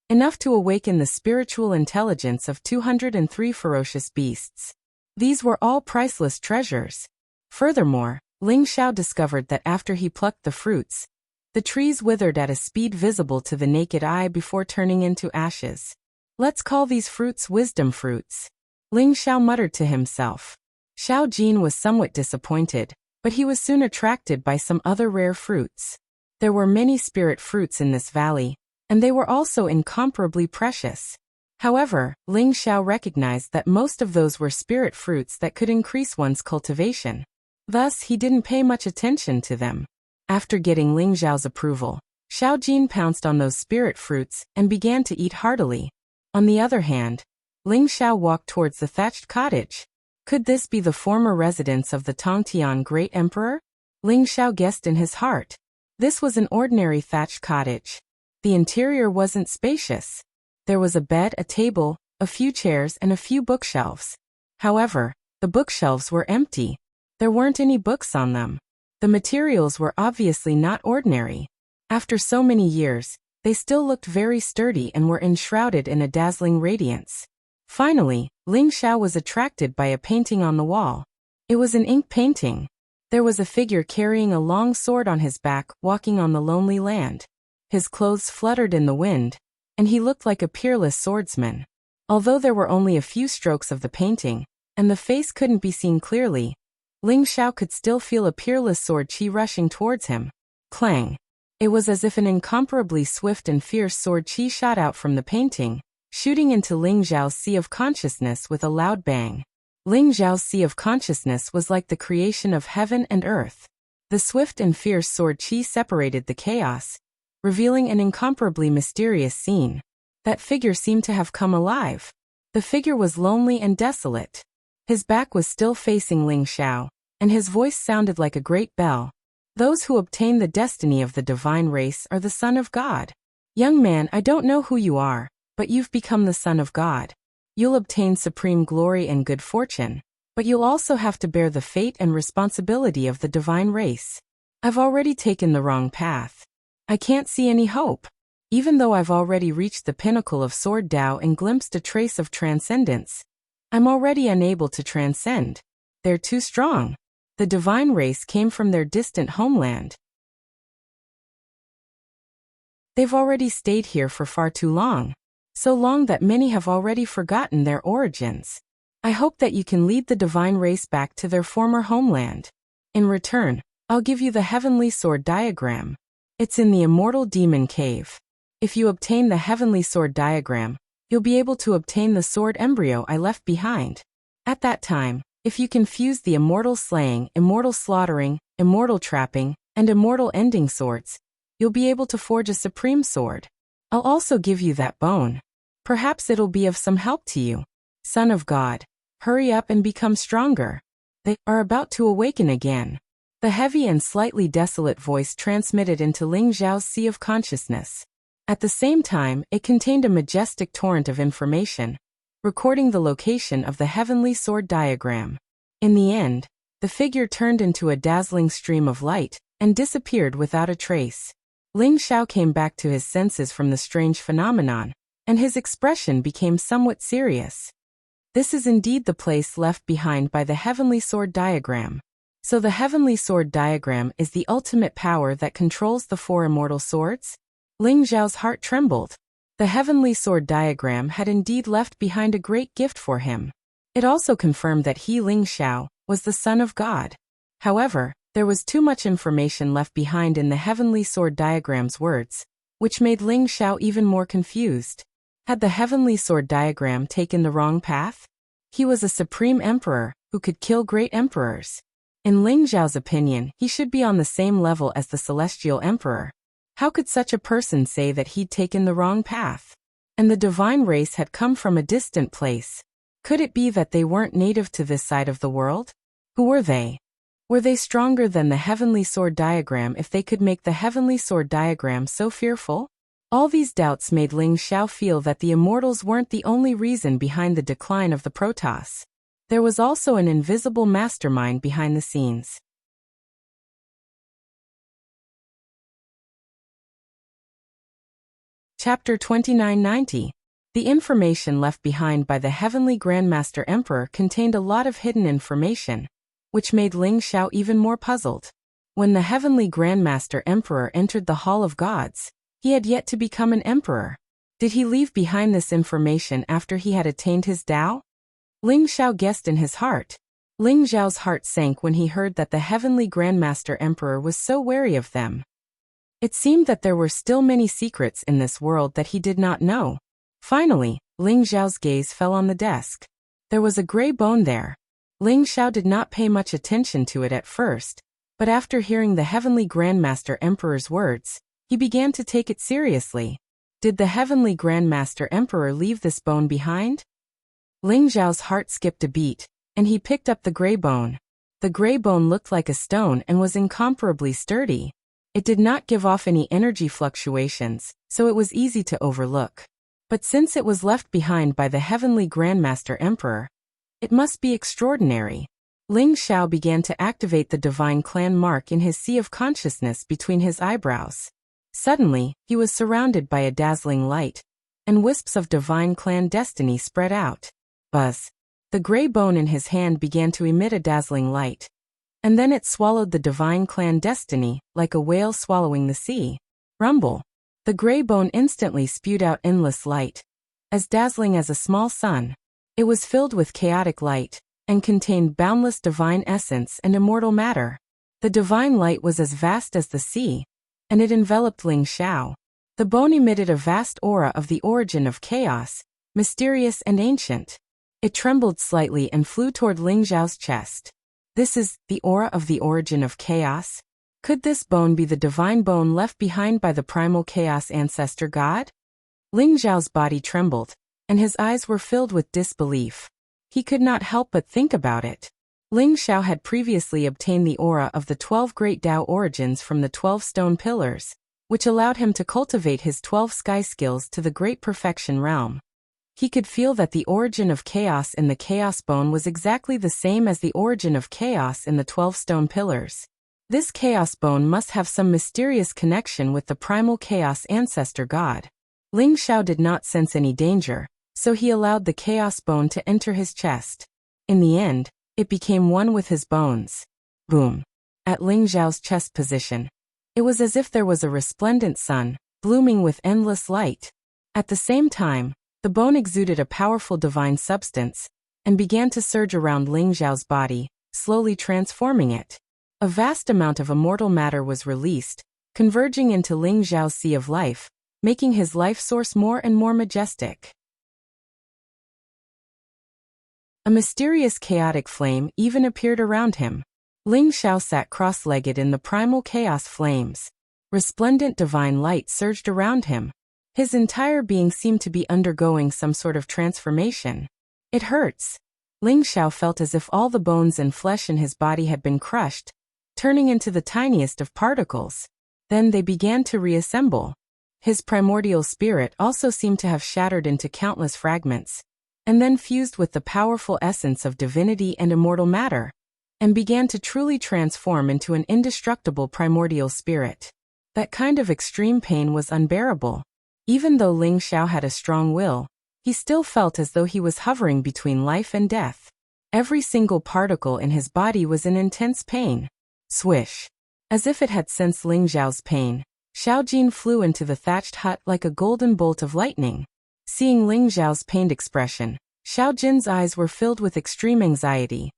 enough to awaken the spiritual intelligence of 203 ferocious beasts. These were all priceless treasures. Furthermore, Ling Xiao discovered that after he plucked the fruits, the trees withered at a speed visible to the naked eye before turning into ashes. Let's call these fruits wisdom fruits, Ling Xiao muttered to himself. Xiao Jin was somewhat disappointed, but he was soon attracted by some other rare fruits. There were many spirit fruits in this valley, and they were also incomparably precious. However, Ling Xiao recognized that most of those were spirit fruits that could increase one's cultivation. Thus, he didn't pay much attention to them. After getting Ling Xiao's approval, Xiao Jin pounced on those spirit fruits and began to eat heartily. On the other hand, Ling Xiao walked towards the thatched cottage. Could this be the former residence of the Tongtian Great Emperor? Ling Xiao guessed in his heart. This was an ordinary thatched cottage. The interior wasn't spacious. There was a bed, a table, a few chairs, and a few bookshelves. However, the bookshelves were empty. There weren't any books on them. The materials were obviously not ordinary. After so many years, they still looked very sturdy and were enshrouded in a dazzling radiance. Finally, Ling Xiao was attracted by a painting on the wall. It was an ink painting. There was a figure carrying a long sword on his back, walking on the lonely land. His clothes fluttered in the wind, and he looked like a peerless swordsman. Although there were only a few strokes of the painting, and the face couldn't be seen clearly, Ling Xiao could still feel a peerless sword chi rushing towards him. Clang! It was as if an incomparably swift and fierce sword chi shot out from the painting, shooting into Ling Xiao's sea of consciousness with a loud bang. Ling Xiao's sea of consciousness was like the creation of heaven and earth. The swift and fierce sword chi separated the chaos, revealing an incomparably mysterious scene. That figure seemed to have come alive. The figure was lonely and desolate. His back was still facing Ling Xiao, and his voice sounded like a great bell. Those who obtain the destiny of the divine race are the Son of God. Young man, I don't know who you are, but you've become the Son of God. You'll obtain supreme glory and good fortune, but you'll also have to bear the fate and responsibility of the divine race. I've already taken the wrong path. I can't see any hope. Even though I've already reached the pinnacle of Sword Dao and glimpsed a trace of transcendence, I'm already unable to transcend. They're too strong. The divine race came from their distant homeland. They've already stayed here for far too long. So long that many have already forgotten their origins. I hope that you can lead the divine race back to their former homeland. In return, I'll give you the Heavenly Sword diagram. It's in the Immortal Demon Cave. If you obtain the Heavenly Sword diagram, you'll be able to obtain the sword embryo I left behind. At that time, if you can fuse the immortal slaying, immortal slaughtering, immortal trapping, and immortal ending swords, you'll be able to forge a supreme sword. I'll also give you that bone. Perhaps it'll be of some help to you. Son of God, hurry up and become stronger. They are about to awaken again. The heavy and slightly desolate voice transmitted into Ling Xiao's sea of consciousness. At the same time, it contained a majestic torrent of information, recording the location of the Heavenly Sword diagram. In the end, the figure turned into a dazzling stream of light and disappeared without a trace. Ling Xiao came back to his senses from the strange phenomenon, and his expression became somewhat serious. This is indeed the place left behind by the Heavenly Sword diagram. So the Heavenly Sword diagram is the ultimate power that controls the four immortal swords? Ling Xiao's heart trembled. The Heavenly Sword diagram had indeed left behind a great gift for him. It also confirmed that he, Ling Xiao, was the Son of God. However, there was too much information left behind in the Heavenly Sword diagram's words, which made Ling Xiao even more confused. Had the Heavenly Sword diagram taken the wrong path? He was a supreme emperor who could kill great emperors. In Ling Xiao's opinion, he should be on the same level as the celestial emperor. How could such a person say that he'd taken the wrong path? And the divine race had come from a distant place. Could it be that they weren't native to this side of the world? Who were they? Were they stronger than the Heavenly Sword diagram if they could make the Heavenly Sword diagram so fearful? All these doubts made Ling Xiao feel that the immortals weren't the only reason behind the decline of the Protoss. There was also an invisible mastermind behind the scenes. Chapter 2990. The information left behind by the Heavenly Grandmaster Emperor contained a lot of hidden information, which made Ling Xiao even more puzzled. When the Heavenly Grandmaster Emperor entered the Hall of Gods, he had yet to become an emperor. Did he leave behind this information after he had attained his Tao? Ling Xiao guessed in his heart. Ling Xiao's heart sank when he heard that the Heavenly Grandmaster Emperor was so wary of them. It seemed that there were still many secrets in this world that he did not know. Finally, Ling Xiao's gaze fell on the desk. There was a gray bone there. Ling Xiao did not pay much attention to it at first, but after hearing the Heavenly Grandmaster Emperor's words, he began to take it seriously. Did the Heavenly Grandmaster Emperor leave this bone behind? Ling Xiao's heart skipped a beat, and he picked up the gray bone. The gray bone looked like a stone and was incomparably sturdy. It did not give off any energy fluctuations, so it was easy to overlook. But since it was left behind by the Heavenly Grandmaster Emperor, it must be extraordinary. Ling Xiao began to activate the Divine Clan mark in his sea of consciousness between his eyebrows. Suddenly, he was surrounded by a dazzling light, and wisps of Divine Clan destiny spread out. Buzz. The gray bone in his hand began to emit a dazzling light. And then it swallowed the Divine Clan destiny, like a whale swallowing the sea. Rumble. The gray bone instantly spewed out endless light. As dazzling as a small sun. It was filled with chaotic light, and contained boundless divine essence and immortal matter. The divine light was as vast as the sea, and it enveloped Ling Xiao. The bone emitted a vast aura of the origin of chaos, mysterious and ancient. It trembled slightly and flew toward Ling Xiao's chest. This is the aura of the origin of chaos? Could this bone be the divine bone left behind by the primal chaos ancestor god? Ling Xiao's body trembled, and his eyes were filled with disbelief. He could not help but think about it. Ling Xiao had previously obtained the aura of the 12 great Tao origins from the 12 stone pillars, which allowed him to cultivate his 12 sky skills to the great perfection realm. He could feel that the origin of chaos in the chaos bone was exactly the same as the origin of chaos in the 12 stone pillars. This chaos bone must have some mysterious connection with the primal chaos ancestor god. Ling Xiao did not sense any danger, so he allowed the chaos bone to enter his chest. In the end, it became one with his bones. Boom. At Ling Xiao's chest position, it was as if there was a resplendent sun, blooming with endless light. At the same time, the bone exuded a powerful divine substance, and began to surge around Ling Xiao's body, slowly transforming it. A vast amount of immortal matter was released, converging into Ling Xiao's sea of life, making his life source more and more majestic. A mysterious chaotic flame even appeared around him. Ling Xiao sat cross-legged in the primal chaos flames. Resplendent divine light surged around him. His entire being seemed to be undergoing some sort of transformation. It hurts. Ling Xiao felt as if all the bones and flesh in his body had been crushed, turning into the tiniest of particles. Then they began to reassemble. His primordial spirit also seemed to have shattered into countless fragments, and then fused with the powerful essence of divinity and immortal matter, and began to truly transform into an indestructible primordial spirit. That kind of extreme pain was unbearable. Even though Ling Xiao had a strong will, he still felt as though he was hovering between life and death. Every single particle in his body was in intense pain. Swish. As if it had sensed Ling Xiao's pain, Xiao Jin flew into the thatched hut like a golden bolt of lightning. Seeing Ling Xiao's pained expression, Xiao Jin's eyes were filled with extreme anxiety.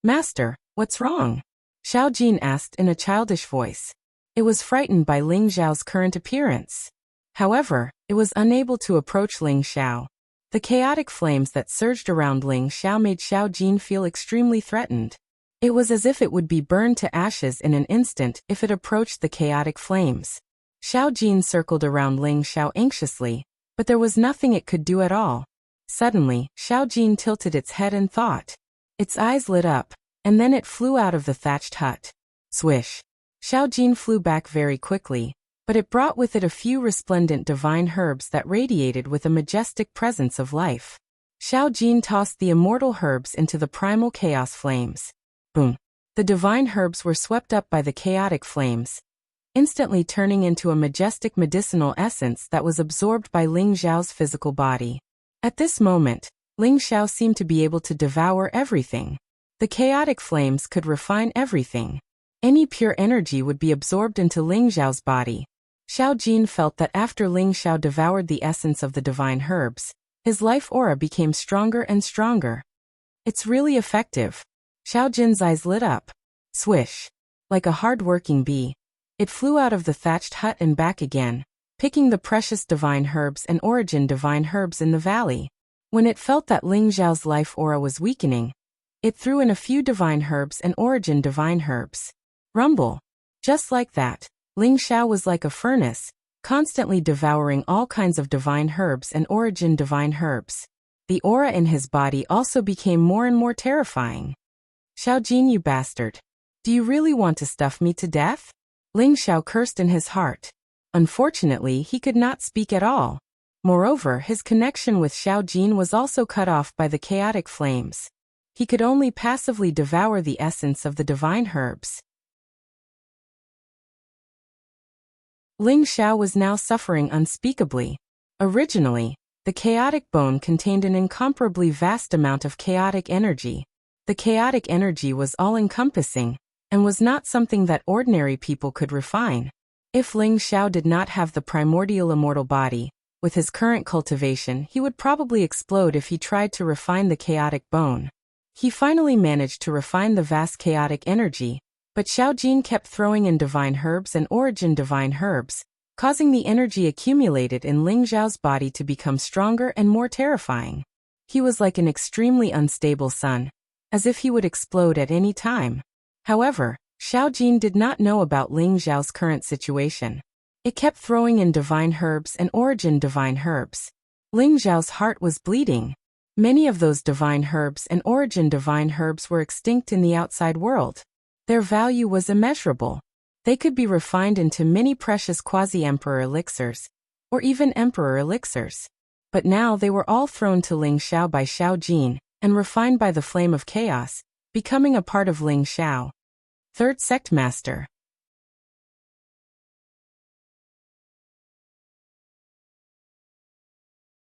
"Master, what's wrong?" Xiao Jin asked in a childish voice. It was frightened by Ling Xiao's current appearance. However, it was unable to approach Ling Xiao. The chaotic flames that surged around Ling Xiao made Xiao Jin feel extremely threatened. It was as if it would be burned to ashes in an instant if it approached the chaotic flames. Xiao Jin circled around Ling Xiao anxiously, but there was nothing it could do at all. Suddenly, Xiao Jin tilted its head and thought. Its eyes lit up, and then it flew out of the thatched hut. Swish. Xiao Jin flew back very quickly, but it brought with it a few resplendent divine herbs that radiated with a majestic presence of life. Xiao Jin tossed the immortal herbs into the primal chaos flames. Boom. The divine herbs were swept up by the chaotic flames, instantly turning into a majestic medicinal essence that was absorbed by Ling Xiao's physical body. At this moment, Ling Xiao seemed to be able to devour everything. The chaotic flames could refine everything. Any pure energy would be absorbed into Ling Xiao's body. Xiao Jin felt that after Ling Xiao devoured the essence of the divine herbs, his life aura became stronger and stronger. It's really effective. Xiao Jin's eyes lit up. Swish. Like a hard-working bee, it flew out of the thatched hut and back again, picking the precious divine herbs and origin divine herbs in the valley. When it felt that Ling Xiao's life aura was weakening, it threw in a few divine herbs and origin divine herbs. Rumble. Just like that, Ling Xiao was like a furnace, constantly devouring all kinds of divine herbs and origin divine herbs. The aura in his body also became more and more terrifying. Xiao Jin, you bastard. Do you really want to stuff me to death? Ling Xiao cursed in his heart. Unfortunately, he could not speak at all. Moreover, his connection with Xiao Jin was also cut off by the chaotic flames. He could only passively devour the essence of the divine herbs. Ling Xiao was now suffering unspeakably. Originally, the chaotic bone contained an incomparably vast amount of chaotic energy. The chaotic energy was all-encompassing, and was not something that ordinary people could refine. If Ling Xiao did not have the primordial immortal body, with his current cultivation he would probably explode if he tried to refine the chaotic bone. He finally managed to refine the vast chaotic energy, but Xiao Jin kept throwing in divine herbs and origin divine herbs, causing the energy accumulated in Ling Xiao's body to become stronger and more terrifying. He was like an extremely unstable sun, as if he would explode at any time. However, Xiao Jin did not know about Ling Xiao's current situation. It kept throwing in divine herbs and origin divine herbs. Ling Xiao's heart was bleeding. Many of those divine herbs and origin divine herbs were extinct in the outside world. Their value was immeasurable. They could be refined into many precious quasi-emperor elixirs, or even emperor elixirs. But now they were all thrown to Ling Xiao by Xiao Jin, and refined by the flame of chaos, becoming a part of Ling Xiao. Third Sect Master.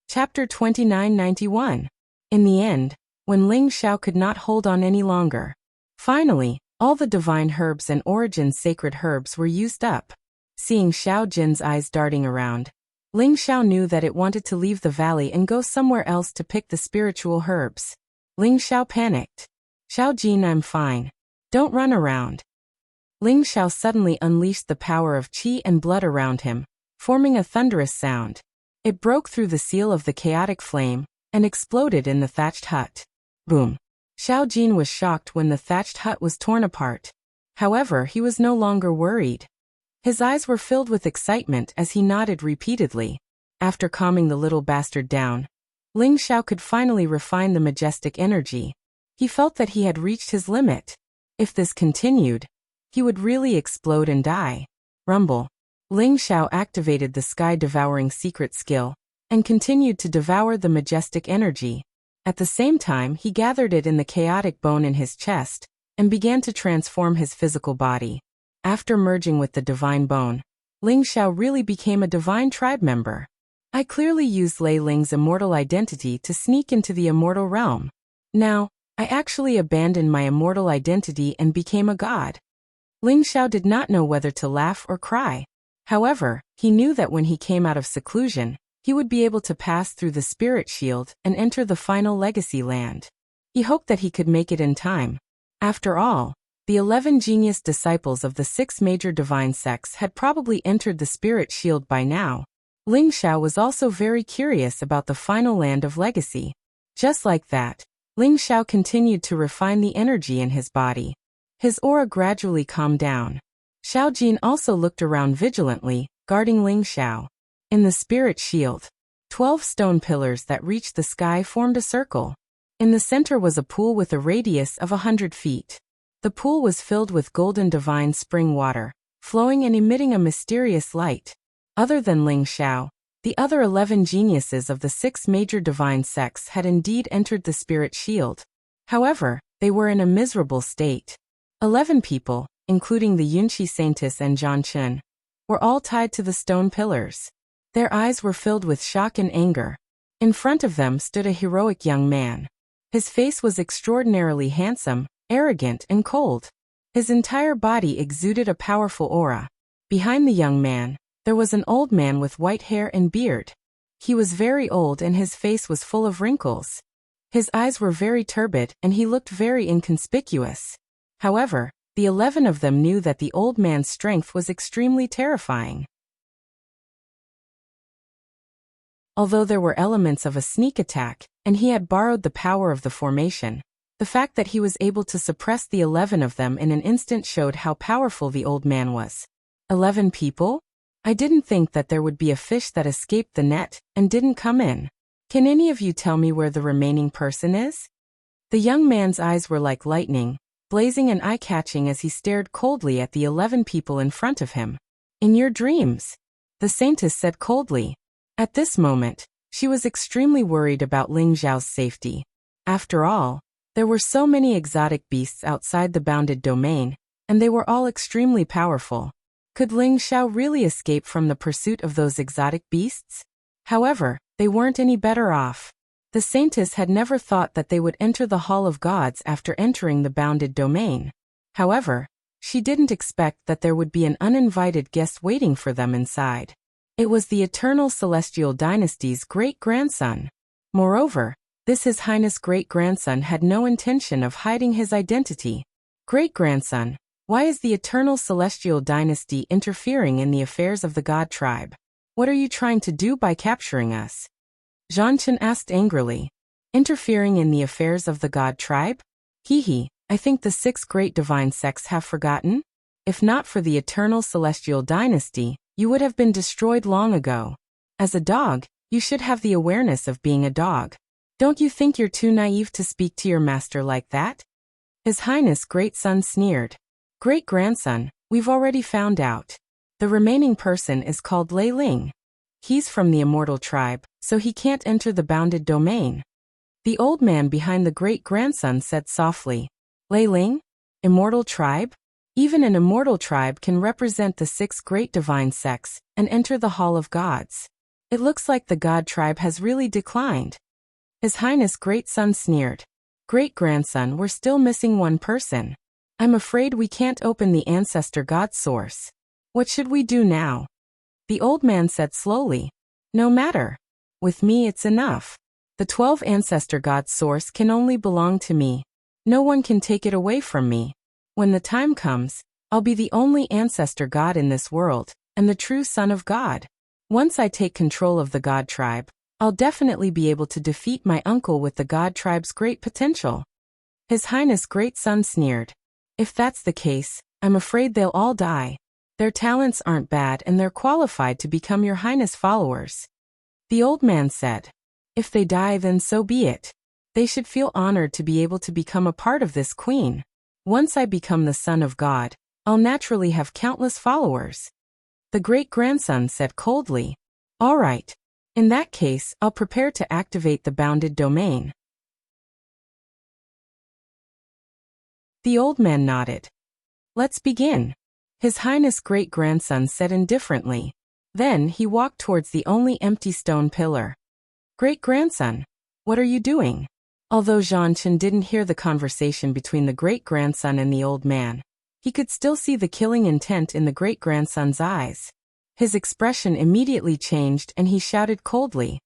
Chapter 2991. In the end, when Ling Xiao could not hold on any longer. Finally, all the divine herbs and origin sacred herbs were used up. Seeing Xiao Jin's eyes darting around, Ling Xiao knew that it wanted to leave the valley and go somewhere else to pick the spiritual herbs. Ling Xiao panicked. Xiao Jin, I'm fine. Don't run around. Ling Xiao suddenly unleashed the power of qi and blood around him, forming a thunderous sound. It broke through the seal of the chaotic flame, and exploded in the thatched hut. Boom. Xiao Jin was shocked when the thatched hut was torn apart. However, he was no longer worried. His eyes were filled with excitement as he nodded repeatedly. After calming the little bastard down, Ling Xiao could finally refine the majestic energy. He felt that he had reached his limit. If this continued, he would really explode and die. Rumble. Ling Xiao activated the sky-devouring secret skill, and continued to devour the majestic energy. At the same time, he gathered it in the chaotic bone in his chest, and began to transform his physical body. After merging with the divine bone, Ling Xiao really became a divine tribe member. I clearly used Lei Ling's immortal identity to sneak into the immortal realm. Now, I actually abandoned my immortal identity and became a god. Ling Xiao did not know whether to laugh or cry. However, he knew that when he came out of seclusion, he would be able to pass through the spirit shield and enter the final legacy land. He hoped that he could make it in time. After all, the 11 genius disciples of the 6 major divine sects had probably entered the spirit shield by now. Ling Xiao was also very curious about the final land of legacy. Just like that, Ling Xiao continued to refine the energy in his body. His aura gradually calmed down. Xiao Jin also looked around vigilantly, guarding Ling Xiao. In the spirit shield, 12 stone pillars that reached the sky formed a circle. In the center was a pool with a radius of 100 feet. The pool was filled with golden divine spring water, flowing and emitting a mysterious light. Other than Ling Xiao, the other 11 geniuses of the 6 major divine sects had indeed entered the spirit shield. However, they were in a miserable state. 11 people, including the Yunqi Saintess and Zhang Chun, were all tied to the stone pillars. Their eyes were filled with shock and anger. In front of them stood a heroic young man. His face was extraordinarily handsome, arrogant, and cold. His entire body exuded a powerful aura. Behind the young man, there was an old man with white hair and beard. He was very old and his face was full of wrinkles. His eyes were very turbid and he looked very inconspicuous. However, the 11 of them knew that the old man's strength was extremely terrifying. Although there were elements of a sneak attack, and he had borrowed the power of the formation, the fact that he was able to suppress the 11 of them in an instant showed how powerful the old man was. 11 people? I didn't think that there would be a fish that escaped the net and didn't come in. Can any of you tell me where the remaining person is? The young man's eyes were like lightning, blazing and eye-catching as he stared coldly at the 11 people in front of him. In your dreams, the saintess said coldly. At this moment, she was extremely worried about Ling Xiao's safety. After all, there were so many exotic beasts outside the bounded domain, and they were all extremely powerful. Could Ling Xiao really escape from the pursuit of those exotic beasts? However, they weren't any better off. The saintess had never thought that they would enter the Hall of Gods after entering the bounded domain. However, she didn't expect that there would be an uninvited guest waiting for them inside. It was the eternal celestial dynasty's great-grandson. Moreover, this His Highness great-grandson had no intention of hiding his identity. Great-grandson, why is the eternal celestial dynasty interfering in the affairs of the god tribe? What are you trying to do by capturing us? Zhangchen asked angrily. Interfering in the affairs of the god tribe? Hee, I think the 6 great divine sects have forgotten. If not for the eternal celestial dynasty, you would have been destroyed long ago. As a dog, you should have the awareness of being a dog. Don't you think you're too naive to speak to your master like that? His Highness great son sneered. Great-grandson, we've already found out. The remaining person is called Lei Ling. He's from the immortal tribe, so he can't enter the bounded domain. The old man behind the great-grandson said softly. Lei Ling? Immortal tribe? Even an immortal tribe can represent the 6 great divine sects and enter the Hall of Gods. It looks like the god tribe has really declined. His Highness great son sneered. Great-grandson, we're still missing one person. I'm afraid we can't open the ancestor god source. What should we do now? The old man said slowly. No matter. With me it's enough. The 12 ancestor god source can only belong to me. No one can take it away from me. When the time comes, I'll be the only ancestor god in this world, and the true son of God. Once I take control of the god tribe, I'll definitely be able to defeat my uncle with the god tribe's great potential. His Highness great son sneered. If that's the case, I'm afraid they'll all die. Their talents aren't bad and they're qualified to become your Highness followers. The old man said. If they die, then so be it. They should feel honored to be able to become a part of this queen. Once I become the son of God, I'll naturally have countless followers. The great-grandson said coldly. All right. In that case, I'll prepare to activate the bounded domain. The old man nodded. Let's begin. His Highness great-grandson said indifferently. Then he walked towards the only empty stone pillar. Great-grandson, what are you doing? Although Zhangchen didn't hear the conversation between the great-grandson and the old man, he could still see the killing intent in the great-grandson's eyes. His expression immediately changed and he shouted coldly.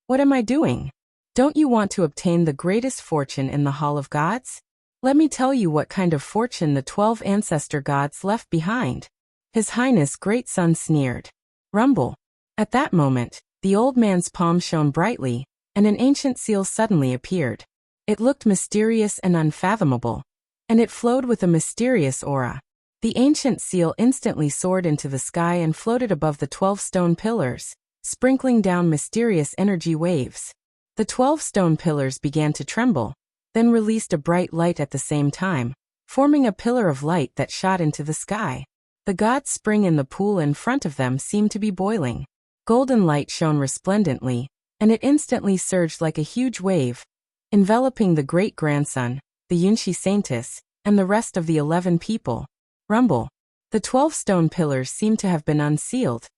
What am I doing? Don't you want to obtain the greatest fortune in the Hall of Gods? Let me tell you what kind of fortune the 12 ancestor gods left behind. His Highness great son sneered. Rumble. At that moment, the old man's palm shone brightly, and an ancient seal suddenly appeared. It looked mysterious and unfathomable, and it flowed with a mysterious aura. The ancient seal instantly soared into the sky and floated above the 12 stone pillars, sprinkling down mysterious energy waves. The 12 stone pillars began to tremble, then released a bright light at the same time, forming a pillar of light that shot into the sky. The god spring in the pool in front of them seemed to be boiling. Golden light shone resplendently, and it instantly surged like a huge wave, enveloping the great-grandson, the Yunshi saintess, and the rest of the 11 people. Rumble. The The 12 stone pillars seemed to have been unsealed,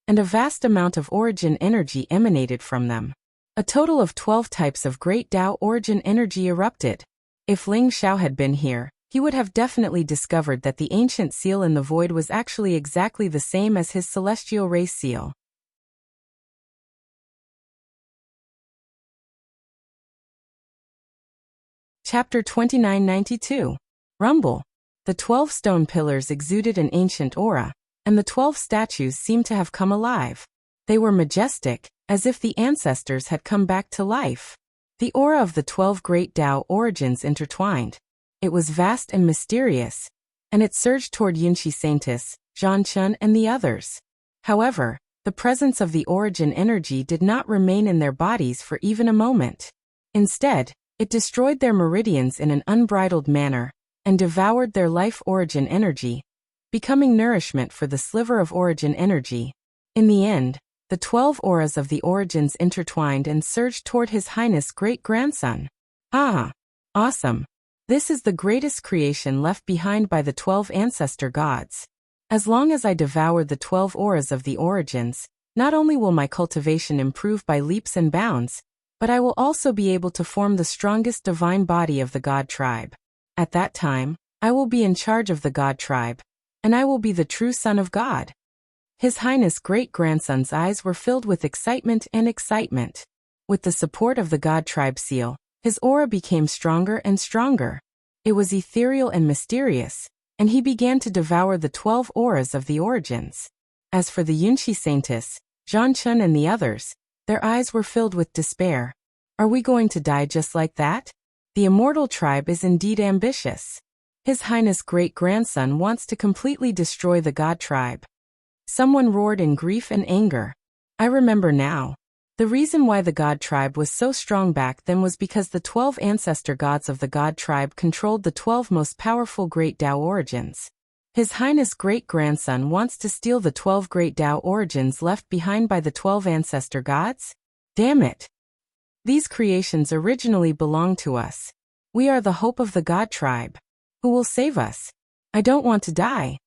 and a vast amount of origin energy emanated from them. A total of 12 types of great Tao origin energy erupted. If Ling Xiao had been here, he would have definitely discovered that the ancient seal in the void was actually exactly the same as his celestial race seal. Chapter 2992. Rumble. The 12 stone pillars exuded an ancient aura, and the 12 statues seemed to have come alive. They were majestic, as if the ancestors had come back to life. The aura of the 12 great Tao origins intertwined. It was vast and mysterious, and it surged toward Yunqi Saintis, Zhanchen, and the others. However, the presence of the origin energy did not remain in their bodies for even a moment. Instead, it destroyed their meridians in an unbridled manner, and devoured their life origin energy, becoming nourishment for the sliver of origin energy. In the end, the 12 auras of the origins intertwined and surged toward His Highness great-grandson. Ah! Awesome! This is the greatest creation left behind by the 12 ancestor gods. As long as I devour the 12 auras of the origins, not only will my cultivation improve by leaps and bounds, but I will also be able to form the strongest divine body of the god tribe. At that time, I will be in charge of the god tribe, and I will be the true son of God. His Highness great-grandson's eyes were filled with excitement and excitement. With the support of the god tribe seal, his aura became stronger and stronger. It was ethereal and mysterious, and he began to devour the 12 auras of the origins. As for the Yunqi Saintis, Zhanchen, and the others, their eyes were filled with despair. Are we going to die just like that? The immortal tribe is indeed ambitious. His Highness great-grandson wants to completely destroy the god tribe. Someone roared in grief and anger. I remember now. The reason why the god tribe was so strong back then was because the 12 ancestor gods of the god tribe controlled the 12 most powerful great Tao origins. His Highness great-grandson wants to steal the 12 great Tao origins left behind by the 12 ancestor gods? Damn it! These creations originally belong to us. We are the hope of the god tribe. Who will save us? I don't want to die.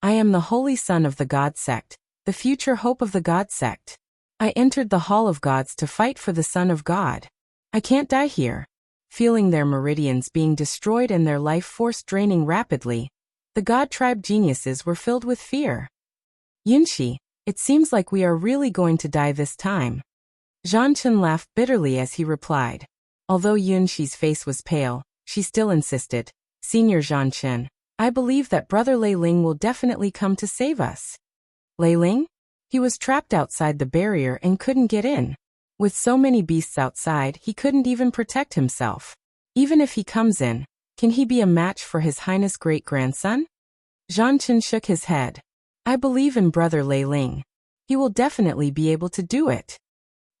I am the holy son of the god sect, the future hope of the god sect. I entered the hall of gods to fight for the son of God. I can't die here. Feeling their meridians being destroyed and their life force draining rapidly, the god tribe geniuses were filled with fear. Yunqi, it seems like we are really going to die this time. Zhanchen laughed bitterly as he replied. Although Yunqi's face was pale, she still insisted, Senior Zhanchen, I believe that Brother Lei Ling will definitely come to save us. Lei Ling? He was trapped outside the barrier and couldn't get in. With so many beasts outside, he couldn't even protect himself. Even if he comes in, can he be a match for His Highness great-grandson? Zhanchen shook his head. I believe in Brother Lei Ling. He will definitely be able to do it.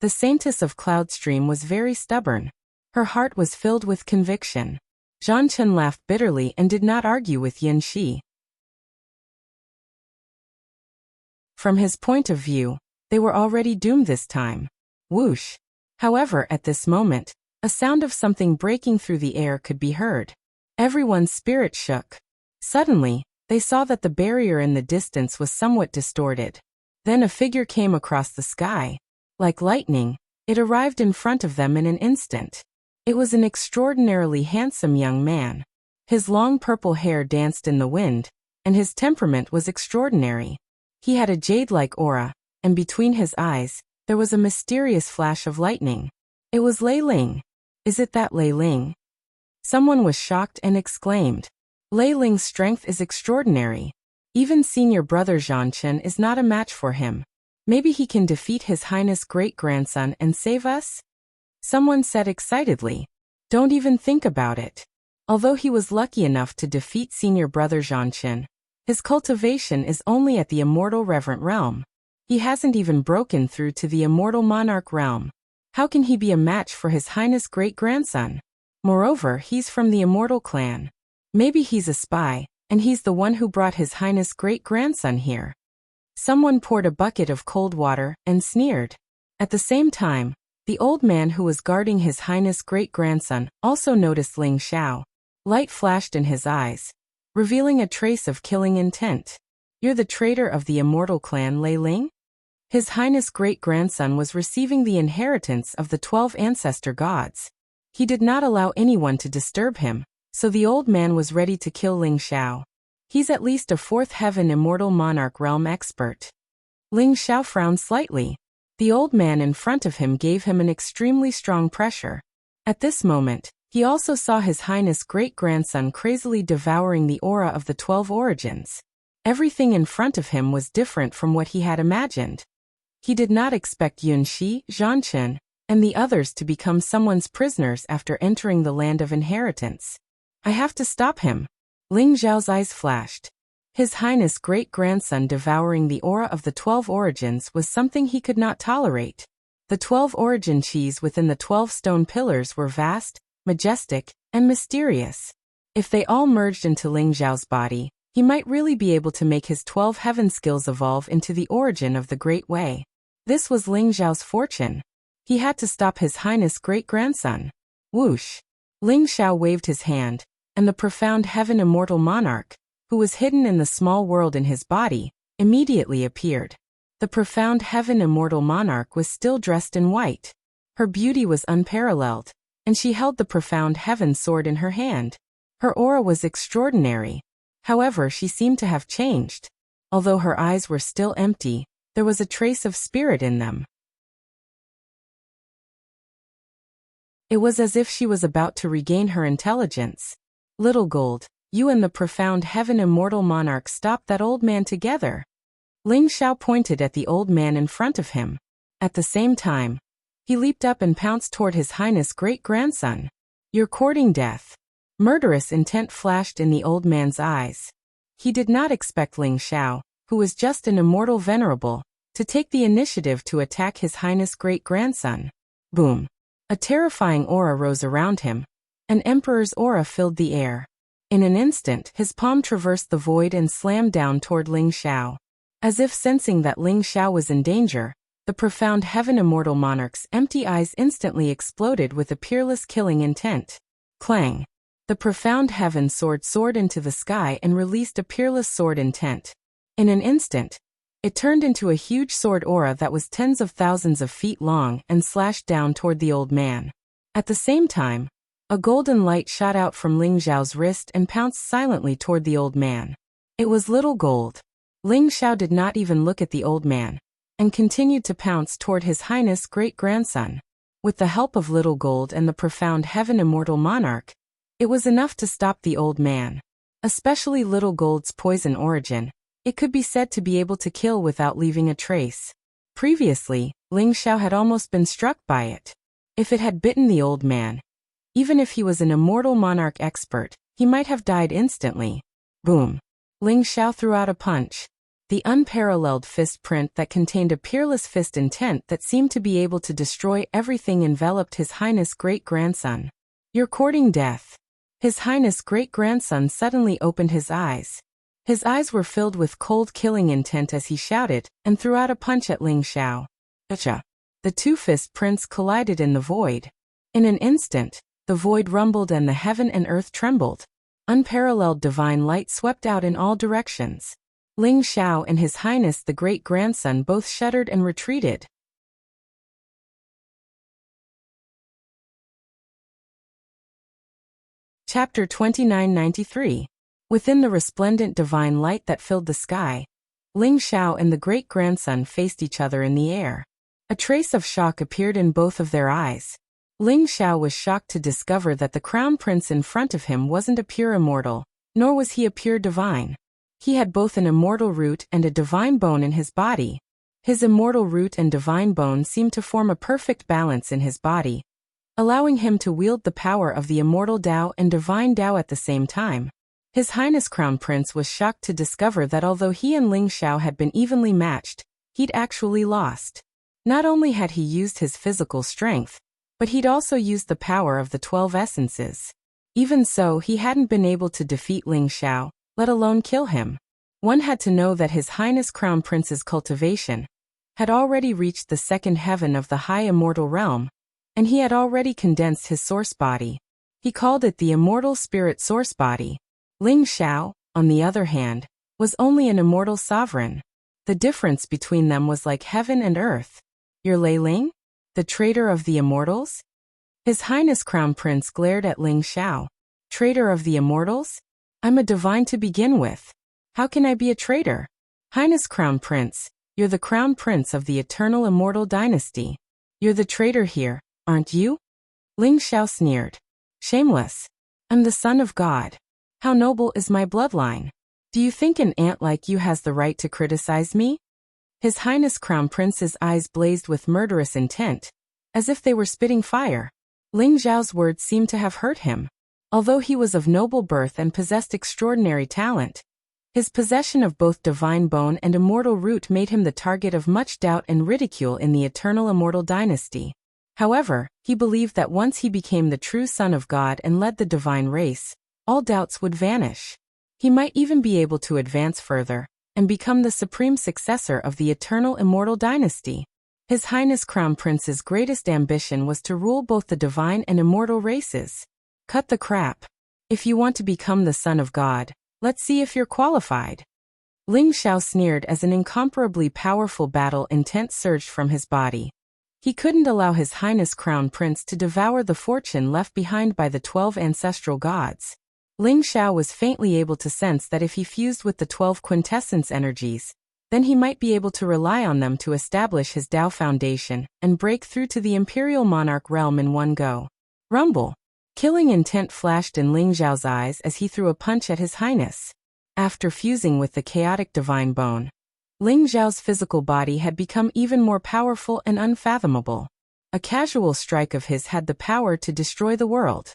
The Saintess of Cloudstream was very stubborn. Her heart was filled with conviction. Zhanchen laughed bitterly and did not argue with Yin Shi. From his point of view, they were already doomed this time. Whoosh! However, at this moment, a sound of something breaking through the air could be heard. Everyone's spirit shook. Suddenly, they saw that the barrier in the distance was somewhat distorted. Then a figure came across the sky. Like lightning, it arrived in front of them in an instant. It was an extraordinarily handsome young man. His long purple hair danced in the wind, and his temperament was extraordinary. He had a jade-like aura, and between his eyes, there was a mysterious flash of lightning. It was Lei Ling. Is it that Lei Ling? Someone was shocked and exclaimed. Lei Ling's strength is extraordinary. Even senior brother Zhanchen is not a match for him. Maybe he can defeat His Highness great-grandson and save us? Someone said excitedly. Don't even think about it. Although he was lucky enough to defeat senior brother Zhanchen, his cultivation is only at the immortal reverent realm. He hasn't even broken through to the immortal monarch realm. How can he be a match for His Highness great-grandson? Moreover, he's from the immortal clan. Maybe he's a spy, and he's the one who brought His Highness great-grandson here. Someone poured a bucket of cold water and sneered. At the same time, the old man who was guarding His Highness great-grandson also noticed Ling Xiao. Light flashed in his eyes. revealing a trace of killing intent. You're the traitor of the immortal clan Lei Ling? His Highness great-grandson was receiving the inheritance of the 12 ancestor gods. He did not allow anyone to disturb him, so the old man was ready to kill Ling Xiao. He's at least a fourth heaven immortal monarch realm expert. Ling Xiao frowned slightly. The old man in front of him gave him an extremely strong pressure. At this moment, he also saw his Highness great-grandson crazily devouring the aura of the 12 origins. Everything in front of him was different from what he had imagined. He did not expect Yun Shi, Zhan Chen, and the others to become someone's prisoners after entering the land of inheritance. I have to stop him. Ling Xiao's eyes flashed. His Highness great-grandson devouring the aura of the 12 origins was something he could not tolerate. The 12 origin qis within the 12 stone pillars were vast, majestic, and mysterious. If they all merged into Ling Xiao's body, he might really be able to make his 12 heaven skills evolve into the origin of the Great Way. This was Ling Xiao's fortune. He had to stop his Highness great-grandson. Whoosh! Ling Xiao waved his hand, and the profound heaven immortal monarch, who was hidden in the small world in his body, immediately appeared. The profound heaven immortal monarch was still dressed in white. Her beauty was unparalleled, and she held the profound heaven sword in her hand. Her aura was extraordinary. However, she seemed to have changed. Although her eyes were still empty, there was a trace of spirit in them. It was as if she was about to regain her intelligence. Little Gold, you and the profound heaven immortal monarch stopped that old man together. Ling Xiao pointed at the old man in front of him. At the same time, he leaped up and pounced toward his Highness great-grandson. You're courting death. Murderous intent flashed in the old man's eyes. He did not expect Ling Xiao, who was just an immortal venerable, to take the initiative to attack his Highness great-grandson. Boom! A terrifying aura rose around him. An emperor's aura filled the air. In an instant, his palm traversed the void and slammed down toward Ling Xiao. As if sensing that Ling Xiao was in danger, the profound heaven immortal monarch's empty eyes instantly exploded with a peerless killing intent. Clang! The profound heaven sword soared into the sky and released a peerless sword intent. In an instant, it turned into a huge sword aura that was tens of thousands of feet long and slashed down toward the old man. At the same time, a golden light shot out from Ling Xiao's wrist and pounced silently toward the old man. It was Little Gold. Ling Xiao did not even look at the old man, and continued to pounce toward his Highness great-grandson. With the help of Little Gold and the profound heaven immortal monarch, it was enough to stop the old man. Especially Little Gold's poison origin, it could be said to be able to kill without leaving a trace. Previously, Ling Xiao had almost been struck by it. If it had bitten the old man, even if he was an immortal monarch expert, he might have died instantly. Boom! Ling Xiao threw out a punch. The unparalleled fist print that contained a peerless fist intent that seemed to be able to destroy everything enveloped his Highness great-grandson. You're courting death. His Highness great-grandson suddenly opened his eyes. His eyes were filled with cold killing intent as he shouted, and threw out a punch at Ling Xiao. Acha! The two fist prints collided in the void. In an instant, the void rumbled and the heaven and earth trembled. Unparalleled divine light swept out in all directions. Ling Xiao and his Highness the great-grandson both shuddered and retreated. Chapter 2993. Within the resplendent divine light that filled the sky, Ling Xiao and the great-grandson faced each other in the air. A trace of shock appeared in both of their eyes. Ling Xiao was shocked to discover that the crown prince in front of him wasn't a pure immortal, nor was he a pure divine. He had both an immortal root and a divine bone in his body. His immortal root and divine bone seemed to form a perfect balance in his body, allowing him to wield the power of the immortal Tao and divine Tao at the same time. His Highness Crown Prince was shocked to discover that although he and Ling Xiao had been evenly matched, he'd actually lost. Not only had he used his physical strength, but he'd also used the power of the 12 essences. Even so, he hadn't been able to defeat Ling Xiao, let alone kill him. One had to know that His Highness Crown Prince's cultivation had already reached the second heaven of the high immortal realm, and he had already condensed his source body. He called it the immortal spirit source body. Ling Xiao, on the other hand, was only an immortal sovereign. The difference between them was like heaven and earth. You're Lei Ling? The traitor of the immortals? His Highness Crown Prince glared at Ling Xiao. Traitor of the immortals? I'm a divine to begin with. How can I be a traitor? Highness Crown Prince, you're the Crown Prince of the eternal immortal dynasty. You're the traitor here, aren't you? Ling Xiao sneered. Shameless. I'm the son of God. How noble is my bloodline? Do you think an ant like you has the right to criticize me? His Highness Crown Prince's eyes blazed with murderous intent, as if they were spitting fire. Ling Xiao's words seemed to have hurt him. Although he was of noble birth and possessed extraordinary talent, his possession of both divine bone and immortal root made him the target of much doubt and ridicule in the eternal immortal dynasty. However, he believed that once he became the true son of God and led the divine race, all doubts would vanish. He might even be able to advance further and become the supreme successor of the eternal immortal dynasty. His Highness Crown Prince's greatest ambition was to rule both the divine and immortal races. Cut the crap. If you want to become the son of God, let's see if you're qualified. Ling Xiao sneered as an incomparably powerful battle intent surged from his body. He couldn't allow His Highness Crown Prince to devour the fortune left behind by the 12 ancestral gods. Ling Xiao was faintly able to sense that if he fused with the 12 quintessence energies, then he might be able to rely on them to establish his Tao foundation and break through to the Imperial Monarch realm in one go. Rumble. Killing intent flashed in Ling Xiao's eyes as he threw a punch at His Highness. After fusing with the chaotic divine bone, Ling Xiao's physical body had become even more powerful and unfathomable. A casual strike of his had the power to destroy the world.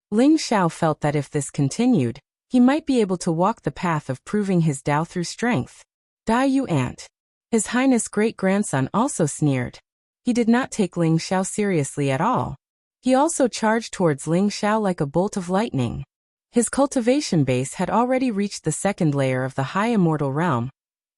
Ling Xiao felt that if this continued, he might be able to walk the path of proving his Tao through strength. Die you ant. His Highness great-grandson also sneered. He did not take Ling Xiao seriously at all. He also charged towards Ling Xiao like a bolt of lightning. His cultivation base had already reached the second layer of the high immortal realm,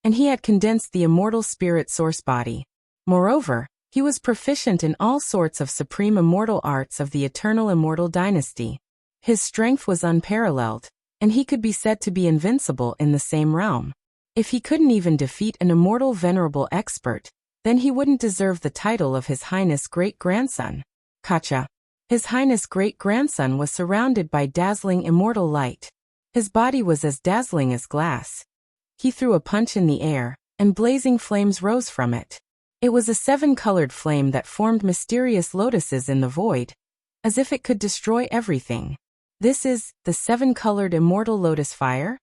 and he had condensed the immortal spirit source body. Moreover, he was proficient in all sorts of supreme immortal arts of the eternal immortal dynasty. His strength was unparalleled, and he could be said to be invincible in the same realm. If he couldn't even defeat an immortal venerable expert, then he wouldn't deserve the title of His Highness great-grandson. Kacha. His Highness great-grandson was surrounded by dazzling immortal light. His body was as dazzling as glass. He threw a punch in the air, and blazing flames rose from it. It was a 7-colored flame that formed mysterious lotuses in the void, as if it could destroy everything. This is the 7-colored immortal lotus fire?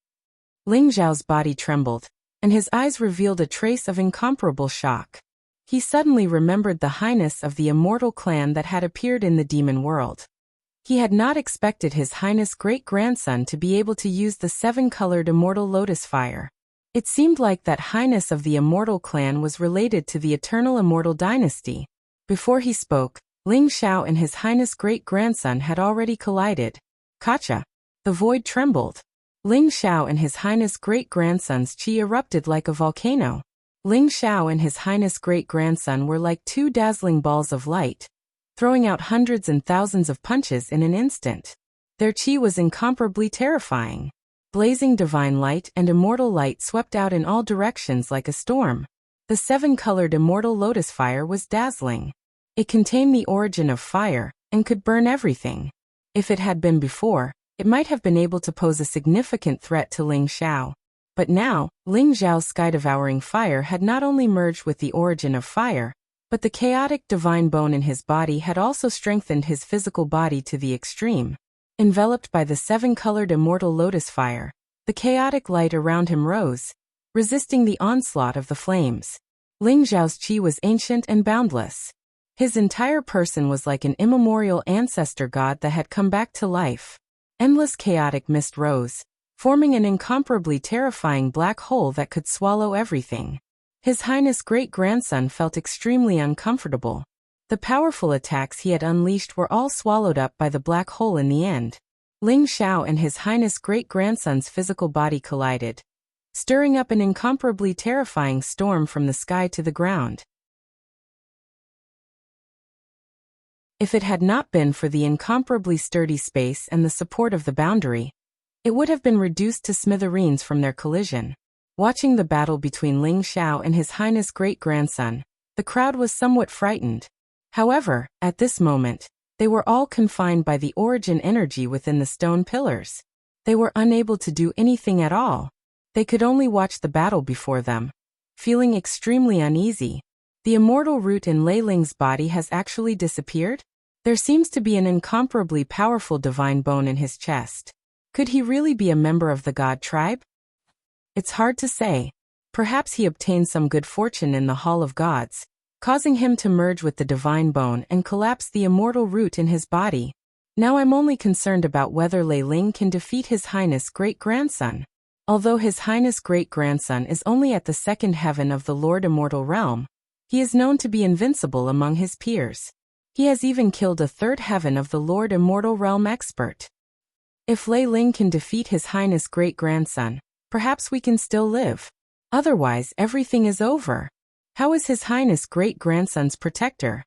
Ling Xiao's body trembled, and his eyes revealed a trace of incomparable shock. He suddenly remembered the highness of the immortal clan that had appeared in the demon world. He had not expected His Highness great-grandson to be able to use the 7-colored immortal lotus fire. It seemed like that highness of the immortal clan was related to the eternal immortal dynasty. Before he spoke, Ling Xiao and His Highness great-grandson had already collided. Kacha. The void trembled. Ling Xiao and His Highness great-grandson's chi erupted like a volcano. Ling Xiao and His Highness great-grandson were like two dazzling balls of light, throwing out hundreds and thousands of punches in an instant. Their chi was incomparably terrifying. Blazing divine light and immortal light swept out in all directions like a storm. The 7-colored immortal lotus fire was dazzling. It contained the origin of fire, and could burn everything. If it had been before, it might have been able to pose a significant threat to Ling Xiao. But now, Ling Xiao's sky-devouring fire had not only merged with the origin of fire, but the chaotic divine bone in his body had also strengthened his physical body to the extreme. Enveloped by the 7-colored immortal lotus fire, the chaotic light around him rose, resisting the onslaught of the flames. Ling Xiao's chi was ancient and boundless. His entire person was like an immemorial ancestor god that had come back to life. Endless chaotic mist rose, forming an incomparably terrifying black hole that could swallow everything. His Highness great-grandson felt extremely uncomfortable. The powerful attacks he had unleashed were all swallowed up by the black hole in the end. Ling Xiao and His Highness great-grandson's physical body collided, stirring up an incomparably terrifying storm from the sky to the ground. If it had not been for the incomparably sturdy space and the support of the boundary, it would have been reduced to smithereens from their collision. Watching the battle between Ling Xiao and His Highness great-grandson, the crowd was somewhat frightened. However, at this moment, they were all confined by the origin energy within the stone pillars. They were unable to do anything at all. They could only watch the battle before them, feeling extremely uneasy. The immortal root in Lei Ling's body has actually disappeared? There seems to be an incomparably powerful divine bone in his chest. Could he really be a member of the god tribe? It's hard to say. Perhaps he obtained some good fortune in the Hall of Gods, causing him to merge with the divine bone and collapse the immortal root in his body. Now I'm only concerned about whether Lei Ling can defeat His Highness great-grandson. Although His Highness great-grandson is only at the second heaven of the Lord Immortal Realm, he is known to be invincible among his peers. He has even killed a third heaven of the Lord Immortal Realm expert. If Lei Ling can defeat His Highness great-grandson, perhaps we can still live. Otherwise, everything is over. How is His Highness great-grandson's protector?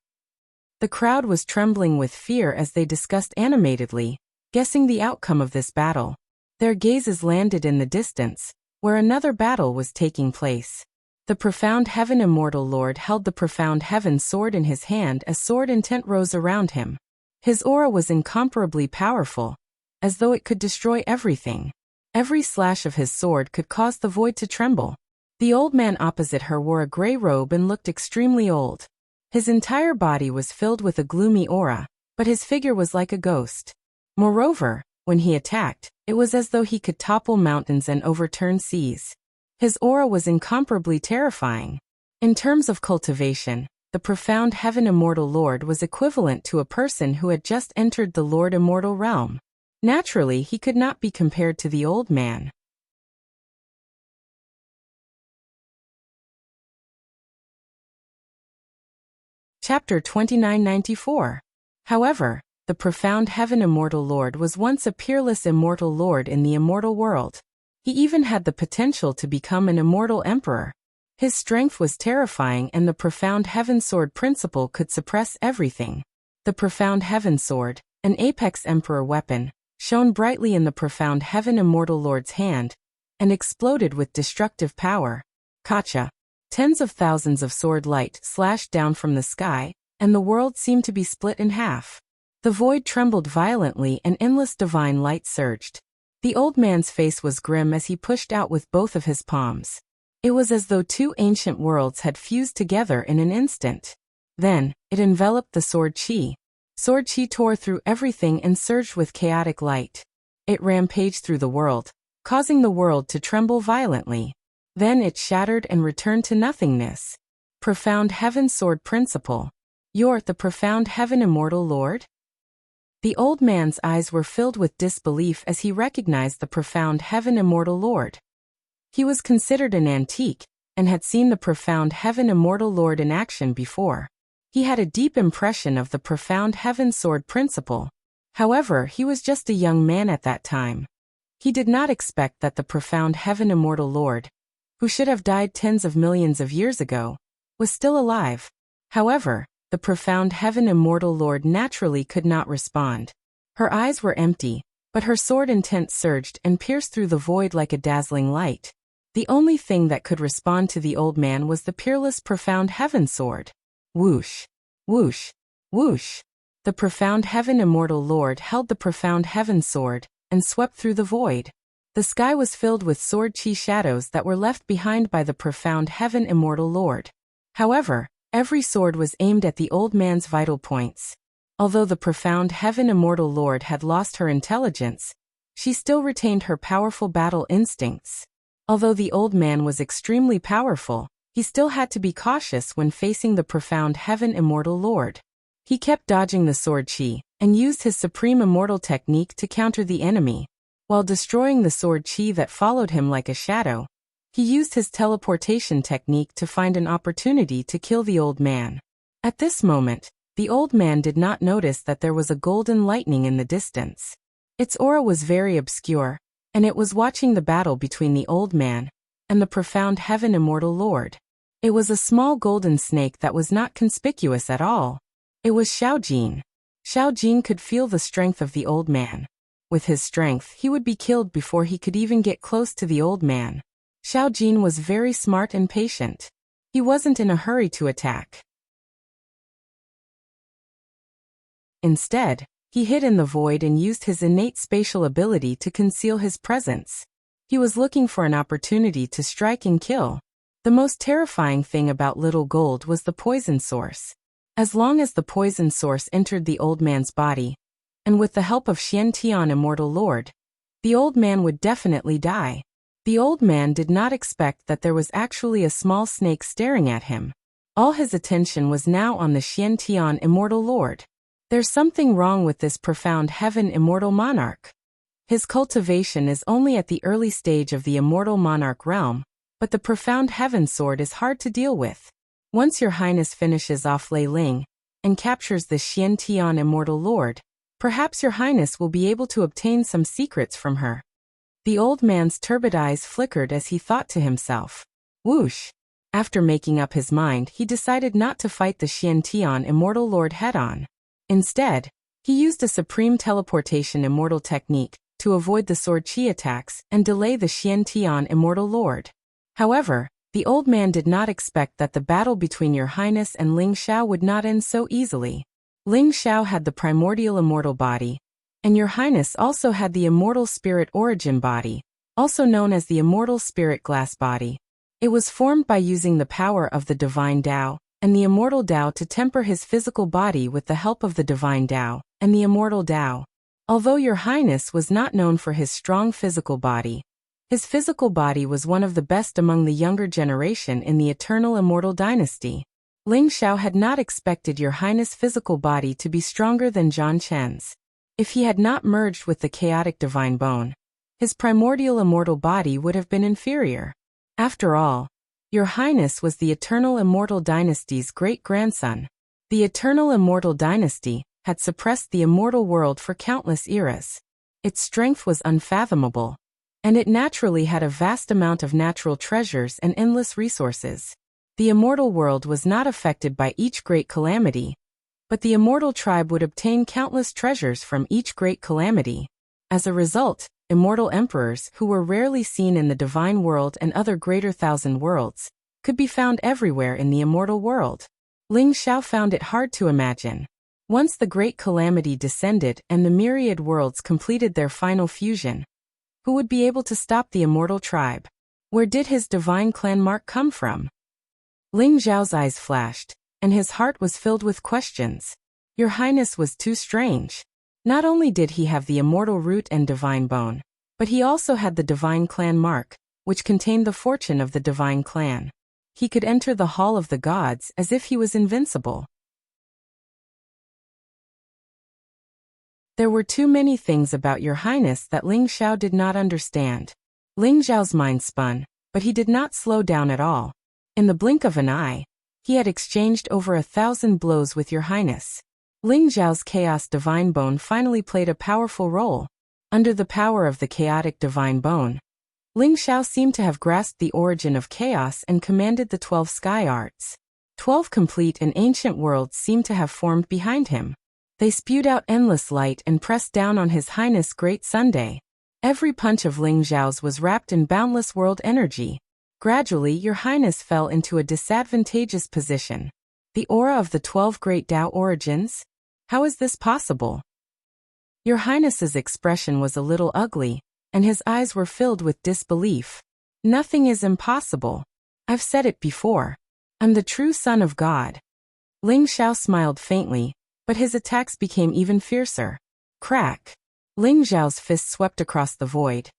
The crowd was trembling with fear as they discussed animatedly, guessing the outcome of this battle. Their gazes landed in the distance, where another battle was taking place. The Profound Heaven Immortal Lord held the Profound Heaven sword in his hand as sword intent rose around him. His aura was incomparably powerful, as though it could destroy everything. Every slash of his sword could cause the void to tremble. The old man opposite her wore a gray robe and looked extremely old. His entire body was filled with a gloomy aura, but his figure was like a ghost. Moreover, when he attacked, it was as though he could topple mountains and overturn seas. His aura was incomparably terrifying. In terms of cultivation, the Profound Heaven Immortal Lord was equivalent to a person who had just entered the Lord Immortal Realm. Naturally, he could not be compared to the old man. Chapter 2994. However, the Profound Heaven Immortal Lord was once a peerless immortal lord in the immortal world. He even had the potential to become an immortal emperor. His strength was terrifying and the Profound Heaven Sword principle could suppress everything. The Profound Heaven Sword, an apex emperor weapon, shone brightly in the Profound Heaven Immortal Lord's hand, and exploded with destructive power. Kacha. Tens of thousands of sword light slashed down from the sky, and the world seemed to be split in half. The void trembled violently and endless divine light surged. The old man's face was grim as he pushed out with both of his palms. It was as though two ancient worlds had fused together in an instant. Then, it enveloped the sword chi. Sword chi tore through everything and surged with chaotic light. It rampaged through the world, causing the world to tremble violently. Then it shattered and returned to nothingness. Profound Heaven Sword Principle. You're the Profound Heaven Immortal Lord? The old man's eyes were filled with disbelief as he recognized the Profound Heaven Immortal Lord. He was considered an antique, and had seen the Profound Heaven Immortal Lord in action before. He had a deep impression of the Profound Heaven Sword Principle. However, he was just a young man at that time. He did not expect that the Profound Heaven Immortal Lord, who should have died tens of millions of years ago, was still alive. However, the Profound Heaven Immortal Lord naturally could not respond. Her eyes were empty, but her sword intent surged and pierced through the void like a dazzling light. The only thing that could respond to the old man was the peerless Profound Heaven Sword. Whoosh, whoosh, whoosh. The Profound Heaven Immortal Lord held the Profound Heaven Sword, and swept through the void. The sky was filled with sword chi shadows that were left behind by the Profound Heaven Immortal Lord. However, every sword was aimed at the old man's vital points. Although the Profound Heaven Immortal Lord had lost her intelligence, she still retained her powerful battle instincts. Although the old man was extremely powerful, he still had to be cautious when facing the Profound Heaven Immortal Lord. He kept dodging the sword chi, and used his supreme immortal technique to counter the enemy. While destroying the sword chi that followed him like a shadow, he used his teleportation technique to find an opportunity to kill the old man. At this moment, the old man did not notice that there was a golden lightning in the distance. Its aura was very obscure, and it was watching the battle between the old man and the Profound Heaven Immortal Lord. It was a small golden snake that was not conspicuous at all. It was Xiaojin. Xiao Jin could feel the strength of the old man. With his strength, he would be killed before he could even get close to the old man. Xiao Jin was very smart and patient. He wasn't in a hurry to attack. Instead, he hid in the void and used his innate spatial ability to conceal his presence. He was looking for an opportunity to strike and kill. The most terrifying thing about Little Gold was the poison source. As long as the poison source entered the old man's body, and with the help of Xian Tian Immortal Lord, the old man would definitely die. The old man did not expect that there was actually a small snake staring at him. All his attention was now on the Xian Tian Immortal Lord. There's something wrong with this profound heaven immortal monarch. His cultivation is only at the early stage of the immortal monarch realm, but the profound heaven sword is hard to deal with. Once your highness finishes off Lei Ling and captures the Xian Tian Immortal Lord, perhaps your highness will be able to obtain some secrets from her. The old man's turbid eyes flickered as he thought to himself. Whoosh! After making up his mind, he decided not to fight the Xian Tian Immortal Lord head-on. Instead, he used a supreme teleportation immortal technique to avoid the sword chi attacks and delay the Xian Tian Immortal Lord. However, the old man did not expect that the battle between your highness and Ling Xiao would not end so easily. Ling Xiao had the primordial immortal body, and your highness also had the immortal spirit origin body, also known as the immortal spirit glass body. It was formed by using the power of the divine Tao and the immortal Tao to temper his physical body with the help of the divine Tao and the immortal Tao. Although your highness was not known for his strong physical body, his physical body was one of the best among the younger generation in the eternal immortal dynasty. Ling Xiao had not expected your highness' physical body to be stronger than Zhang Chen's. If he had not merged with the chaotic divine bone, his primordial immortal body would have been inferior. After all, your highness was the eternal immortal dynasty's great-grandson. The eternal immortal dynasty had suppressed the immortal world for countless eras. Its strength was unfathomable, and it naturally had a vast amount of natural treasures and endless resources. The immortal world was not affected by each great calamity, but the immortal tribe would obtain countless treasures from each great calamity. As a result, immortal emperors, who were rarely seen in the divine world and other greater thousand worlds, could be found everywhere in the immortal world. Ling Xiao found it hard to imagine. Once the great calamity descended and the myriad worlds completed their final fusion, who would be able to stop the immortal tribe? Where did his divine clan mark come from? Ling Xiao's eyes flashed, and his heart was filled with questions. Your highness was too strange. Not only did he have the immortal root and divine bone, but he also had the divine clan mark, which contained the fortune of the divine clan. He could enter the hall of the gods as if he was invincible. There were too many things about your highness that Ling Xiao did not understand. Ling Xiao's mind spun, but he did not slow down at all. In the blink of an eye, he had exchanged over 1,000 blows with your highness. Ling Xiao's chaos divine bone finally played a powerful role. Under the power of the chaotic divine bone, Ling Xiao seemed to have grasped the origin of chaos and commanded the 12 sky arts. 12 complete and ancient worlds seemed to have formed behind him. They spewed out endless light and pressed down on His Highness Great Sunday. Every punch of Ling Xiao's was wrapped in boundless world energy. Gradually, your highness fell into a disadvantageous position. The aura of the 12 great Tao origins? How is this possible? Your highness's expression was a little ugly, and his eyes were filled with disbelief. Nothing is impossible. I've said it before. I'm the true son of God. Ling Xiao smiled faintly, but his attacks became even fiercer. Crack! Ling Xiao's fist swept across the void,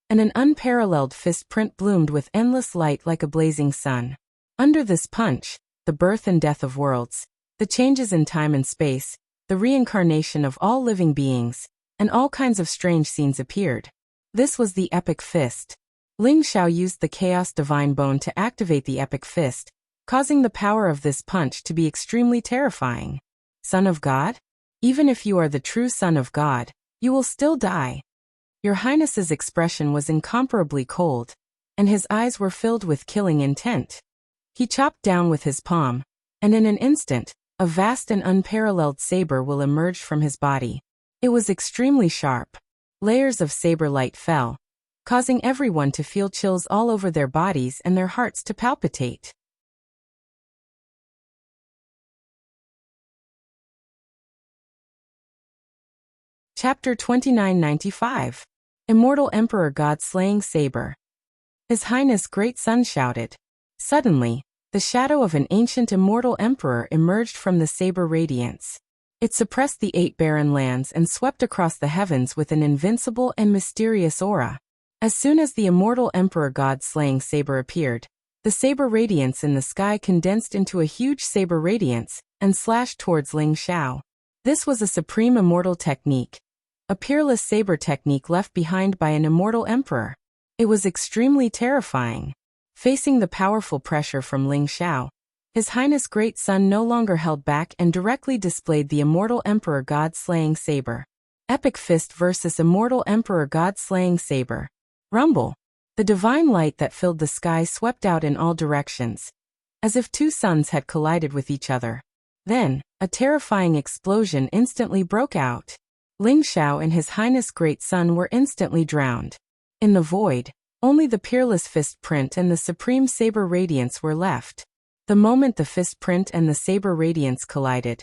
and an unparalleled fist print bloomed with endless light like a blazing sun. Under this punch, the birth and death of worlds, the changes in time and space, the reincarnation of all living beings, and all kinds of strange scenes appeared. This was the epic fist. Ling Xiao used the Chaos Divine Bone to activate the epic fist, causing the power of this punch to be extremely terrifying. Son of God? Even if you are the true Son of God, you will still die. Your Highness's expression was incomparably cold, and his eyes were filled with killing intent. He chopped down with his palm, and in an instant, a vast and unparalleled saber will emerge from his body. It was extremely sharp. Layers of saber light fell, causing everyone to feel chills all over their bodies and their hearts to palpitate. Chapter 2995. Immortal Emperor God-Slaying Saber. His Highness Great Sun shouted. Suddenly, the shadow of an ancient immortal emperor emerged from the saber radiance. It suppressed the 8 barren lands and swept across the heavens with an invincible and mysterious aura. As soon as the immortal Emperor God-Slaying Saber appeared, the saber radiance in the sky condensed into a huge saber radiance and slashed towards Ling Xiao. This was a supreme immortal technique, a peerless saber technique left behind by an immortal emperor. It was extremely terrifying. Facing the powerful pressure from Ling Xiao, His Highness Great Sun no longer held back and directly displayed the immortal Emperor God-Slaying Saber. Epic Fist versus Immortal Emperor God-Slaying Saber. Rumble. The divine light that filled the sky swept out in all directions, as if 2 suns had collided with each other. Then, a terrifying explosion instantly broke out. Ling Xiao and His Highness Great Sun were instantly drowned. In the void, only the peerless fist print and the supreme saber radiance were left. The moment the fist print and the saber radiance collided,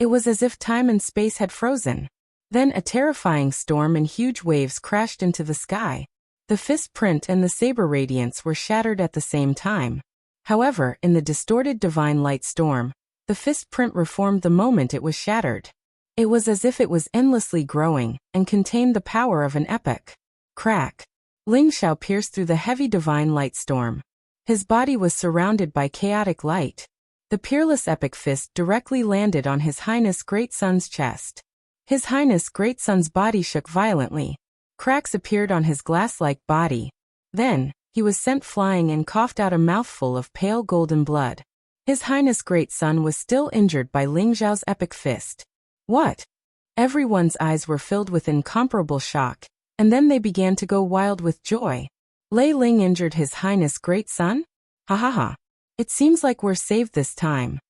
it was as if time and space had frozen. Then a terrifying storm and huge waves crashed into the sky. The fist print and the saber radiance were shattered at the same time. However, in the distorted divine light storm, the fist print reformed the moment it was shattered. It was as if it was endlessly growing and contained the power of an epic. Crack. Ling Xiao pierced through the heavy divine light storm. His body was surrounded by chaotic light. The peerless epic fist directly landed on His Highness Great Sun's chest. His Highness Great Sun's body shook violently. Cracks appeared on his glass-like body. Then, he was sent flying and coughed out a mouthful of pale golden blood. His Highness Great Sun was still injured by Ling Xiao's epic fist. What? Everyone's eyes were filled with incomparable shock, and then they began to go wild with joy. Lei Ling injured His Highness Great Sun? Ha ha ha. It seems like we're saved this time.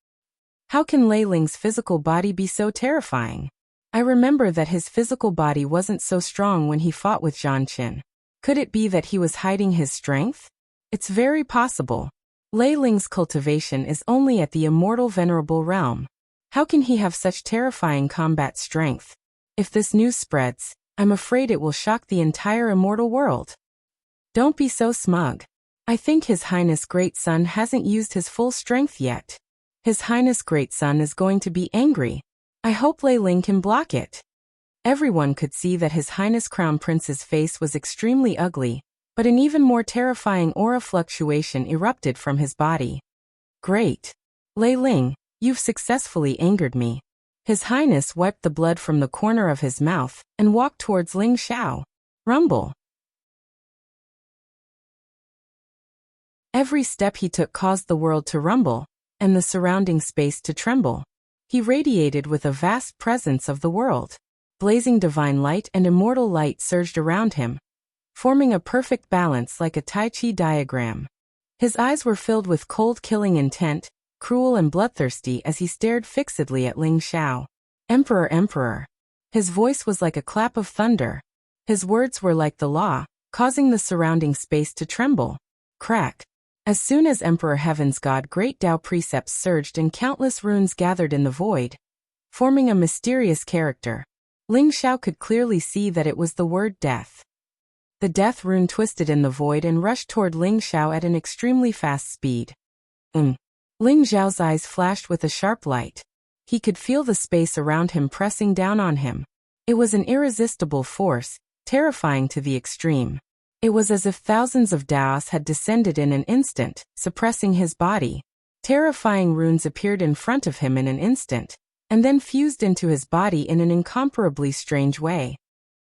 How can Lei Ling's physical body be so terrifying? I remember that his physical body wasn't so strong when he fought with Zhang Qin. Could it be that he was hiding his strength? It's very possible. Lei Ling's cultivation is only at the immortal venerable realm. How can he have such terrifying combat strength? If this news spreads, I'm afraid it will shock the entire immortal world. Don't be so smug. I think His Highness Great Sun hasn't used his full strength yet. His Highness Great Sun is going to be angry. I hope Lei Ling can block it. Everyone could see that His Highness Crown Prince's face was extremely ugly, but an even more terrifying aura fluctuation erupted from his body. Great. Lei Ling, you've successfully angered me. His Highness wiped the blood from the corner of his mouth and walked towards Ling Xiao. Rumble. Every step he took caused the world to rumble, and the surrounding space to tremble. He radiated with a vast presence of the world. Blazing divine light and immortal light surged around him, forming a perfect balance like a Tai Chi diagram. His eyes were filled with cold killing intent, cruel and bloodthirsty as he stared fixedly at Ling Xiao. Emperor, Emperor. His voice was like a clap of thunder. His words were like the law, causing the surrounding space to tremble. Crack. As soon as Emperor Heaven's God Great Tao precepts surged and countless runes gathered in the void, forming a mysterious character, Ling Xiao could clearly see that it was the word death. The death rune twisted in the void and rushed toward Ling Xiao at an extremely fast speed. Ling Xiao's eyes flashed with a sharp light. He could feel the space around him pressing down on him. It was an irresistible force, terrifying to the extreme. It was as if thousands of Daos had descended in an instant, suppressing his body. Terrifying runes appeared in front of him in an instant, and then fused into his body in an incomparably strange way.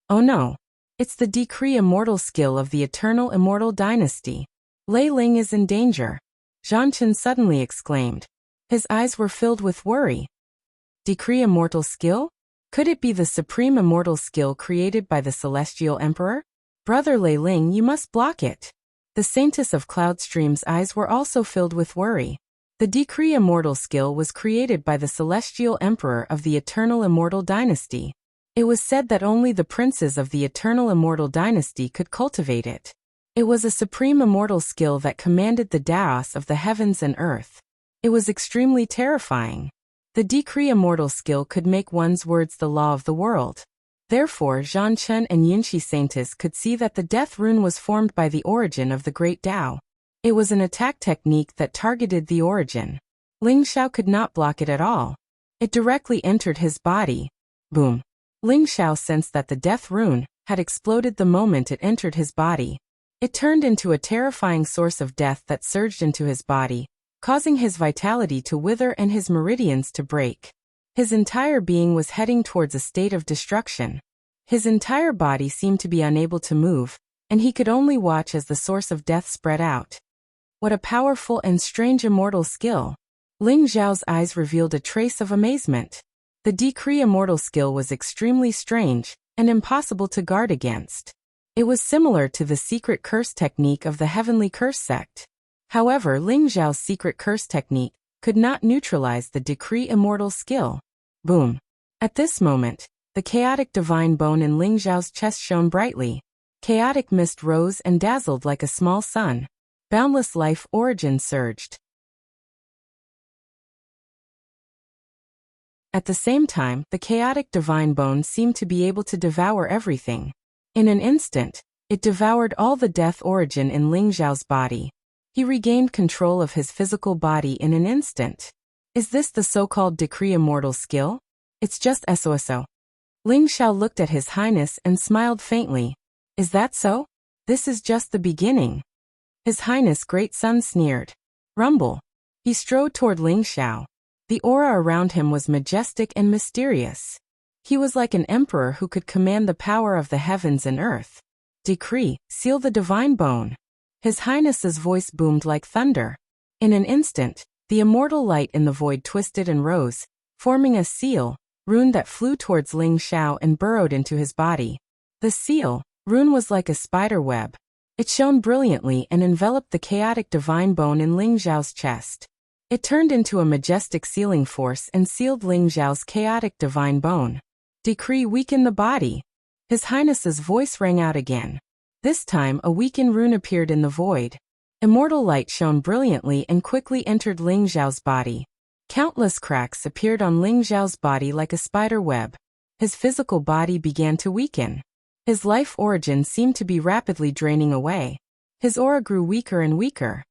Oh no! It's the Decree Immortal skill of the Eternal Immortal Dynasty. Lei Ling is in danger. Zhang Qin suddenly exclaimed. His eyes were filled with worry. Decree Immortal skill? Could it be the supreme immortal skill created by the Celestial Emperor? Brother Lei Ling, you must block it. The Saintess of Cloudstream's eyes were also filled with worry. The Decree Immortal skill was created by the celestial emperor of the Eternal Immortal Dynasty. It was said that only the princes of the Eternal Immortal Dynasty could cultivate it. It was a supreme immortal skill that commanded the Daos of the heavens and earth. It was extremely terrifying. The Decree Immortal skill could make one's words the law of the world. Therefore, Zhang Chen and Yunxi scientists could see that the death rune was formed by the origin of the Great Tao. It was an attack technique that targeted the origin. Ling Xiao could not block it at all. It directly entered his body. Boom. Ling Xiao sensed that the death rune had exploded the moment it entered his body. It turned into a terrifying source of death that surged into his body, causing his vitality to wither and his meridians to break. His entire being was heading towards a state of destruction. His entire body seemed to be unable to move, and he could only watch as the source of death spread out. What a powerful and strange immortal skill. Ling Xiao's eyes revealed a trace of amazement. The Decree Immortal skill was extremely strange and impossible to guard against. It was similar to the secret curse technique of the Heavenly Curse sect. However, Ling Xiao's secret curse technique could not neutralize the Decree Immortal skill. Boom. At this moment, the chaotic divine bone in Ling Xiao's chest shone brightly. Chaotic mist rose and dazzled like a small sun. Boundless life origin surged. At the same time, the chaotic divine bone seemed to be able to devour everything. In an instant, it devoured all the death origin in Ling Xiao's body. He regained control of his physical body in an instant. Is this the so-called Decree Immortal skill? It's just SOSO. Ling Xiao looked at His Highness and smiled faintly. Is that so? This is just the beginning. His Highness Great Sun sneered. Rumble. He strode toward Ling Xiao. The aura around him was majestic and mysterious. He was like an emperor who could command the power of the heavens and earth. Decree, seal the divine bone. His Highness's voice boomed like thunder. In an instant, the immortal light in the void twisted and rose, forming a seal, rune that flew towards Ling Xiao and burrowed into his body. The seal, rune was like a spider web. It shone brilliantly and enveloped the chaotic divine bone in Ling Xiao's chest. It turned into a majestic sealing force and sealed Ling Xiao's chaotic divine bone. Decree weaken the body. His Highness's voice rang out again. This time a weakened rune appeared in the void. Immortal light shone brilliantly and quickly entered Ling Xiao's body. Countless cracks appeared on Ling Xiao's body like a spider web. His physical body began to weaken. His life origin seemed to be rapidly draining away. His aura grew weaker and weaker.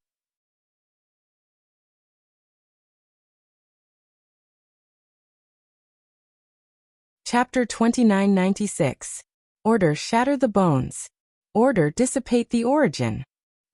Chapter 2996. Order shatter the bones. Order dissipate the origin.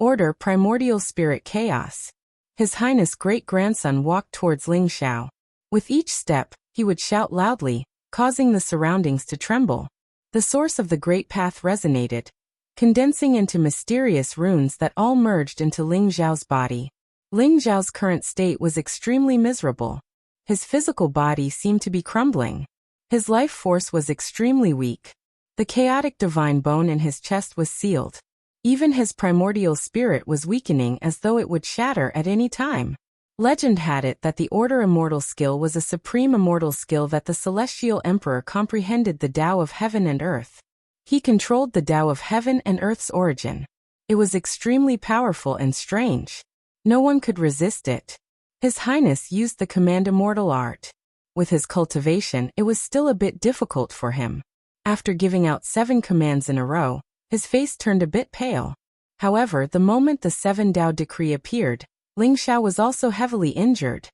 Order primordial spirit chaos. His Highness great-grandson walked towards Ling Xiao. With each step, he would shout loudly, causing the surroundings to tremble. The source of the great path resonated, condensing into mysterious runes that all merged into Ling Xiao's body. Ling Xiao's current state was extremely miserable. His physical body seemed to be crumbling. His life force was extremely weak. The chaotic divine bone in his chest was sealed. Even his primordial spirit was weakening as though it would shatter at any time. Legend had it that the Order Immortal skill was a supreme immortal skill that the Celestial Emperor comprehended the Tao of heaven and earth. He controlled the Tao of heaven and earth's origin. It was extremely powerful and strange. No one could resist it. His Highness used the command immortal art. With his cultivation, it was still a bit difficult for him. After giving out 7 commands in a row, his face turned a bit pale. However, the moment the 7 Tao decree appeared, Ling Xiao was also heavily injured.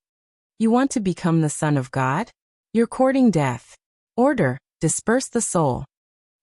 You want to become the son of God? You're courting death. Order, disperse the soul.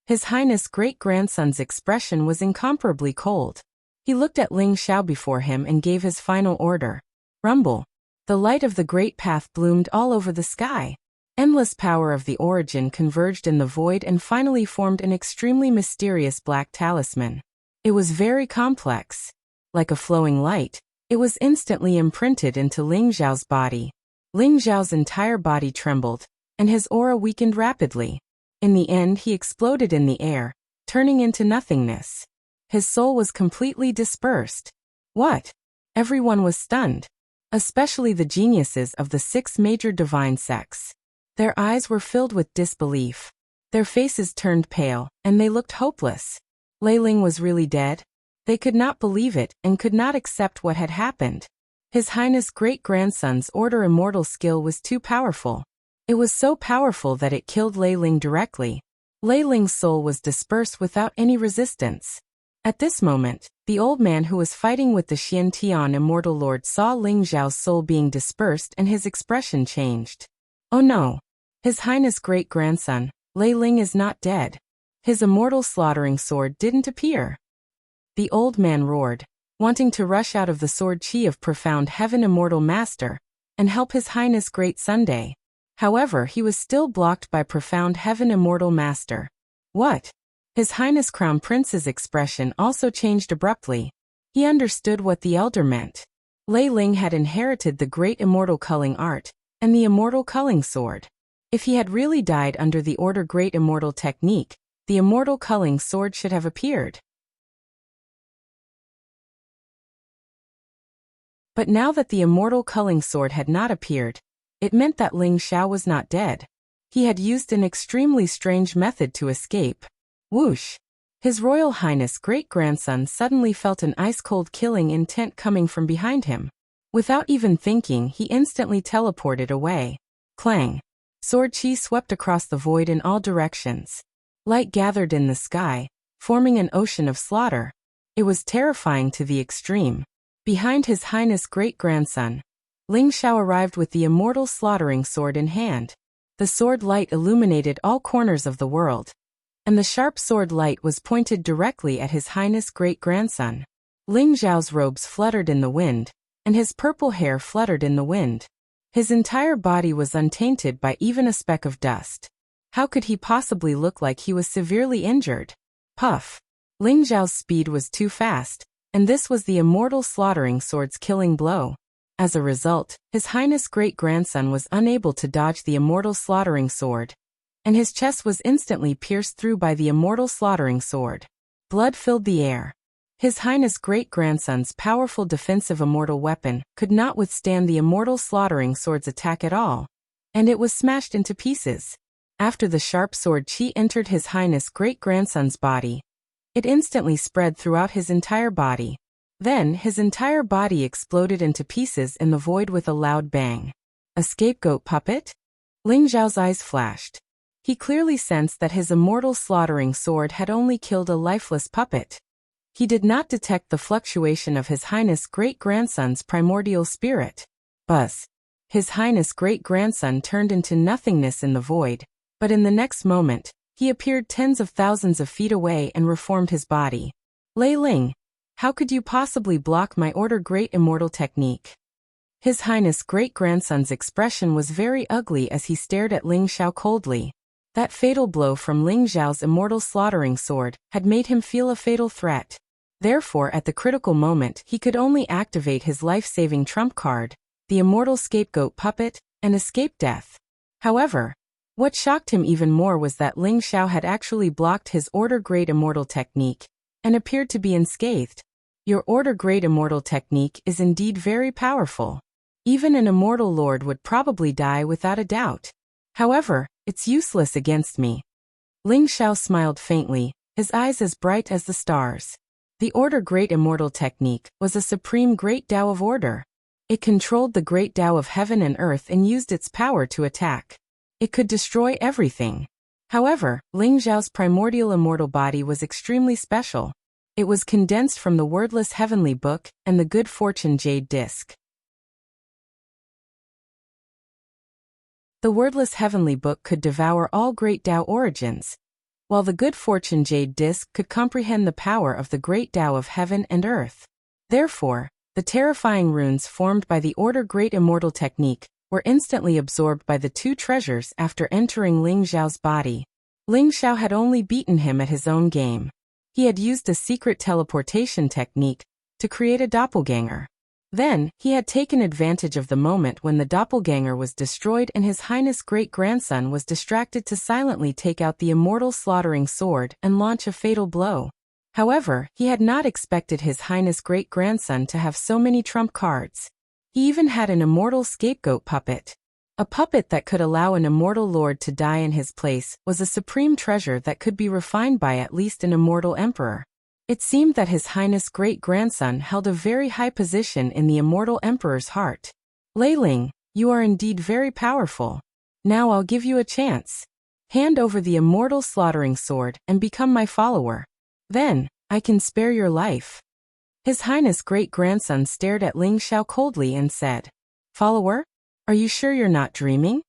His Highness great-grandson's expression was incomparably cold. He looked at Ling Xiao before him and gave his final order. Rumble. The light of the great path bloomed all over the sky. Endless power of the origin converged in the void and finally formed an extremely mysterious black talisman. It was very complex. Like a flowing light, it was instantly imprinted into Ling Xiao's body. Ling Xiao's entire body trembled, and his aura weakened rapidly. In the end, he exploded in the air, turning into nothingness. His soul was completely dispersed. What? Everyone was stunned. especially the geniuses of the 6 major divine sects. Their eyes were filled with disbelief. Their faces turned pale, and they looked hopeless. Lei Ling was really dead? They could not believe it and could not accept what had happened. His Highness great-grandson's order immortal skill was too powerful. It was so powerful that it killed Lei Ling directly. Lei Ling's soul was dispersed without any resistance. At this moment, the old man who was fighting with the Xian Tian immortal lord saw Ling Zhao's soul being dispersed and his expression changed. Oh no! His Highness great-grandson, Lei Ling is not dead. His immortal slaughtering sword didn't appear. The old man roared, wanting to rush out of the sword chi of profound heaven immortal master, and help His Highness Great Sunday. However, he was still blocked by profound heaven immortal master. What? His Highness Crown Prince's expression also changed abruptly. He understood what the elder meant. Lei Ling had inherited the great immortal culling art, and the immortal culling sword. If he had really died under the order great immortal technique, the immortal culling sword should have appeared. But now that the immortal culling sword had not appeared, it meant that Ling Xiao was not dead. He had used an extremely strange method to escape. Whoosh! His Royal Highness great-grandson suddenly felt an ice-cold killing intent coming from behind him. Without even thinking, he instantly teleported away. Clang! Sword chi swept across the void in all directions. Light gathered in the sky, forming an ocean of slaughter. It was terrifying to the extreme. Behind His Highness great-grandson, Ling Xiao arrived with the immortal slaughtering sword in hand. The sword light illuminated all corners of the world, and the sharp sword light was pointed directly at His Highness great-grandson. Ling Xiao's robes fluttered in the wind, and his purple hair fluttered in the wind. His entire body was untainted by even a speck of dust. How could he possibly look like he was severely injured? Puff! Ling Xiao's speed was too fast, and this was the immortal slaughtering sword's killing blow. As a result, His Highness great-grandson was unable to dodge the immortal slaughtering sword, and his chest was instantly pierced through by the immortal slaughtering sword. Blood filled the air. His Highness great-grandson's powerful defensive immortal weapon could not withstand the immortal slaughtering sword's attack at all, and it was smashed into pieces. After the sharp sword chi entered His Highness great-grandson's body, it instantly spread throughout his entire body. Then, his entire body exploded into pieces in the void with a loud bang. A scapegoat puppet? Ling Zhao's eyes flashed. He clearly sensed that his immortal slaughtering sword had only killed a lifeless puppet. He did not detect the fluctuation of His Highness great-grandson's primordial spirit. Buzz! His Highness great-grandson turned into nothingness in the void, but in the next moment, he appeared tens of thousands of feet away and reformed his body. Lei Ling, how could you possibly block my order great immortal technique? His Highness great-grandson's expression was very ugly as he stared at Ling Xiao coldly. That fatal blow from Ling Xiao's immortal slaughtering sword had made him feel a fatal threat. Therefore, at the critical moment, he could only activate his life-saving trump card, the immortal scapegoat puppet, and escape death. However, what shocked him even more was that Ling Xiao had actually blocked his order great immortal technique, and appeared to be unscathed. Your order great immortal technique is indeed very powerful. Even an immortal lord would probably die without a doubt. However, it's useless against me. Ling Xiao smiled faintly, his eyes as bright as the stars. The order great immortal technique was a supreme great Tao of order. It controlled the great Tao of heaven and earth and used its power to attack. It could destroy everything. However, Ling Zhao's primordial immortal body was extremely special. It was condensed from the wordless heavenly book and the good fortune jade disc. The wordless heavenly book could devour all great Tao origins, while the good fortune jade disc could comprehend the power of the great Tao of heaven and earth. Therefore, the terrifying runes formed by the order great immortal technique were instantly absorbed by the two treasures after entering Ling Zhao's body. Ling Xiao had only beaten him at his own game. He had used a secret teleportation technique to create a doppelganger. Then, he had taken advantage of the moment when the doppelganger was destroyed and His Highness great-grandson was distracted to silently take out the immortal slaughtering sword and launch a fatal blow. However, he had not expected His Highness great-grandson to have so many trump cards. He even had an immortal scapegoat puppet. A puppet that could allow an immortal lord to die in his place was a supreme treasure that could be refined by at least an immortal emperor. It seemed that His Highness' great-grandson held a very high position in the immortal emperor's heart. Lei Ling, you are indeed very powerful. Now I'll give you a chance. Hand over the immortal slaughtering sword and become my follower. Then, I can spare your life. His Highness' great-grandson stared at Ling Xiao coldly and said, Follower? Are you sure you're not dreaming?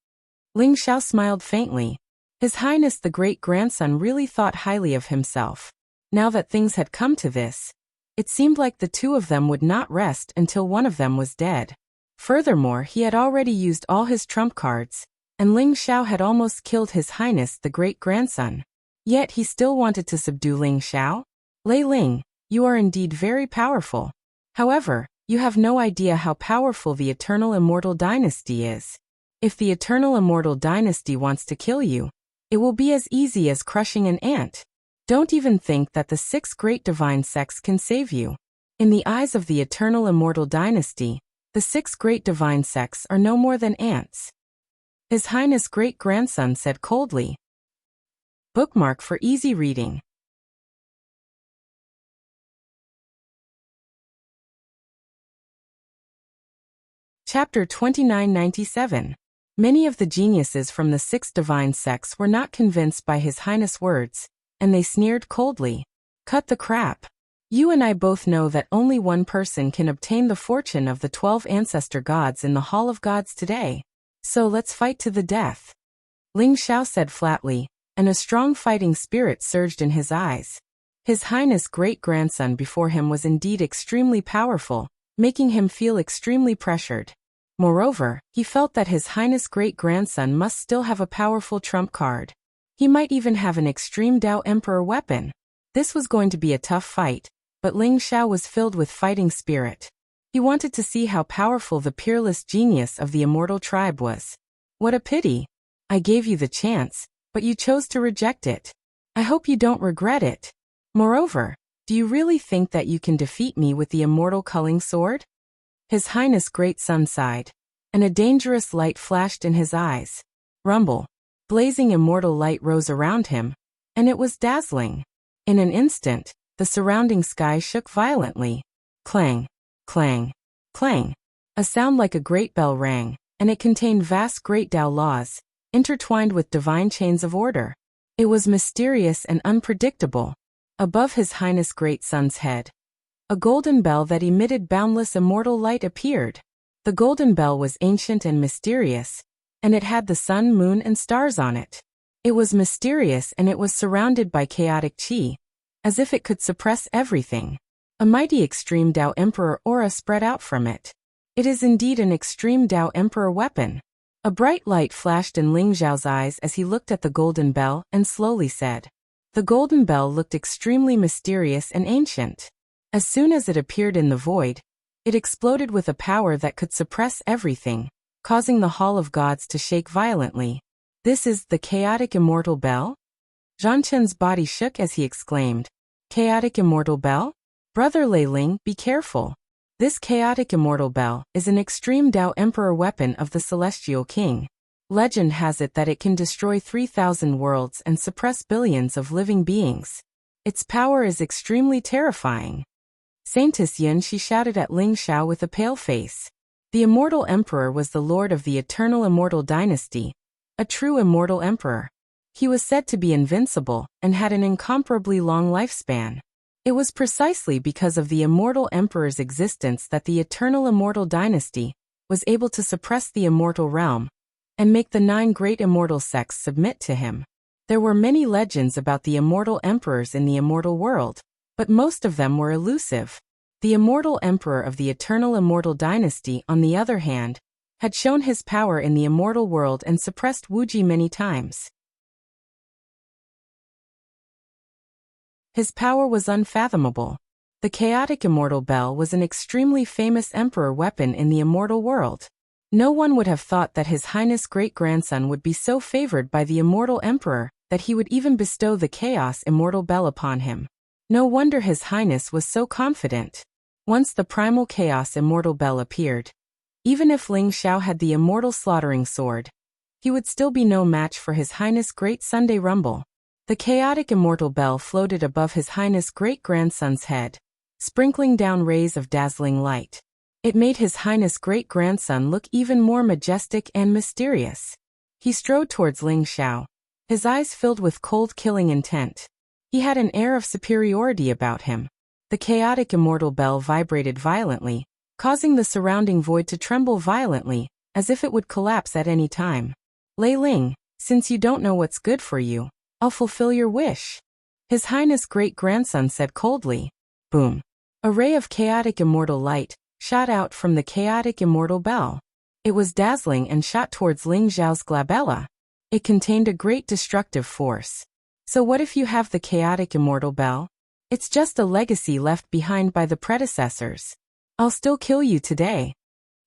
Ling Xiao smiled faintly. His Highness the great-grandson really thought highly of himself. Now that things had come to this, it seemed like the two of them would not rest until one of them was dead. Furthermore, he had already used all his trump cards, and Ling Xiao had almost killed His Highness the great-grandson. Yet he still wanted to subdue Ling Xiao. Lei Ling, you are indeed very powerful. However, you have no idea how powerful the Eternal Immortal Dynasty is. If the Eternal Immortal Dynasty wants to kill you, it will be as easy as crushing an ant. Don't even think that the 6 great divine sects can save you. In the eyes of the Eternal Immortal Dynasty, the 6 great divine sects are no more than ants. His Highness great-grandson said coldly. Bookmark for easy reading. Chapter 2997. Many of the geniuses from the 6 divine sects were not convinced by His Highness' words, and they sneered coldly. Cut the crap. You and I both know that only one person can obtain the fortune of the 12 ancestor gods in the Hall of Gods today. So let's fight to the death. Ling Xiao said flatly, and a strong fighting spirit surged in his eyes. His Highness' great-grandson before him was indeed extremely powerful, making him feel extremely pressured. Moreover, he felt that His Highness' great-grandson must still have a powerful trump card. He might even have an extreme Dao Emperor weapon. This was going to be a tough fight, but Ling Xiao was filled with fighting spirit. He wanted to see how powerful the peerless genius of the immortal tribe was. What a pity. I gave you the chance, but you chose to reject it. I hope you don't regret it. Moreover, do you really think that you can defeat me with the immortal culling sword? His Highness' great son sighed, and a dangerous light flashed in his eyes. Rumble. Blazing immortal light rose around him, and it was dazzling. In an instant, the surrounding sky shook violently. Clang, clang, clang. A sound like a great bell rang, and it contained vast great Dao laws, intertwined with divine chains of order. It was mysterious and unpredictable. Above His Highness' great son's head, a golden bell that emitted boundless immortal light appeared. The golden bell was ancient and mysterious, and it had the sun, moon, and stars on it. It was mysterious and it was surrounded by chaotic qi, as if it could suppress everything. A mighty extreme Dao Emperor aura spread out from it. It is indeed an extreme Dao Emperor weapon. A bright light flashed in Ling Xiao's eyes as he looked at the golden bell and slowly said. The golden bell looked extremely mysterious and ancient. As soon as it appeared in the void, it exploded with a power that could suppress everything, causing the Hall of Gods to shake violently. This is the chaotic immortal bell? Zhang Chen's body shook as he exclaimed. Chaotic immortal bell? Brother Lei Ling, be careful. This chaotic immortal bell is an extreme Dao Emperor weapon of the Celestial King. Legend has it that it can destroy 3,000 worlds and suppress billions of living beings. Its power is extremely terrifying. Saintess Yin, she shouted at Ling Xiao with a pale face. The Immortal Emperor was the lord of the Eternal Immortal Dynasty, a true immortal emperor. He was said to be invincible and had an incomparably long lifespan. It was precisely because of the Immortal Emperor's existence that the Eternal Immortal Dynasty was able to suppress the immortal realm and make the 9 great immortal sects submit to him. There were many legends about the immortal emperors in the immortal world, but most of them were elusive. The immortal emperor of the Eternal Immortal Dynasty, on the other hand, had shown his power in the immortal world and suppressed Wuji many times. His power was unfathomable. The chaotic immortal bell was an extremely famous emperor weapon in the immortal world. No one would have thought that His Highness' great-grandson would be so favored by the immortal emperor that he would even bestow the chaos immortal bell upon him. No wonder His Highness was so confident. Once the primal chaos immortal bell appeared, Even if Ling Xiao had the immortal slaughtering sword, he would still be no match for His Highness Great Sunday Rumble. The chaotic immortal bell floated above His Highness Great-Grandson's head, sprinkling down rays of dazzling light. It made His Highness Great-Grandson look even more majestic and mysterious. He strode towards Ling Xiao, his eyes filled with cold killing intent. He had an air of superiority about him. The chaotic immortal bell vibrated violently, causing the surrounding void to tremble violently, as if it would collapse at any time. Lei Ling, since you don't know what's good for you, I'll fulfill your wish. His Highness Great-Grandson said coldly. Boom. A ray of chaotic immortal light shot out from the chaotic immortal bell. It was dazzling and shot towards Ling Xiao's glabella. It contained a great destructive force. So what if you have the chaotic immortal bell? It's just a legacy left behind by the predecessors. I'll still kill you today.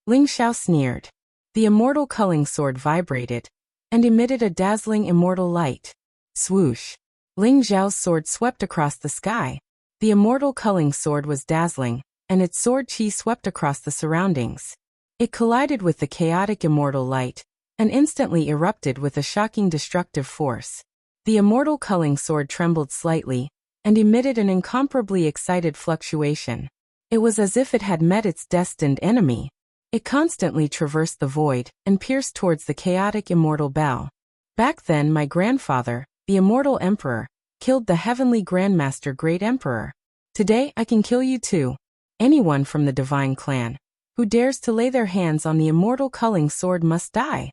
Ling Xiao sneered. The immortal culling sword vibrated and emitted a dazzling immortal light. Swoosh. Ling Xiao's sword swept across the sky. The immortal culling sword was dazzling, and its sword chi swept across the surroundings. It collided with the chaotic immortal light, and instantly erupted with a shocking destructive force. The immortal culling sword trembled slightly, and emitted an incomparably excited fluctuation. It was as if it had met its destined enemy. It constantly traversed the void, and pierced towards the chaotic immortal bell. Back then my grandfather, the immortal emperor, killed the heavenly Grandmaster Great Emperor. Today I can kill you too. Anyone from the divine clan who dares to lay their hands on the immortal culling sword must die.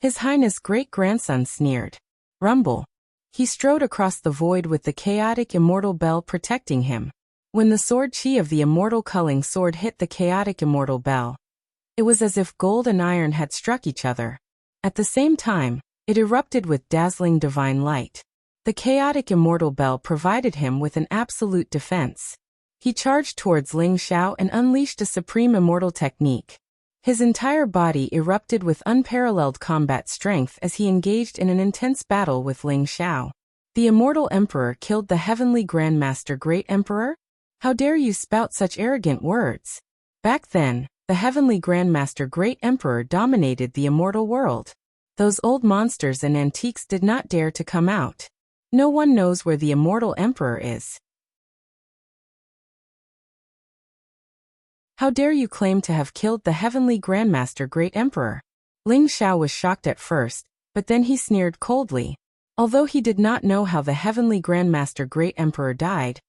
His Highness Great-Grandson sneered. Rumble. He strode across the void with the chaotic immortal bell protecting him. When the sword chi of the immortal culling sword hit the chaotic immortal bell, it was as if gold and iron had struck each other. At the same time, it erupted with dazzling divine light. The chaotic immortal bell provided him with an absolute defense. He charged towards Ling Xiao and unleashed a supreme immortal technique. His entire body erupted with unparalleled combat strength as he engaged in an intense battle with Ling Xiao. The immortal emperor killed the heavenly Grandmaster Great Emperor? How dare you spout such arrogant words? Back then, the heavenly Grandmaster Great Emperor dominated the immortal world. Those old monsters and antiques did not dare to come out. No one knows where the immortal emperor is. How dare you claim to have killed the heavenly Grandmaster Great Emperor? Ling Xiao was shocked at first, but then he sneered coldly. Although he did not know how the heavenly Grandmaster Great Emperor died,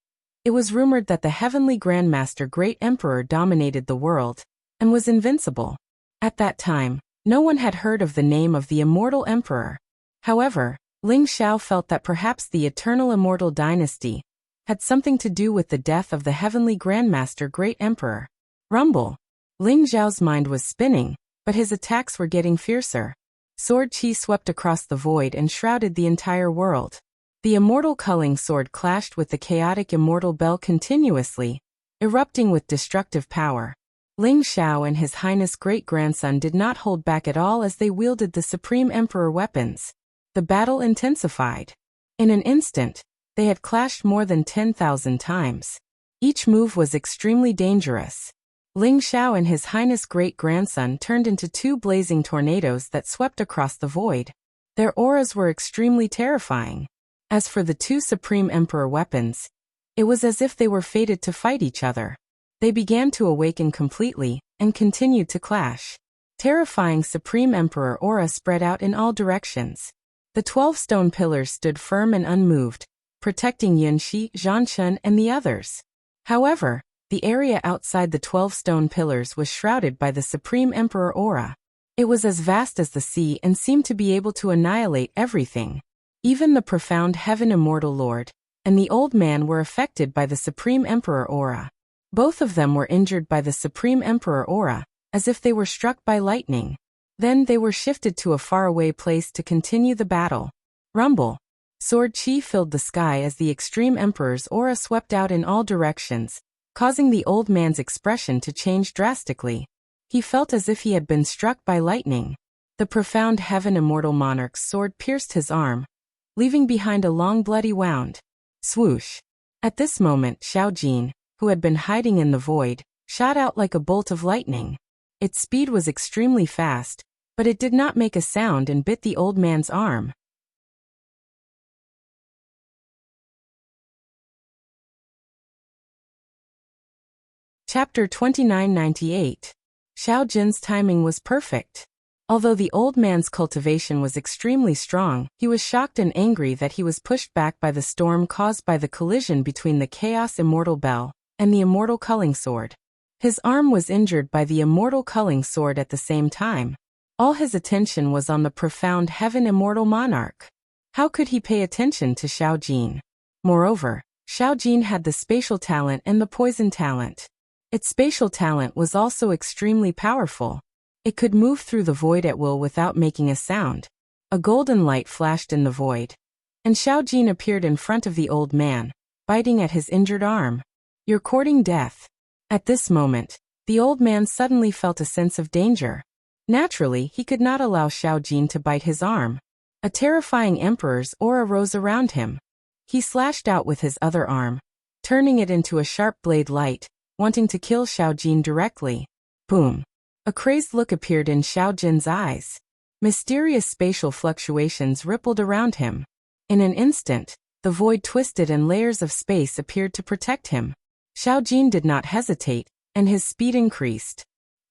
it was rumored that the heavenly Grandmaster Great Emperor dominated the world and was invincible. At that time, no one had heard of the name of the immortal emperor. However, Ling Xiao felt that perhaps the eternal immortal dynasty had something to do with the death of the heavenly Grandmaster Great Emperor. Rumble. Ling Xiao's mind was spinning, but his attacks were getting fiercer. Sword chi swept across the void and shrouded the entire world. The immortal culling sword clashed with the chaotic immortal bell continuously, erupting with destructive power. Ling Xiao and His Highness Great-Grandson did not hold back at all as they wielded the Supreme Emperor weapons. The battle intensified. In an instant, they had clashed more than 10,000 times. Each move was extremely dangerous. Ling Xiao and His Highness Great-Grandson turned into two blazing tornadoes that swept across the void. Their auras were extremely terrifying. As for the two Supreme Emperor weapons, it was as if they were fated to fight each other. They began to awaken completely and continued to clash. Terrifying Supreme Emperor aura spread out in all directions. The 12 stone pillars stood firm and unmoved, protecting Yunxi, Zhanchen, and the others. However, the area outside the 12 stone pillars was shrouded by the Supreme Emperor aura. It was as vast as the sea and seemed to be able to annihilate everything. Even the profound Heaven Immortal Lord and the old man were affected by the Supreme Emperor aura. Both of them were injured by the Supreme Emperor aura, as if they were struck by lightning. Then they were shifted to a faraway place to continue the battle. Rumble. Sword chi filled the sky as the Extreme Emperor's aura swept out in all directions, causing the old man's expression to change drastically. He felt as if he had been struck by lightning. The profound Heaven Immortal Monarch's sword pierced his arm, leaving behind a long bloody wound. Swoosh. At this moment Xiao Jin, who had been hiding in the void, shot out like a bolt of lightning. Its speed was extremely fast, but it did not make a sound and bit the old man's arm. Chapter 2998. Xiao Jin's timing was perfect. Although the old man's cultivation was extremely strong, he was shocked and angry that he was pushed back by the storm caused by the collision between the Chaos Immortal Bell and the Immortal Culling Sword. His arm was injured by the Immortal Culling Sword at the same time. All his attention was on the profound Heaven Immortal Monarch. How could he pay attention to Xiao Jin? Moreover, Xiao Jin had the spatial talent and the poison talent. Its spatial talent was also extremely powerful. It could move through the void at will without making a sound. A golden light flashed in the void, and Xiao Jin appeared in front of the old man, biting at his injured arm. "You're courting death." At this moment, the old man suddenly felt a sense of danger. Naturally, he could not allow Xiao Jin to bite his arm. A terrifying emperor's aura rose around him. He slashed out with his other arm, turning it into a sharp blade light, wanting to kill Xiao Jin directly. Boom! A crazed look appeared in Xiao Jin's eyes. Mysterious spatial fluctuations rippled around him. In an instant, the void twisted and layers of space appeared to protect him. Xiao Jin did not hesitate, and his speed increased.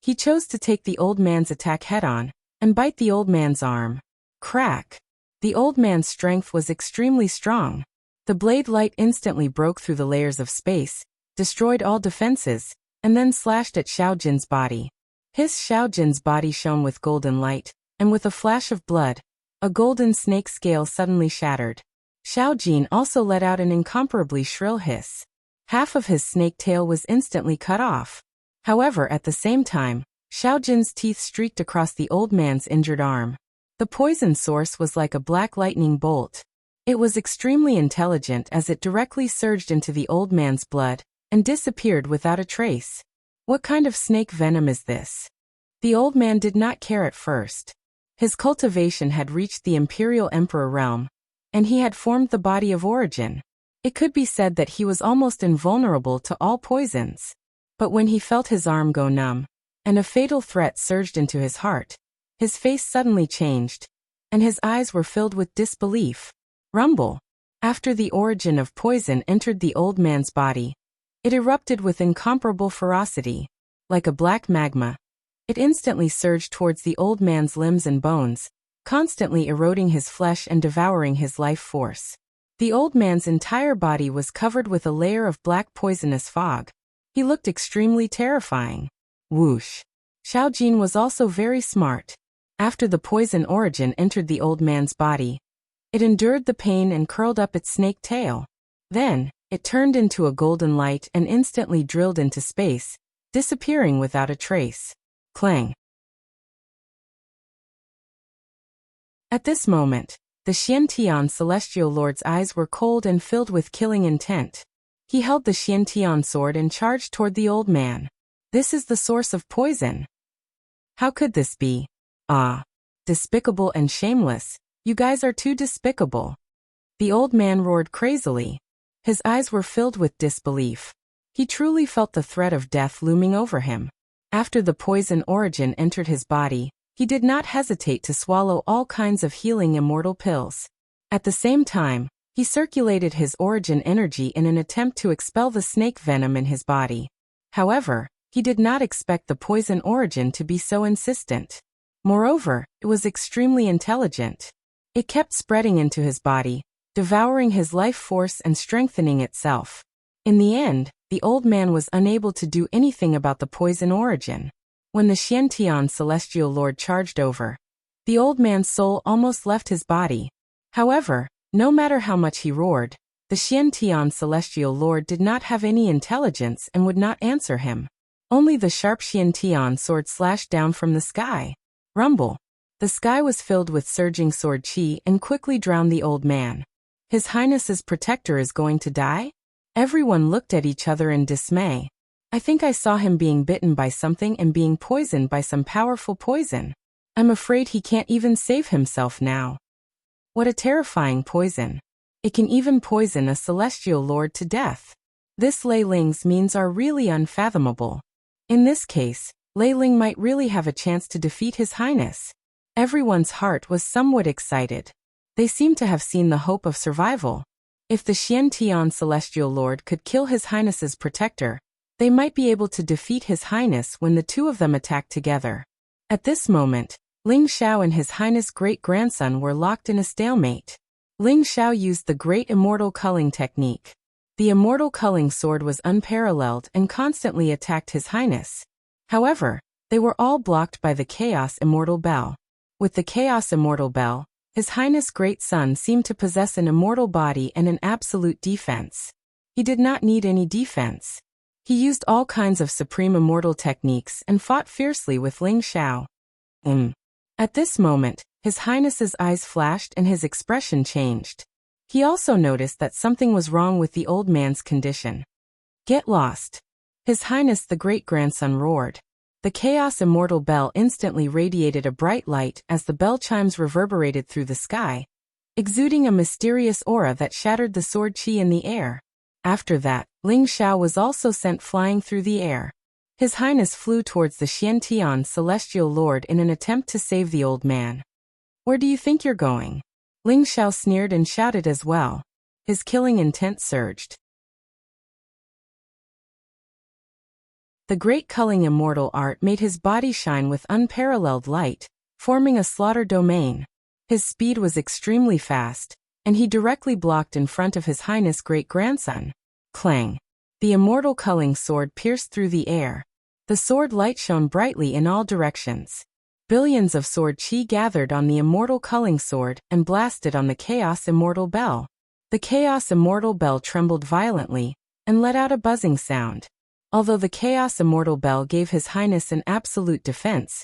He chose to take the old man's attack head-on, and bite the old man's arm. Crack! The old man's strength was extremely strong. The blade light instantly broke through the layers of space, destroyed all defenses, and then slashed at Xiao Jin's body. Xiao Jin's body shone with golden light, and with a flash of blood, a golden snake scale suddenly shattered. Xiao Jin also let out an incomparably shrill hiss. Half of his snake tail was instantly cut off. However, at the same time, Xiao Jin's teeth streaked across the old man's injured arm. The poison source was like a black lightning bolt. It was extremely intelligent as it directly surged into the old man's blood and disappeared without a trace. What kind of snake venom is this? The old man did not care at first. His cultivation had reached the Imperial Emperor realm, and he had formed the body of origin. It could be said that he was almost invulnerable to all poisons. But when he felt his arm go numb, and a fatal threat surged into his heart, his face suddenly changed, and his eyes were filled with disbelief. Rumble! After the origin of poison entered the old man's body, it erupted with incomparable ferocity. Like a black magma, it instantly surged towards the old man's limbs and bones, constantly eroding his flesh and devouring his life force. The old man's entire body was covered with a layer of black poisonous fog. He looked extremely terrifying. Whoosh! Xiao Jin was also very smart. After the poison origin entered the old man's body, it endured the pain and curled up its snake tail. Then, it turned into a golden light and instantly drilled into space, disappearing without a trace. Clang! At this moment, the Xiantian Celestial Lord's eyes were cold and filled with killing intent. He held the Xiantian sword and charged toward the old man. "This is the source of poison. How could this be? Ah! Despicable and shameless. You guys are too despicable." The old man roared crazily. His eyes were filled with disbelief. He truly felt the threat of death looming over him. After the poison origin entered his body, he did not hesitate to swallow all kinds of healing immortal pills. At the same time, he circulated his origin energy in an attempt to expel the snake venom in his body. However, he did not expect the poison origin to be so insistent. Moreover, it was extremely intelligent. It kept spreading into his body, devouring his life force and strengthening itself. In the end, the old man was unable to do anything about the poison origin. When the Xiantian Celestial Lord charged over, the old man's soul almost left his body. However, no matter how much he roared, the Xiantian Celestial Lord did not have any intelligence and would not answer him. Only the sharp Xiantian sword slashed down from the sky. Rumble! The sky was filled with surging sword chi and quickly drowned the old man. His Highness's protector is going to die? Everyone looked at each other in dismay. I think I saw him being bitten by something and being poisoned by some powerful poison. I'm afraid he can't even save himself now. What a terrifying poison. It can even poison a celestial lord to death. This Lei Ling's means are really unfathomable. In this case, Lei Ling might really have a chance to defeat His Highness. Everyone's heart was somewhat excited. They seemed to have seen the hope of survival. If the Xiantian Celestial Lord could kill His Highness's protector, they might be able to defeat His Highness when the two of them attacked together. At this moment, Ling Xiao and His Highness' great-grandson were locked in a stalemate. Ling Xiao used the Great Immortal Culling technique. The Immortal Culling sword was unparalleled and constantly attacked His Highness. However, they were all blocked by the Chaos Immortal Bell. With the Chaos Immortal Bell, His Highness' great son seemed to possess an immortal body and an absolute defense. He did not need any defense. He used all kinds of supreme immortal techniques and fought fiercely with Ling Xiao. At this moment, His Highness's eyes flashed and his expression changed. He also noticed that something was wrong with the old man's condition. "Get lost!" His Highness the great-grandson roared. The Chaos Immortal Bell instantly radiated a bright light as the bell chimes reverberated through the sky, exuding a mysterious aura that shattered the sword chi in the air. After that, Ling Xiao was also sent flying through the air. His Highness flew towards the Xiantian Celestial Lord in an attempt to save the old man. "Where do you think you're going?" Ling Xiao sneered and shouted as well. His killing intent surged. The great culling immortal art made his body shine with unparalleled light, forming a slaughter domain. His speed was extremely fast, and he directly blocked in front of His Highness' great-grandson. Clang! The immortal culling sword pierced through the air. The sword light shone brightly in all directions. Billions of sword chi gathered on the immortal culling sword and blasted on the Chaos Immortal Bell. The Chaos Immortal Bell trembled violently and let out a buzzing sound. Although the Chaos Immortal Bell gave His Highness an absolute defense,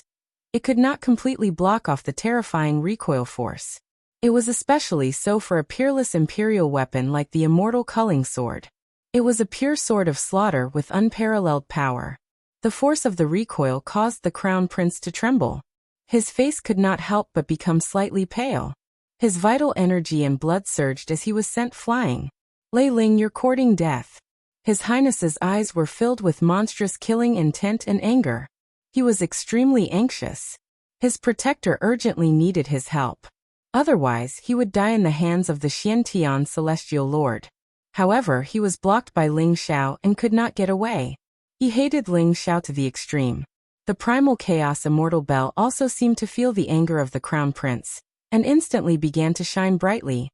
it could not completely block off the terrifying recoil force. It was especially so for a peerless imperial weapon like the Immortal Culling Sword. It was a pure sword of slaughter with unparalleled power. The force of the recoil caused the Crown Prince to tremble. His face could not help but become slightly pale. His vital energy and blood surged as he was sent flying. "Lei Ling, you're courting death." His Highness's eyes were filled with monstrous killing intent and anger. He was extremely anxious. His protector urgently needed his help. Otherwise, he would die in the hands of the Xiantian Celestial Lord. However, he was blocked by Ling Xiao and could not get away. He hated Ling Xiao to the extreme. The primal Chaos Immortal Bell also seemed to feel the anger of the Crown Prince, and instantly began to shine brightly.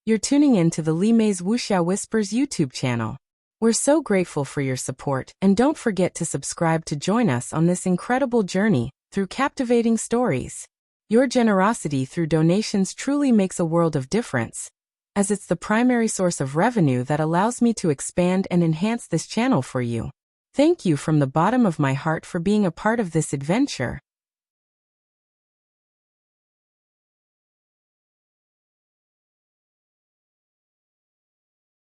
You're tuning in to the Li Mei's Wuxia Whispers YouTube channel. We're so grateful for your support, and don't forget to subscribe to join us on this incredible journey through captivating stories. Your generosity through donations truly makes a world of difference, as it's the primary source of revenue that allows me to expand and enhance this channel for you. Thank you from the bottom of my heart for being a part of this adventure.